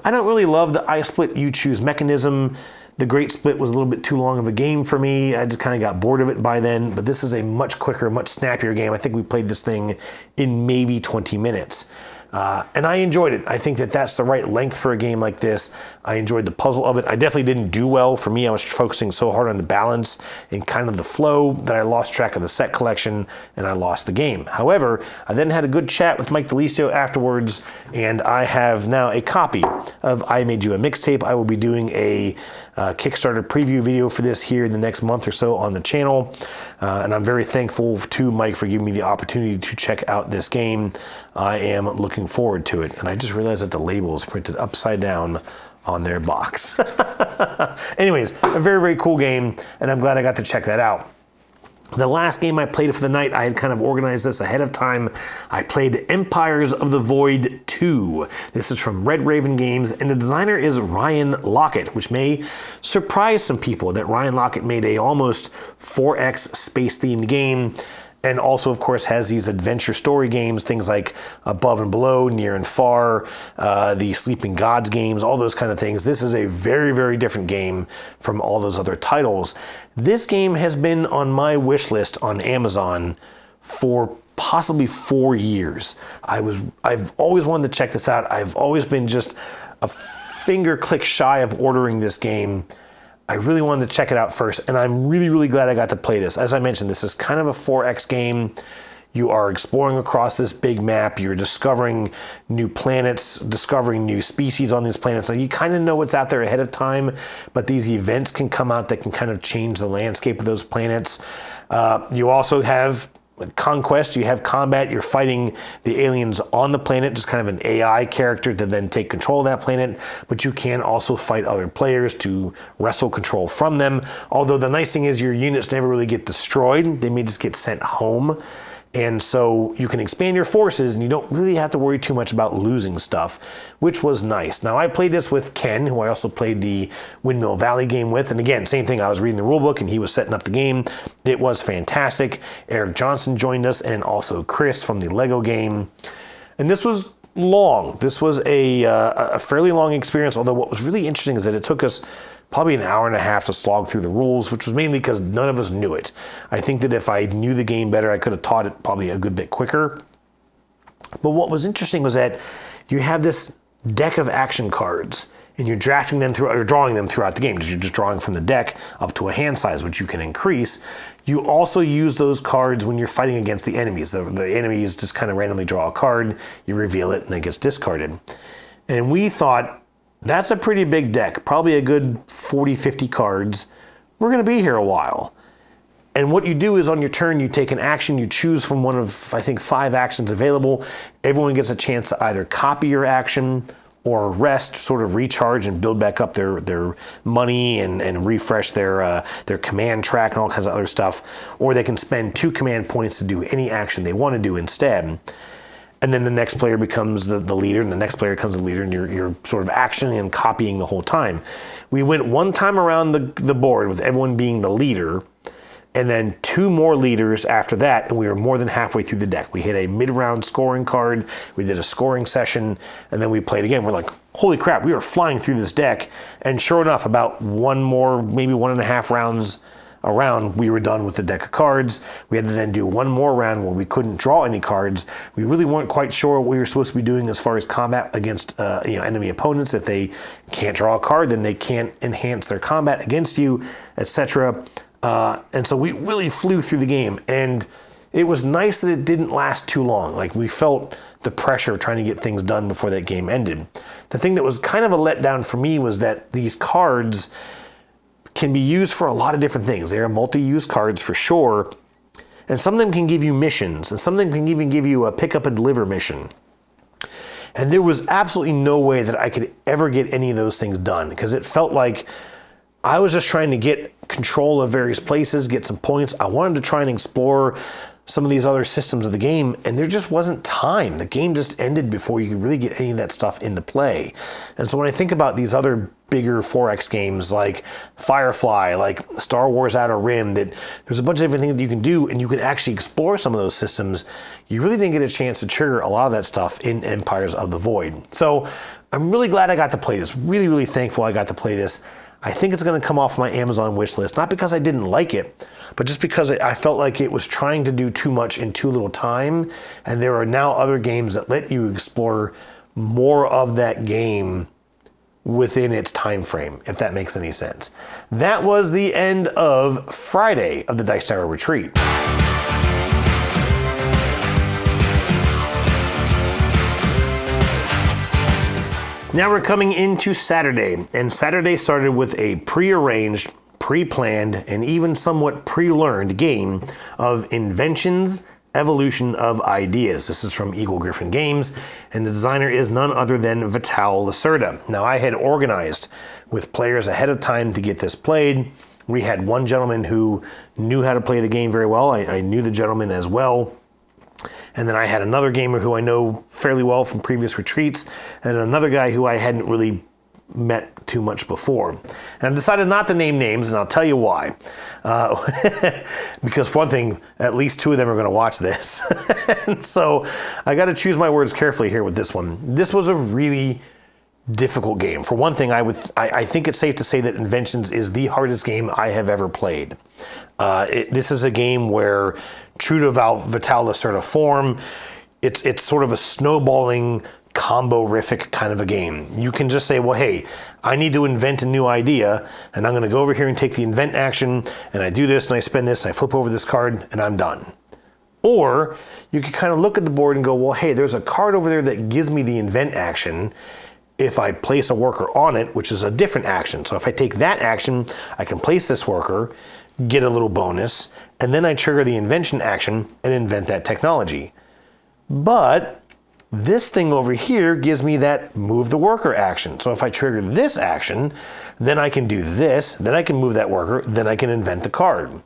I don't really love the I Split You Choose mechanism. The Great Split was a little bit too long of a game for me. I just kind of got bored of it by then, but this is a much quicker, much snappier game. I think we played this thing in maybe 20 minutes. And I enjoyed it. I think that that's the right length for a game like this. I enjoyed the puzzle of it. I definitely didn't do well. For me, I was focusing so hard on the balance and kind of the flow that I lost track of the set collection and I lost the game. However, I then had a good chat with Mike DeLisio afterwards, and I have now a copy of I Made You a Mixtape. I will be doing a Kickstarter preview video for this here in the next month or so on the channel. And I'm very thankful to Mike for giving me the opportunity to check out this game. I am looking forward to it. And I just realized that the label is printed upside down on their box. Anyways, a very, very cool game, and I'm glad I got to check that out. The last game I played for the night, I had kind of organized this ahead of time. I played Empires of the Void 2. This is from Red Raven Games, and the designer is Ryan Lockett, which may surprise some people that Ryan Lockett made a almost 4X space-themed game, and also, of course, has these adventure story games, things like Above and Below, Near and Far, the Sleeping Gods games, all those kind of things. This is a very, very different game from all those other titles. This game has been on my wish list on Amazon for possibly 4 years. I've always wanted to check this out. I've always been just a finger click shy of ordering this game. I really wanted to check it out first, and I'm really, really glad I got to play this. As I mentioned, this is kind of a 4X game. You are exploring across this big map. You're discovering new planets, discovering new species on these planets. So you kind of know what's out there ahead of time, but these events can come out that can kind of change the landscape of those planets. You also have conquest, you have combat, you're fighting the aliens on the planet, just kind of an AI character to then take control of that planet, but you can also fight other players to wrestle control from them. Although the nice thing is your units never really get destroyed, they may just get sent home. And so you can expand your forces and you don't really have to worry too much about losing stuff, which was nice. Now I played this with Ken, who I also played the Windmill Valley game with. And again, same thing, I was reading the rulebook and he was setting up the game. It was fantastic. Eric Johnson joined us and also Chris from the Lego game. And this was long. This was a fairly long experience, although what was really interesting is that it took us probably an hour and a half to slog through the rules, which was mainly because none of us knew it. I think that if I knew the game better, I could have taught it probably a good bit quicker. But what was interesting was that you have this deck of action cards, and you're drafting them through, or drawing them throughout the game, because you're just drawing from the deck up to a hand size, which you can increase. You also use those cards when you're fighting against the enemies. The enemies just kind of randomly draw a card, you reveal it, and it gets discarded. And we thought, that's a pretty big deck, probably a good 40, 50 cards. We're going to be here a while. And what you do is on your turn, you take an action, you choose from one of, I think, 5 actions available. Everyone gets a chance to either copy your action or rest, sort of recharge and build back up their money and refresh their command track and all kinds of other stuff. Or they can spend 2 command points to do any action they want to do instead. And then the next player becomes the leader, and the next player becomes the leader, and you're sort of actioning and copying the whole time. We went one time around the board with everyone being the leader, and then 2 more leaders after that, and we were more than halfway through the deck. We hit a mid-round scoring card, we did a scoring session, and then we played again. We're like, holy crap, we were flying through this deck, and sure enough, about 1 more, maybe 1.5 rounds around, we were done with the deck of cards. We had to then do 1 more round where we couldn't draw any cards. We really weren't quite sure what we were supposed to be doing as far as combat against enemy opponents. If they can't draw a card, then they can't enhance their combat against you, etc. And so we really flew through the game, and it was nice that it didn't last too long. Like, we felt the pressure of trying to get things done before that game ended. The thing that was kind of a letdown for me was that these cards can be used for a lot of different things. They are multi-use cards for sure, and some of them can give you missions, and some of them can even give you a pick up and deliver mission. And there was absolutely no way that I could ever get any of those things done, because it felt like I was just trying to get control of various places, get some points. I wanted to try and explore some of these other systems of the game, and there just wasn't time. The game just ended before you could really get any of that stuff into play. And so when I think about these other bigger 4X games like Firefly, like Star Wars Outer Rim, that there's a bunch of different things that you can do, and you can actually explore some of those systems, you really didn't get a chance to trigger a lot of that stuff in Empires of the Void. So I'm really glad I got to play this. Really, really thankful I got to play this. I think it's going to come off my Amazon wish list, not because I didn't like it, but just because I felt like it was trying to do too much in too little time, and there are now other games that let you explore more of that game within its time frame, if that makes any sense. That was the end of Friday of the Dice Tower Retreat. Now we're coming into Saturday, and Saturday started with a pre-arranged, pre-planned, and even somewhat pre-learned game of Inventions, Evolution of Ideas. This is from Eagle Griffin Games, and the designer is none other than Vital Lacerda. Now, I had organized with players ahead of time to get this played. We had one gentleman who knew how to play the game very well. I knew the gentleman as well. And then I had another gamer who I know fairly well from previous retreats, and another guy who I hadn't really met too much before. And I've decided not to name names, and I'll tell you why. Because for one thing, at least 2 of them are going to watch this. And so I got to choose my words carefully here with this one. This was a really difficult game. For one thing, I think it's safe to say that Inventions is the hardest game I have ever played. This is a game where, true to Vital Lacerda form, it's sort of a snowballing, combo-rific kind of a game. You can just say, well, hey, I need to invent a new idea, and I'm going to go over here and take the invent action, and I do this, and I spend this, and I flip over this card, and I'm done. Or you can kind of look at the board and go, well, hey, there's a card over there that gives me the invent action if I place a worker on it, which is a different action. So if I take that action, I can place this worker, get a little bonus, and then I trigger the invention action and invent that technology. But this thing over here gives me that move the worker action. So if I trigger this action, then I can do this, then I can move that worker, then I can invent the card.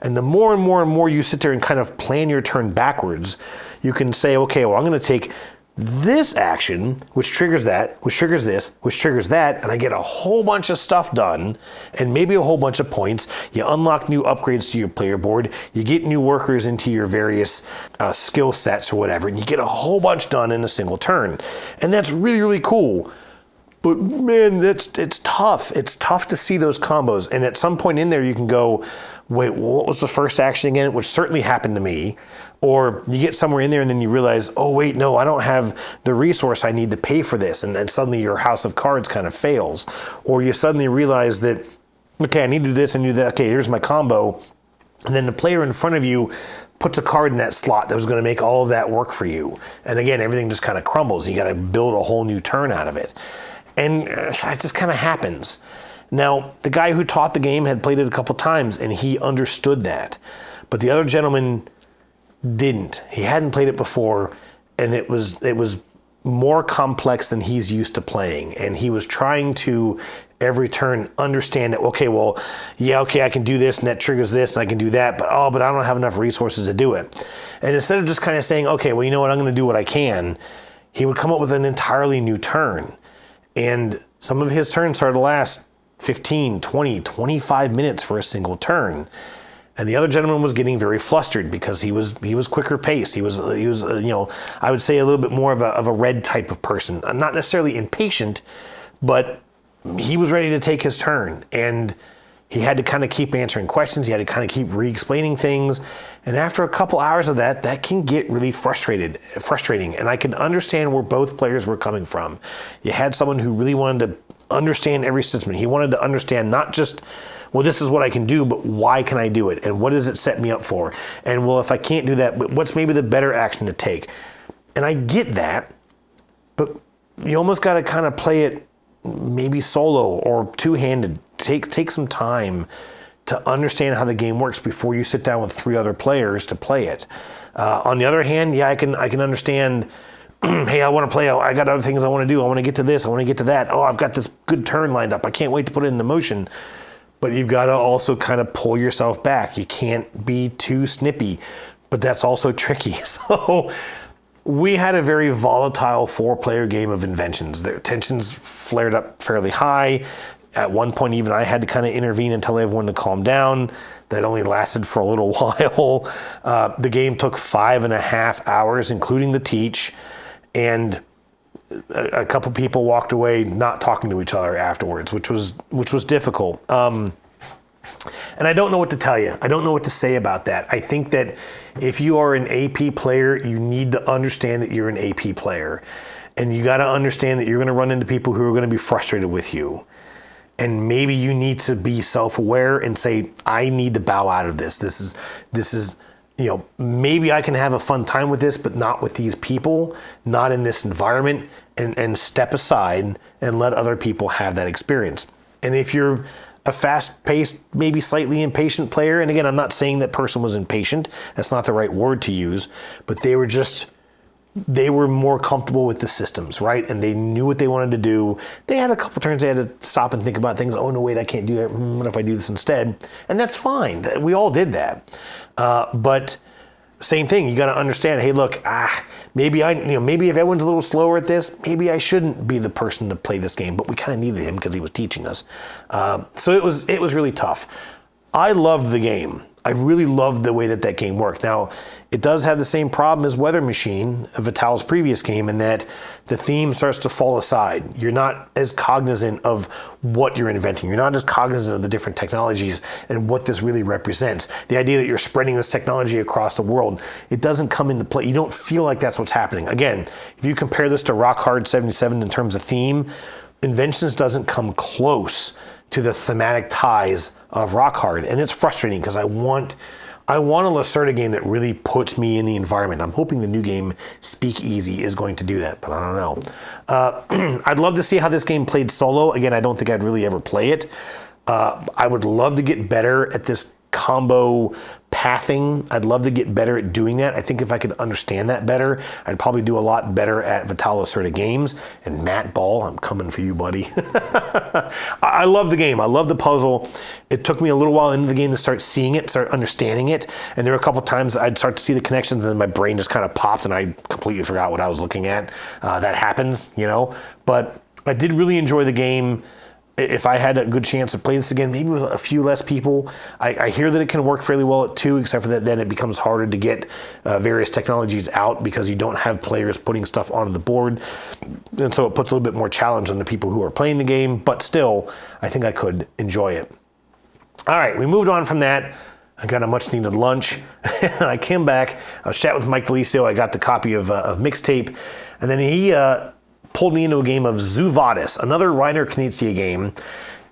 And the more and more and more you sit there and kind of plan your turn backwards, you can say, okay, well, I'm going to take this action, which triggers that, which triggers this, which triggers that, and I get a whole bunch of stuff done, and maybe a whole bunch of points. You unlock new upgrades to your player board, you get new workers into your various skill sets or whatever, and you get a whole bunch done in a single turn. And that's really, really cool. But man, it's tough. It's tough to see those combos. And at some point in there, you can go, wait, what was the first action again? Which certainly happened to me. Or you get somewhere in there and then you realize, oh wait, no, I don't have the resource I need to pay for this. And then suddenly your house of cards kind of fails. Or you suddenly realize that, okay, I need to do this and do that. Okay, here's my combo. And then the player in front of you puts a card in that slot that was going to make all of that work for you. And again, everything just kind of crumbles. You got to build a whole new turn out of it. And it just kind of happens. Now, the guy who taught the game had played it a couple times, and he understood that. But the other gentleman didn't. He hadn't played it before, and it was more complex than he's used to playing. And he was trying to, every turn, understand that, okay, well, yeah, okay, I can do this, and that triggers this, and I can do that, but I don't have enough resources to do it. And instead of just kind of saying, okay, well, you know what, I'm going to do what I can, he would come up with an entirely new turn. And some of his turns started to last 15, 20, 25 minutes for a single turn. And the other gentleman was getting very flustered because he was quicker paced. He was I would say a little bit more of a red type of person. Not necessarily impatient, but he was ready to take his turn. And he had to kind of keep answering questions. He had to kind of keep re-explaining things. And after a couple hours of that can get really frustrating. And I can understand where both players were coming from. You had someone who really wanted to understand every system. He wanted to understand not just, well, this is what I can do, but why can I do it? And what does it set me up for? And well, if I can't do that, what's maybe the better action to take? And I get that, but you almost got to kind of play it maybe solo or two-handed. Take some time to understand how the game works before you sit down with 3 other players to play it. On the other hand, yeah, I can understand, hey, I want to play, I got other things I want to do. I want to get to this, I want to get to that. Oh, I've got this good turn lined up. I can't wait to put it into motion. But you've got to also kind of pull yourself back. You can't be too snippy, but that's also tricky. So we had a very volatile 4-player game of Inventions. The tensions flared up fairly high. At one point, even I had to kind of intervene and tell everyone to calm down. That only lasted for a little while. The game took 5.5 hours, including the teach, and a couple people walked away not talking to each other afterwards, which was difficult. And I don't know what to tell you. I don't know what to say about that. I think that if you are an AP player, you need to understand that you're an AP player. And you got to understand that you're going to run into people who are going to be frustrated with you. And maybe you need to be self-aware and say, I need to bow out of this. This is, maybe I can have a fun time with this, but not with these people, not in this environment, and step aside and let other people have that experience. And if you're a fast-paced, maybe slightly impatient player, and again, I'm not saying that person was impatient, that's not the right word to use, but they were more comfortable with the systems, right? And they knew what they wanted to do. They had a couple turns they had to stop and think about things. Oh, no, wait, I can't do that. What if I do this instead? And that's fine. We all did that. But same thing, you got to understand, hey, look, maybe if everyone's a little slower at this, maybe I shouldn't be the person to play this game. But we kind of needed him because he was teaching us. So it was really tough. I loved the game. I really loved the way that game worked. Now, it does have the same problem as Weather Machine, Vital's previous game, in that the theme starts to fall aside. You're not as cognizant of what you're inventing. You're not as cognizant of the different technologies and what this really represents. The idea that you're spreading this technology across the world, it doesn't come into play. You don't feel like that's what's happening. Again, if you compare this to Rock Hard 77 in terms of theme, Inventions doesn't come close to the thematic ties of Rock Hard, and it's frustrating because I want a Lacerda game that really puts me in the environment. I'm hoping the new game, Speak Easy, is going to do that, but I don't know. I'd love to see how this game played solo. Again, I don't think I'd really ever play it. I would love to get better at this combo pathing, I'd love to get better at doing that. I think if I could understand that better, I'd probably do a lot better at Vital Lacerda Games. And Matt Ball, I'm coming for you, buddy. I love the game. I love the puzzle. It took me a little while into the game to start seeing it, start understanding it. And there were a couple times I'd start to see the connections and then my brain just kind of popped and I completely forgot what I was looking at. That happens, but I did really enjoy the game. If I had a good chance to play this again, maybe with a few less people. I hear that it can work fairly well at 2, except for that then it becomes harder to get various technologies out because you don't have players putting stuff onto the board. And so it puts a little bit more challenge on the people who are playing the game, but still, I think I could enjoy it. All right, we moved on from that. I got a much needed lunch. And I came back, I was chatting with Mike Delisio. I got the copy of Mixtape, and then he pulled me into a game of Zoo Vadis, another Reiner Knizia game.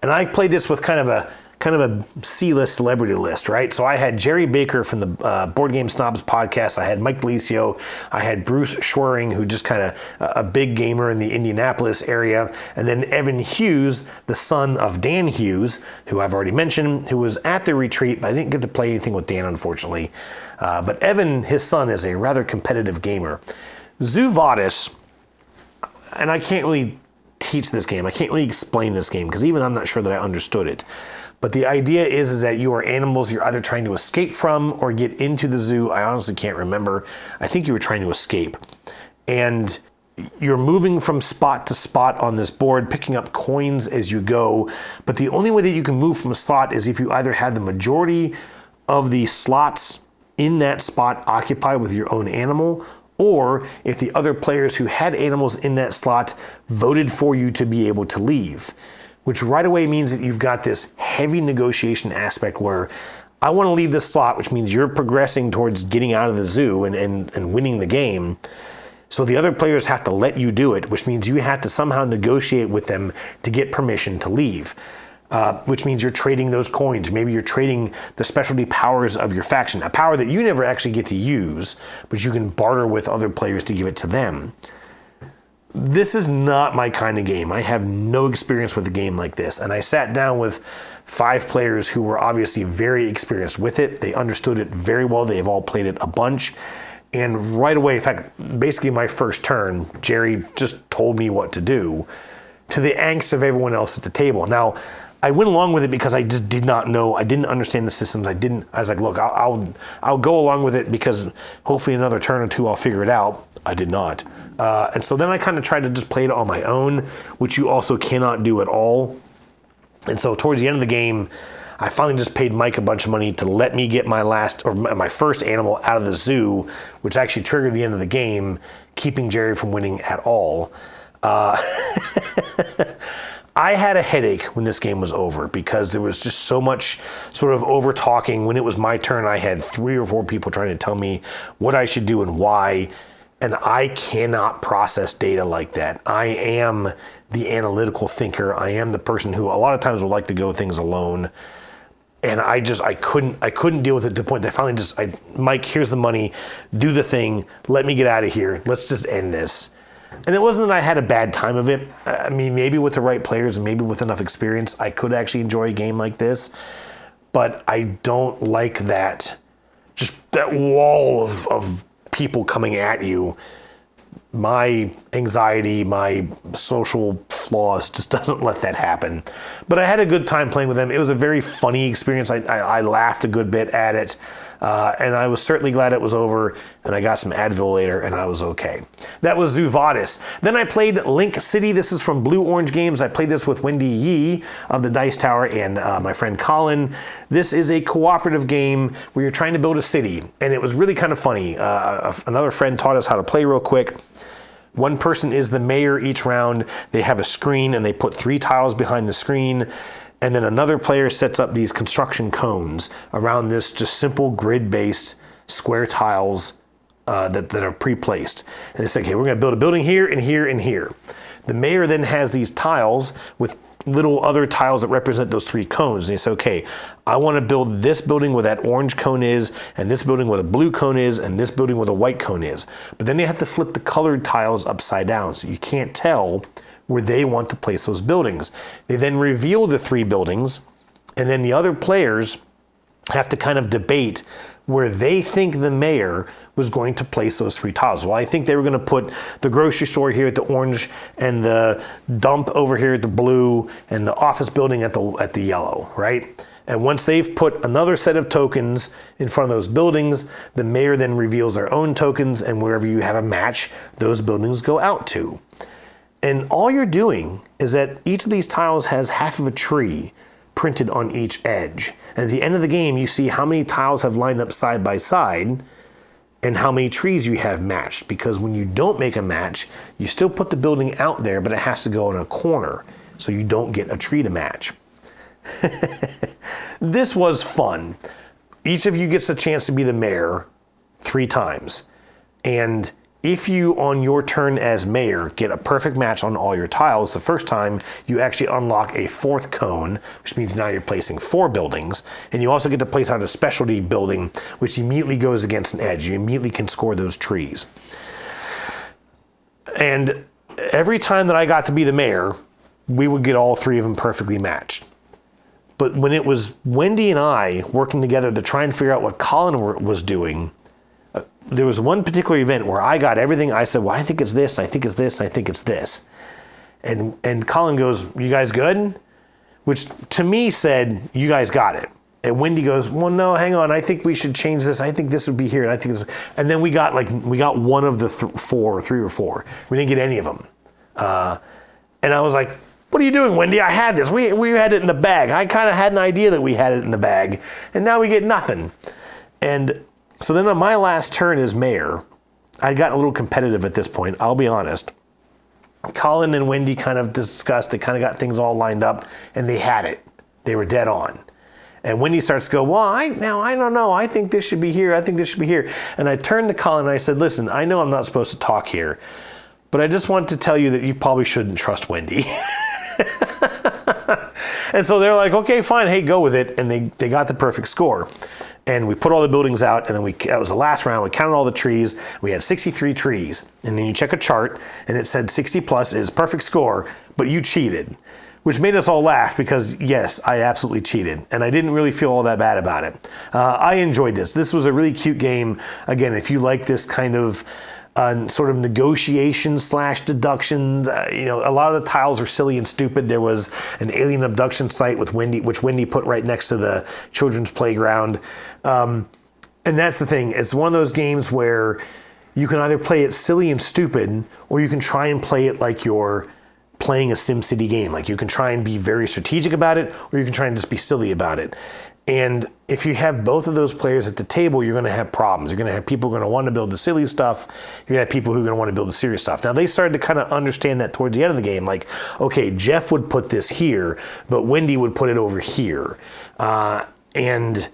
And I played this with kind of a C-list celebrity list, right? So I had Jerry Baker from the Board Game Snobs podcast. I had Mike Delisio. I had Bruce Schwering, who just kind of a big gamer in the Indianapolis area. And then Evan Hughes, the son of Dan Hughes, who I've already mentioned, who was at the retreat, but I didn't get to play anything with Dan, unfortunately. But Evan, his son, is a rather competitive gamer. Zoo Vadis, and I can't really teach this game. I can't really explain this game because even I'm not sure that I understood it. But the idea is that you are animals you're either trying to escape from or get into the zoo. I honestly can't remember. I think you were trying to escape. And you're moving from spot to spot on this board, picking up coins as you go. But the only way that you can move from a slot is if you either have the majority of the slots in that spot occupied with your own animal, or if the other players who had animals in that slot voted for you to be able to leave, which right away means that you've got this heavy negotiation aspect where I want to leave this slot, which means you're progressing towards getting out of the zoo and winning the game. So the other players have to let you do it, which means you have to somehow negotiate with them to get permission to leave. Which means you're trading those coins. Maybe you're trading the specialty powers of your faction, a power that you never actually get to use, but you can barter with other players to give it to them. This is not my kind of game. I have no experience with a game like this. And I sat down with 5 players who were obviously very experienced with it. They understood it very well. They have all played it a bunch. And right away, in fact, basically my first turn, Jerry just told me what to do, to the angst of everyone else at the table. Now, I went along with it because I just did not know. I didn't understand the systems. I was like, look, I'll go along with it because hopefully another turn or two I'll figure it out. I did not. And so then I kind of tried to just play it on my own, which you also cannot do at all. And so towards the end of the game, I finally just paid Mike a bunch of money to let me get my first animal out of the zoo, which actually triggered the end of the game, keeping Jerry from winning at all. I had a headache when this game was over because there was just so much sort of over talking. When it was my turn, I had 3 or 4 people trying to tell me what I should do and why. And I cannot process data like that. I am the analytical thinker. I am the person who a lot of times would like to go things alone. And I couldn't deal with it to the point that I finally Mike, here's the money, do the thing, let me get out of here. Let's just end this. And it wasn't that I had a bad time of it. I mean, maybe with the right players and maybe with enough experience, I could actually enjoy a game like this. But I don't like that wall of people coming at you. My anxiety, my social flaws just doesn't let that happen. But I had a good time playing with them. It was a very funny experience. I laughed a good bit at it. And I was certainly glad it was over, and I got some Advil later, and I was okay. That was Zoo Vadis. Then I played Link City. This is from Blue Orange Games. I played this with Wendy Yee of the Dice Tower and my friend Colin. This is a cooperative game where you're trying to build a city, and it was really kind of funny. Another friend taught us how to play real quick. One person is the mayor each round. They have a screen, and they put 3 tiles behind the screen. And then another player sets up these construction cones around this just simple grid-based square tiles that are pre-placed. And they say, okay, we're going to build a building here and here and here. The mayor then has these tiles with little other tiles that represent those 3 cones. And they say, okay, I want to build this building where that orange cone is, and this building where the blue cone is, and this building where the white cone is. But then they have to flip the colored tiles upside down, so you can't tell where they want to place those buildings. They then reveal the 3 buildings, and then the other players have to kind of debate where they think the mayor was going to place those 3 tiles. Well, I think they were going to put the grocery store here at the orange and the dump over here at the blue and the office building at the yellow, right? And once they've put another set of tokens in front of those buildings, the mayor then reveals their own tokens, and wherever you have a match, those buildings go out to. And all you're doing is that each of these tiles has half of a tree printed on each edge. And at the end of the game, you see how many tiles have lined up side by side and how many trees you have matched. Because when you don't make a match, you still put the building out there, but it has to go in a corner, so you don't get a tree to match. This was fun. Each of you gets a chance to be the mayor 3 times. And if you, on your turn as mayor, get a perfect match on all your tiles, the first time you actually unlock a 4th cone, which means now you're placing 4 buildings. And you also get to place out a specialty building, which immediately goes against an edge. You immediately can score those trees. And every time that I got to be the mayor, we would get all 3 of them perfectly matched. But when it was Wendy and I working together to try and figure out what Colin was doing, there was one particular event where I got everything. I said, well, I think it's this, I think it's this, I think it's this. And Colin goes, you guys good? Which to me said, you guys got it. And Wendy goes, well, no, hang on, I think we should change this. I think this would be here. And I think this. And then we got one of the 3 or 4. We didn't get any of them. And I was like, what are you doing, Wendy? I had this. We had it in the bag. I kind of had an idea that we had it in the bag. And now we get nothing. And so then on my last turn as mayor, I'd gotten a little competitive at this point, I'll be honest. Colin and Wendy kind of discussed, they kind of got things all lined up, and they had it. They were dead on. And Wendy starts to go, well, I don't know. I think this should be here. I think this should be here. And I turned to Colin and I said, listen, I know I'm not supposed to talk here, but I just wanted to tell you that you probably shouldn't trust Wendy. And so they're like, okay, fine, hey, go with it. And they got the perfect score. And we put all the buildings out, and then that was the last round. We counted all the trees. We had 63 trees. And then you check a chart, and it said 60 plus is perfect score, but you cheated, which made us all laugh because, yes, I absolutely cheated. And I didn't really feel all that bad about it. I enjoyed this. This was a really cute game. Again, if you like this kind of sort of negotiation / deduction. A lot of the tiles are silly and stupid. There was an alien abduction site which Wendy put right next to the children's playground. And that's the thing. It's one of those games where you can either play it silly and stupid, or you can try and play it like you're playing a SimCity game. Like you can try and be very strategic about it, or you can try and just be silly about it. And if you have both of those players at the table, you're going to have problems. You're going to have people who are going to want to build the silly stuff. You're going to have people who are going to want to build the serious stuff. Now, they started to kind of understand that towards the end of the game. Like, okay, Jeff would put this here, but Wendy would put it over here. And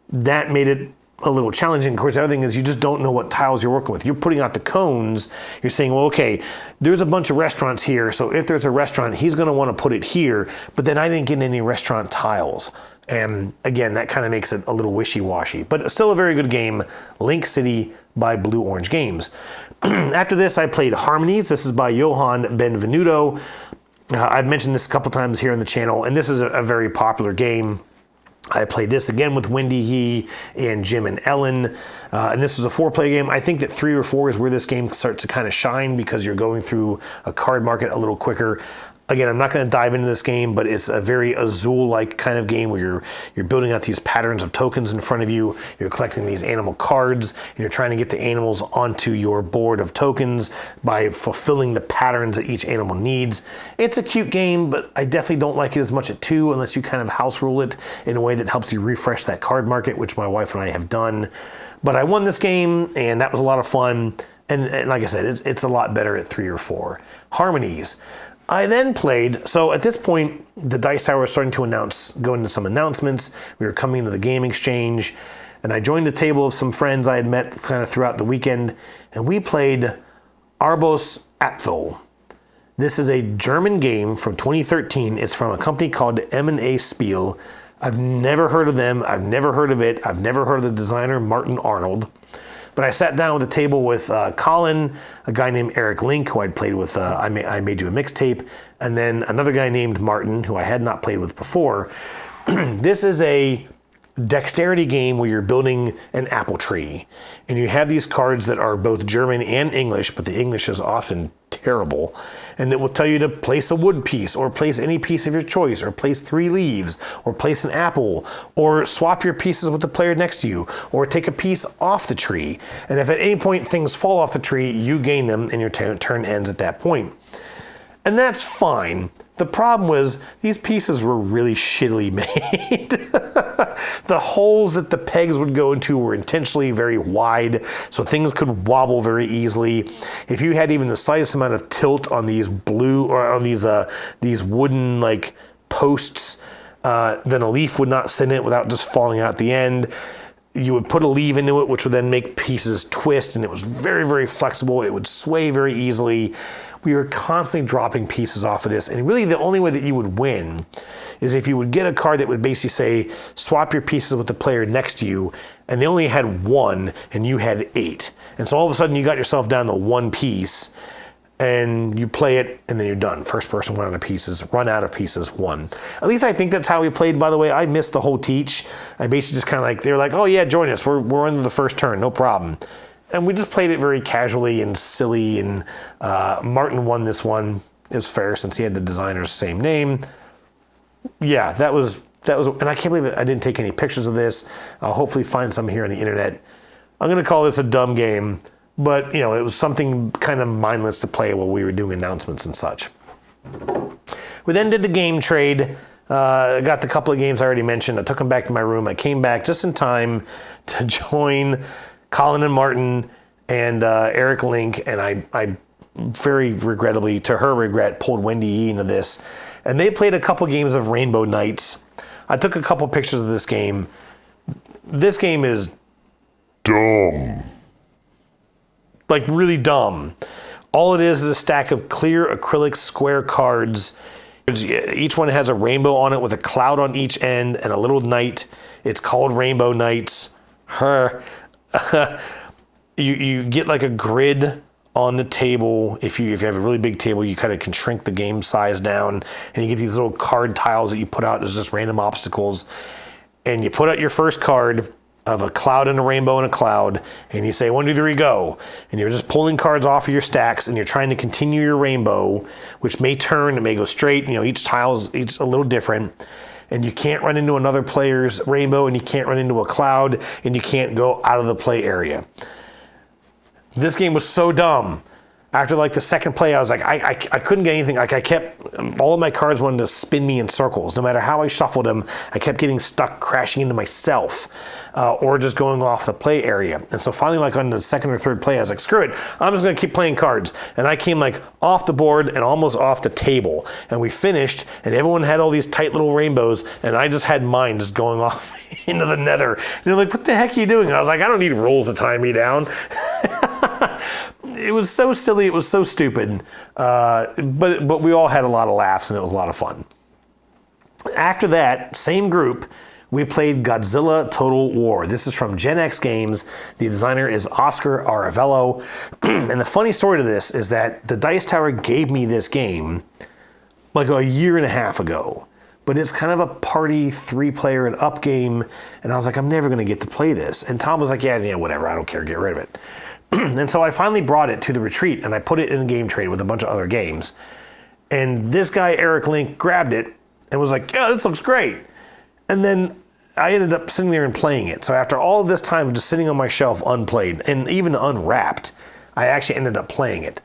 that made it a little challenging. Of course, the other thing is you just don't know what tiles you're working with. You're putting out the cones. You're saying, well, okay, there's a bunch of restaurants here. So if there's a restaurant, he's going to want to put it here. But then I didn't get any restaurant tiles. And again, that kind of makes it a little wishy-washy. But still a very good game, Link City by Blue Orange Games. After this, I played Harmonies. This is by Johan Benvenuto. I've mentioned this a couple times here on the channel, and this is a very popular game. I played this again with Wendy, he, and Jim and Ellen. And this was a 4-player game. I think that 3 or 4 is where this game starts to kind of shine because you're going through a card market a little quicker. Again, I'm not going to dive into this game, but it's a very Azul-like kind of game where you're building out these patterns of tokens in front of you. You're collecting these animal cards, and you're trying to get the animals onto your board of tokens by fulfilling the patterns that each animal needs. It's a cute game, but I definitely don't like it as much at 2 unless you kind of house rule it in a way that helps you refresh that card market, which my wife and I have done. But I won this game, and that was a lot of fun. And like I said, it's a lot better at 3 or 4. Harmonies. I then played, so at this point, the Dice Tower was starting to go into some announcements. We were coming to the game exchange, and I joined a table of some friends I had met kind of throughout the weekend, and we played Arbos Apfel. This is a German game from 2013. It's from a company called M&A Spiel. I've never heard of them. I've never heard of it. I've never heard of the designer, Martin Arnold. But I sat down at the table with Colin, a guy named Eric Link, who I'd played with, I Made You a Mixtape, and then another guy named Martin, who I had not played with before. This is a dexterity game where you're building an apple tree. And you have these cards that are both German and English, but the English is often terrible. And it will tell you to place a wood piece, or place any piece of your choice, or place 3 leaves, or place an apple, or swap your pieces with the player next to you, or take a piece off the tree. And if at any point things fall off the tree, you gain them and your turn ends at that point. And that's fine. The problem was these pieces were really shittily made. The holes that the pegs would go into were intentionally very wide, so things could wobble very easily. If you had even the slightest amount of tilt on these these wooden like posts, then a leaf would not sit in it without just falling out the end. You would put a leaf into it, which would then make pieces twist, and it was very, very flexible. It would sway very easily. We were constantly dropping pieces off of this, and really the only way that you would win is if you would get a card that would basically say, swap your pieces with the player next to you, and they only had 1, and you had 8. And so all of a sudden you got yourself down to 1 piece, and you play it, and then you're done. First person run out of pieces, won. At least I think that's how we played, by the way. I missed the whole teach. I basically just kind of like, they were like, oh yeah, join us. We're into the first turn, no problem. And we just played it very casually and silly, and Martin won this one. It was fair since he had the designer's same name. Yeah, that was, and I can't believe I didn't take any pictures of this. I'll hopefully find some here on the internet. I'm going to call this a dumb game, but it was something kind of mindless to play while we were doing announcements and such. We then did the game trade. I got the couple of games I already mentioned. I took them back to my room. I came back just in time to join Colin and Martin and Eric Link, and I very regrettably, to her regret, pulled Wendy E into this. And they played a couple games of Rainbow Nights. I took a couple pictures of this game. This game is dumb. Like really dumb. All it is a stack of clear acrylic square cards. Each one has a rainbow on it with a cloud on each end and a little knight. It's called Rainbow Nights. You get like a grid on the table. If you have a really big table, you kind of can shrink the game size down, and you get these little card tiles that you put out as just random obstacles. And you put out your first card of a cloud and a rainbow and a cloud, and you say 1, 2, 3, go. And you're just pulling cards off of your stacks, and you're trying to continue your rainbow, which may turn, it may go straight. Each tile is a little different. And you can't run into another player's rainbow, and you can't run into a cloud, and you can't go out of the play area. This game was so dumb. After like the second play, I was like, I couldn't get anything. Like I kept, all of my cards wanted to spin me in circles. No matter how I shuffled them, I kept getting stuck crashing into myself or just going off the play area. And so finally, like on the second or third play, I was like, screw it. I'm just going to keep playing cards. And I came like off the board and almost off the table. And we finished, and everyone had all these tight little rainbows, and I just had mine just going off into the nether. And they're like, what the heck are you doing? And I was like, I don't need rules to tie me down. It was so silly. It was so stupid. But we all had a lot of laughs, and it was a lot of fun. After that, same group, we played Godzilla Total War. This is from Gen X Games. The designer is Oscar Aravello. And the funny story to this is that the Dice Tower gave me this game like a year and a half ago. But it's kind of a party 3-player and up game. And I was like, I'm never going to get to play this. And Tom was like, yeah, whatever. I don't care. Get rid of it. And so I finally brought it to the retreat, and I put it in a game trade with a bunch of other games. And this guy, Eric Link, grabbed it and was like, yeah, this looks great. And then I ended up sitting there and playing it. So after all of this time just sitting on my shelf unplayed and even unwrapped, I actually ended up playing it.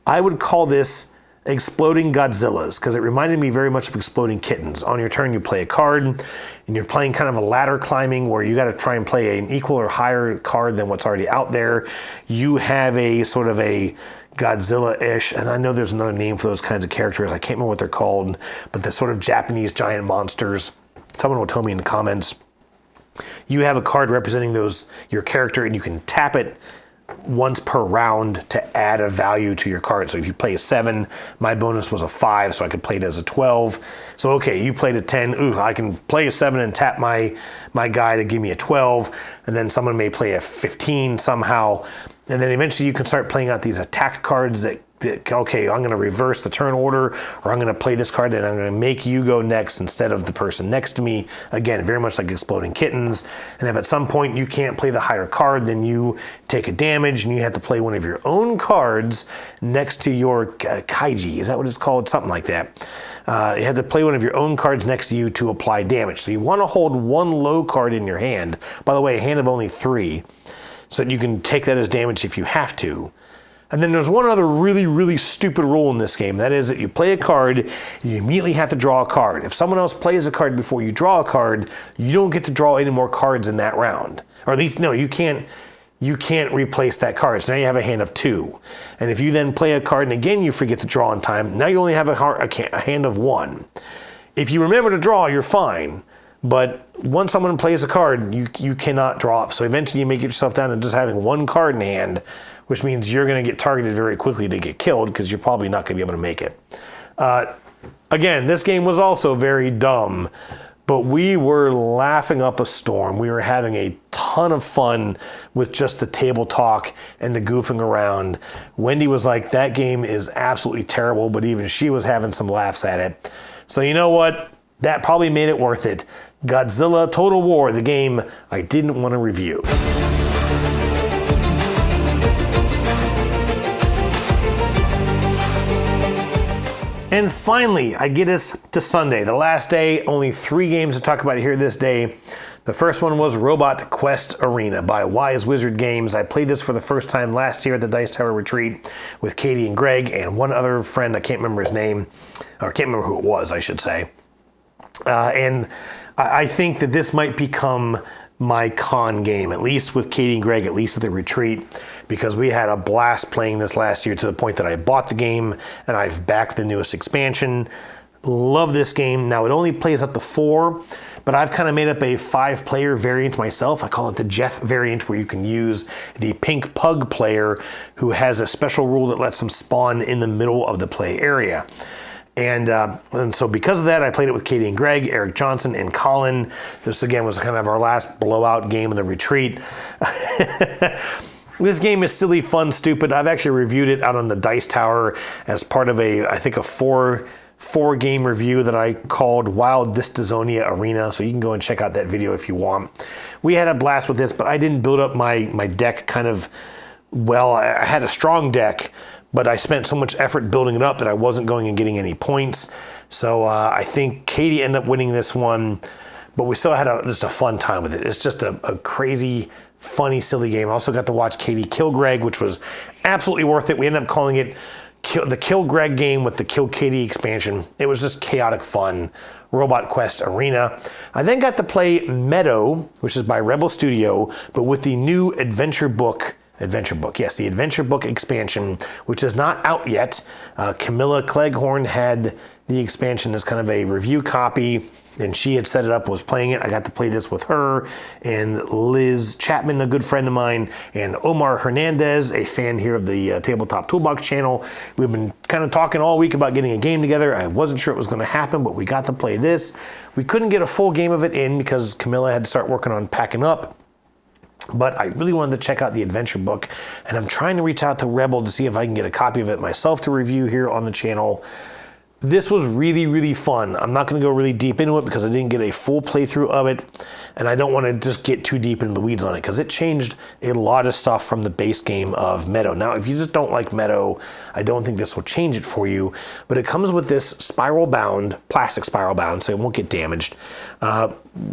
I would call this Exploding Godzillas, because it reminded me very much of Exploding Kittens. On your turn, you play a card, and you're playing kind of a ladder climbing where you got to try and play an equal or higher card than what's already out there. You have a sort of a Godzilla-ish, and I know there's another name for those kinds of characters. I can't remember what they're called, but the sort of Japanese giant monsters. Someone will tell me in the comments. You have a card representing your character, and you can tap it once per round to add a value to your card. So if you play a 7, my bonus was a 5, so I could play it as a 12. So okay, you played a 10. Ooh, I can play a 7 and tap my guy to give me a 12, and then someone may play a 15 somehow. And then eventually you can start playing out these attack cards that okay, I'm going to reverse the turn order, or I'm going to play this card and I'm going to make you go next instead of the person next to me. Again, very much like Exploding Kittens. And if at some point you can't play the higher card, then you take a damage and you have to play one of your own cards next to your kaiji. Is that what it's called? Something like that. You have to play one of your own cards next to you to apply damage. So you want to hold one low card in your hand. By the way, a hand of only 3, so that you can take that as damage if you have to. And then there's one other really, really stupid rule in this game. That is that you play a card, you immediately have to draw a card. If someone else plays a card before you draw a card, you don't get to draw any more cards in that round. Or at least, no, you can't replace that card. So now you have a hand of 2. And if you then play a card and again you forget to draw in time, now you only have a hand of 1. If you remember to draw, you're fine. But once someone plays a card, you cannot draw up. So eventually you make yourself down to just having 1 card in hand, which means you're going to get targeted very quickly to get killed because you're probably not going to be able to make it. Again, this game was also very dumb, but we were laughing up a storm. We were having a ton of fun with just the table talk and the goofing around. Wendy was like, that game is absolutely terrible, but even she was having some laughs at it. So you know what? That probably made it worth it. Godzilla Total War, the game I didn't want to review. And finally, I get us to Sunday, the last day. Only 3 games to talk about here this day. The first one was Robot Quest Arena by Wise Wizard Games. I played this for the first time last year at the Dice Tower Retreat with Katie and Greg and one other friend. I can't remember his name, or I can't remember who it was, I should say. And I think that this might become my con game, at least with Katie and Greg, at least at the retreat, because we had a blast playing this last year to the point that I bought the game and I've backed the newest expansion. Love this game. Now, it only plays up to 4, but I've kind of made up a 5-player variant myself. I call it the Jeff variant, where you can use the pink pug player who has a special rule that lets them spawn in the middle of the play area. And so because of that, I played it with Katie and Greg, Eric Johnson, and Colin. This, again, was kind of our last blowout game of the retreat. This game is silly, fun, stupid. I've actually reviewed it out on the Dice Tower as part of I think a 4-game review that I called Wild Dystozonia Arena. So you can go and check out that video if you want. We had a blast with this, but I didn't build up my deck kind of well. I had a strong deck, but I spent so much effort building it up that I wasn't going and getting any points. So I think Katie ended up winning this one, but we still had just a fun time with it. It's just a crazy, funny, silly game. I also got to watch Katie kill Greg, which was absolutely worth it. We ended up calling it the Kill Greg game with the Kill Katie expansion. It was just chaotic fun. Robot Quest Arena. I then got to play Meadow, which is by Rebel Studio, but with the new Adventure Book, yes, the Adventure Book expansion, which is not out yet. Camilla Cleghorn had the expansion as kind of a review copy, and she had set it up, was playing it. I got to play this with her and Liz Chapman, a good friend of mine, and Omar Hernandez, a fan here of the Tabletop Toolbox channel. We've been kind of talking all week about getting a game together. I wasn't sure it was going to happen, but we got to play this. We couldn't get a full game of it in because Camilla had to start working on packing up. But I really wanted to check out the Adventure Book, and I'm trying to reach out to Rebel to see if I can get a copy of it myself to review here on the channel. This was really, really fun. I'm not going to go really deep into it because I didn't get a full playthrough of it, and I don't want to just get too deep into the weeds on it because it changed a lot of stuff from the base game of Meadow. Now, if you just don't like Meadow, I don't think this will change it for you, but it comes with this spiral-bound, plastic spiral-bound, so it won't get damaged,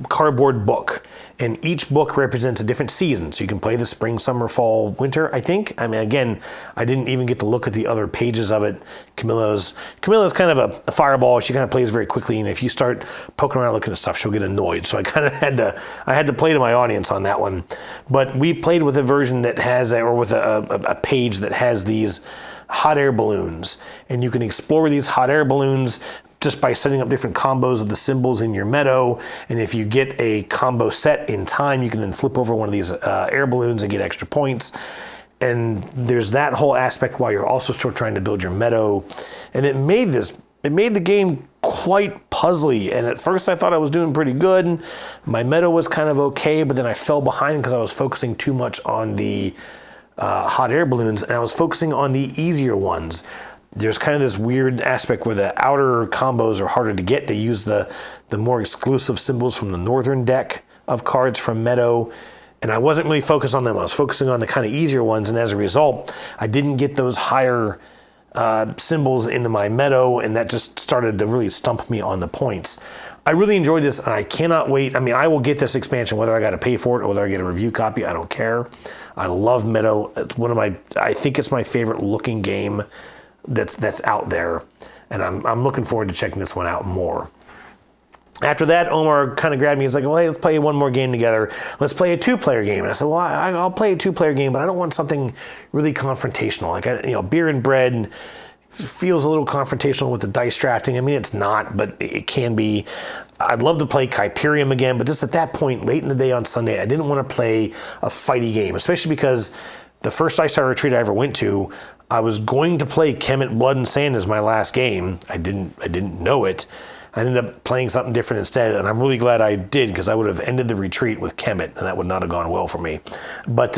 cardboard book. And each book represents a different season. So you can play the spring, summer, fall, winter, I think. I mean, again, I didn't even get to look at the other pages of it. Camilla's kind of a fireball. She kind of plays very quickly. And if you start poking around looking at stuff, she'll get annoyed. So I kind of had to play to my audience on that one. But we played with a version that has, or with a page that has these hot air balloons. And you can explore these hot air balloons just by setting up different combos of the symbols in your Meadow. And if you get a combo set in time, you can then flip over one of these air balloons and get extra points. And there's that whole aspect while you're also still trying to build your Meadow. And it made the game quite puzzly. And at first I thought I was doing pretty good. My Meadow was kind of okay, but then I fell behind because I was focusing too much on the hot air balloons, and I was focusing on the easier ones. There's kind of this weird aspect where the outer combos are harder to get. They use the more exclusive symbols from the northern deck of cards from Meadow, and I wasn't really focused on them. I was focusing on the kind of easier ones, and as a result, I didn't get those higher symbols into my Meadow, and that just started to really stump me on the points. I really enjoyed this, and I cannot wait. I mean, I will get this expansion whether I got to pay for it or whether I get a review copy. I don't care. I love Meadow. It's I think it's my favorite looking game that's out there, and I'm looking forward to checking this one out more. After that, Omar kind of grabbed me. He's like, well, hey, let's play one more game together. Let's play a two-player game. And I said, well, I'll play a two-player game, but I don't want something really confrontational. Like, Beer and Bread feels a little confrontational with the dice drafting. I mean, it's not, but it can be. I'd love to play Kyperium again, but just at that point, late in the day on Sunday, I didn't want to play a fighty game, especially because the first Dice Tower retreat I ever went to, I was going to play Kemet Blood and Sand as my last game. I didn't know it. I ended up playing something different instead, and I'm really glad I did, because I would have ended the retreat with Kemet, and that would not have gone well for me. But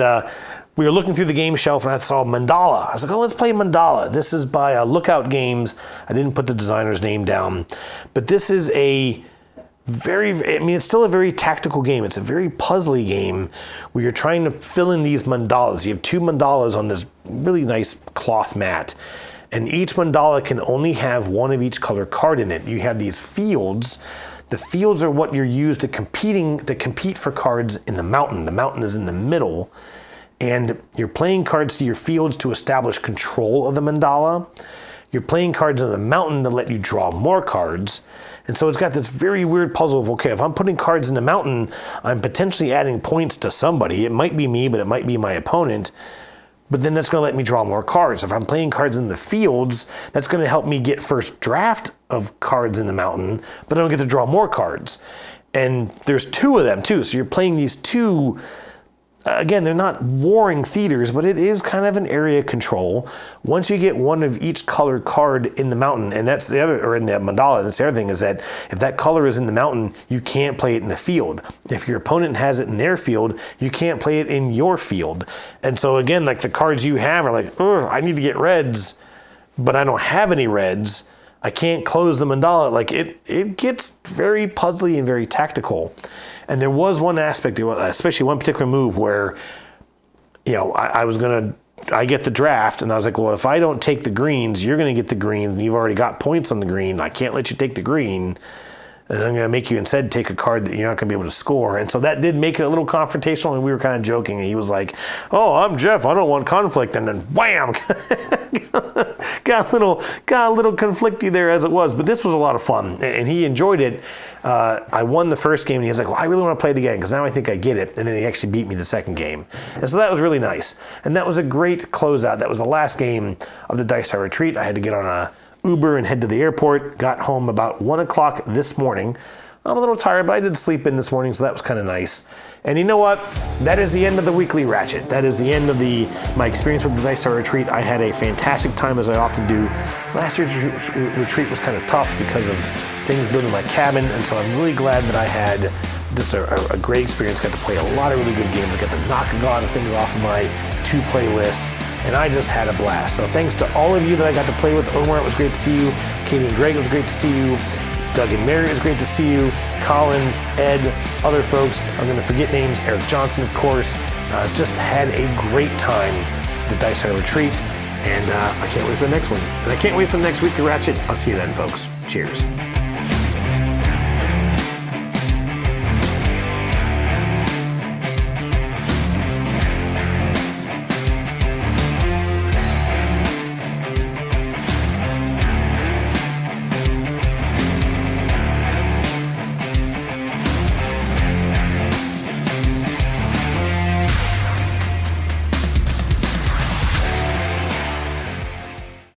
we were looking through the game shelf, and I saw Mandala. I was like, oh, let's play Mandala. This is by Lookout Games. I didn't put the designer's name down. But this is it's still a very tactical game. It's a very puzzly game where you're trying to fill in these mandalas. You have two mandalas on this really nice cloth mat, and each mandala can only have one of each color card in it. You have these fields. The fields are what you're used to compete for cards in the mountain. The mountain is in the middle, and you're playing cards to your fields to establish control of the mandala. You're playing cards in the mountain to let you draw more cards. And so it's got this very weird puzzle of, okay, if I'm putting cards in the mountain, I'm potentially adding points to somebody. It might be me, but it might be my opponent. But then that's going to let me draw more cards. If I'm playing cards in the fields, that's going to help me get first draft of cards in the mountain, but I don't get to draw more cards. And there's two of them too. So you're playing these two, again, they're not warring theaters, but it is kind of an area control. Once you get one of each color card in the mountain, and that's the other, or in the mandala, that's the other thing, is that if that color is in the mountain, you can't play it in the field. If your opponent has it in their field, you can't play it in your field. And so again, like the cards you have are like, I need to get reds, but I don't have any reds. I can't close the mandala. Like it gets very puzzly and very tactical. And there was one aspect, especially one particular move where, I get the draft, and I was like, well, if I don't take the greens, you're going to get the green, and you've already got points on the green. I can't let you take the green, and I'm going to make you instead take a card that you're not going to be able to score. And so that did make it a little confrontational, and we were kind of joking. And he was like, oh, I'm Jeff, I don't want conflict. And then wham, got a little conflicty there as it was. But this was a lot of fun, and he enjoyed it. I won the first game, and he was like, well, I really want to play it again, because now I think I get it. And then he actually beat me the second game. And so that was really nice. And that was a great closeout. That was the last game of the Dice Tower retreat. I had to get on a Uber and head to the airport. Got home about 1 o'clock this morning. I'm a little tired, but I did sleep in this morning, so that was kind of nice. And you know what? That is the end of the weekly Ratchet. That is the end of my experience with the Dice Tower retreat. I had a fantastic time, as I often do. Last year's retreat was kind of tough because of things building my cabin, and so I'm really glad that I had just a great experience. Got to play a lot of really good games. I got to knock a lot of things off of my two-play list, and I just had a blast. So thanks to all of you that I got to play with. Omar, it was great to see you. Katie and Greg, it was great to see you. Doug and Mary, it was great to see you. Colin, Ed, other folks. I'm going to forget names. Eric Johnson, of course. Just had a great time at the Dice Tower retreat, and I can't wait for the next one. And I can't wait for the next week to Ratchet. I'll see you then, folks. Cheers.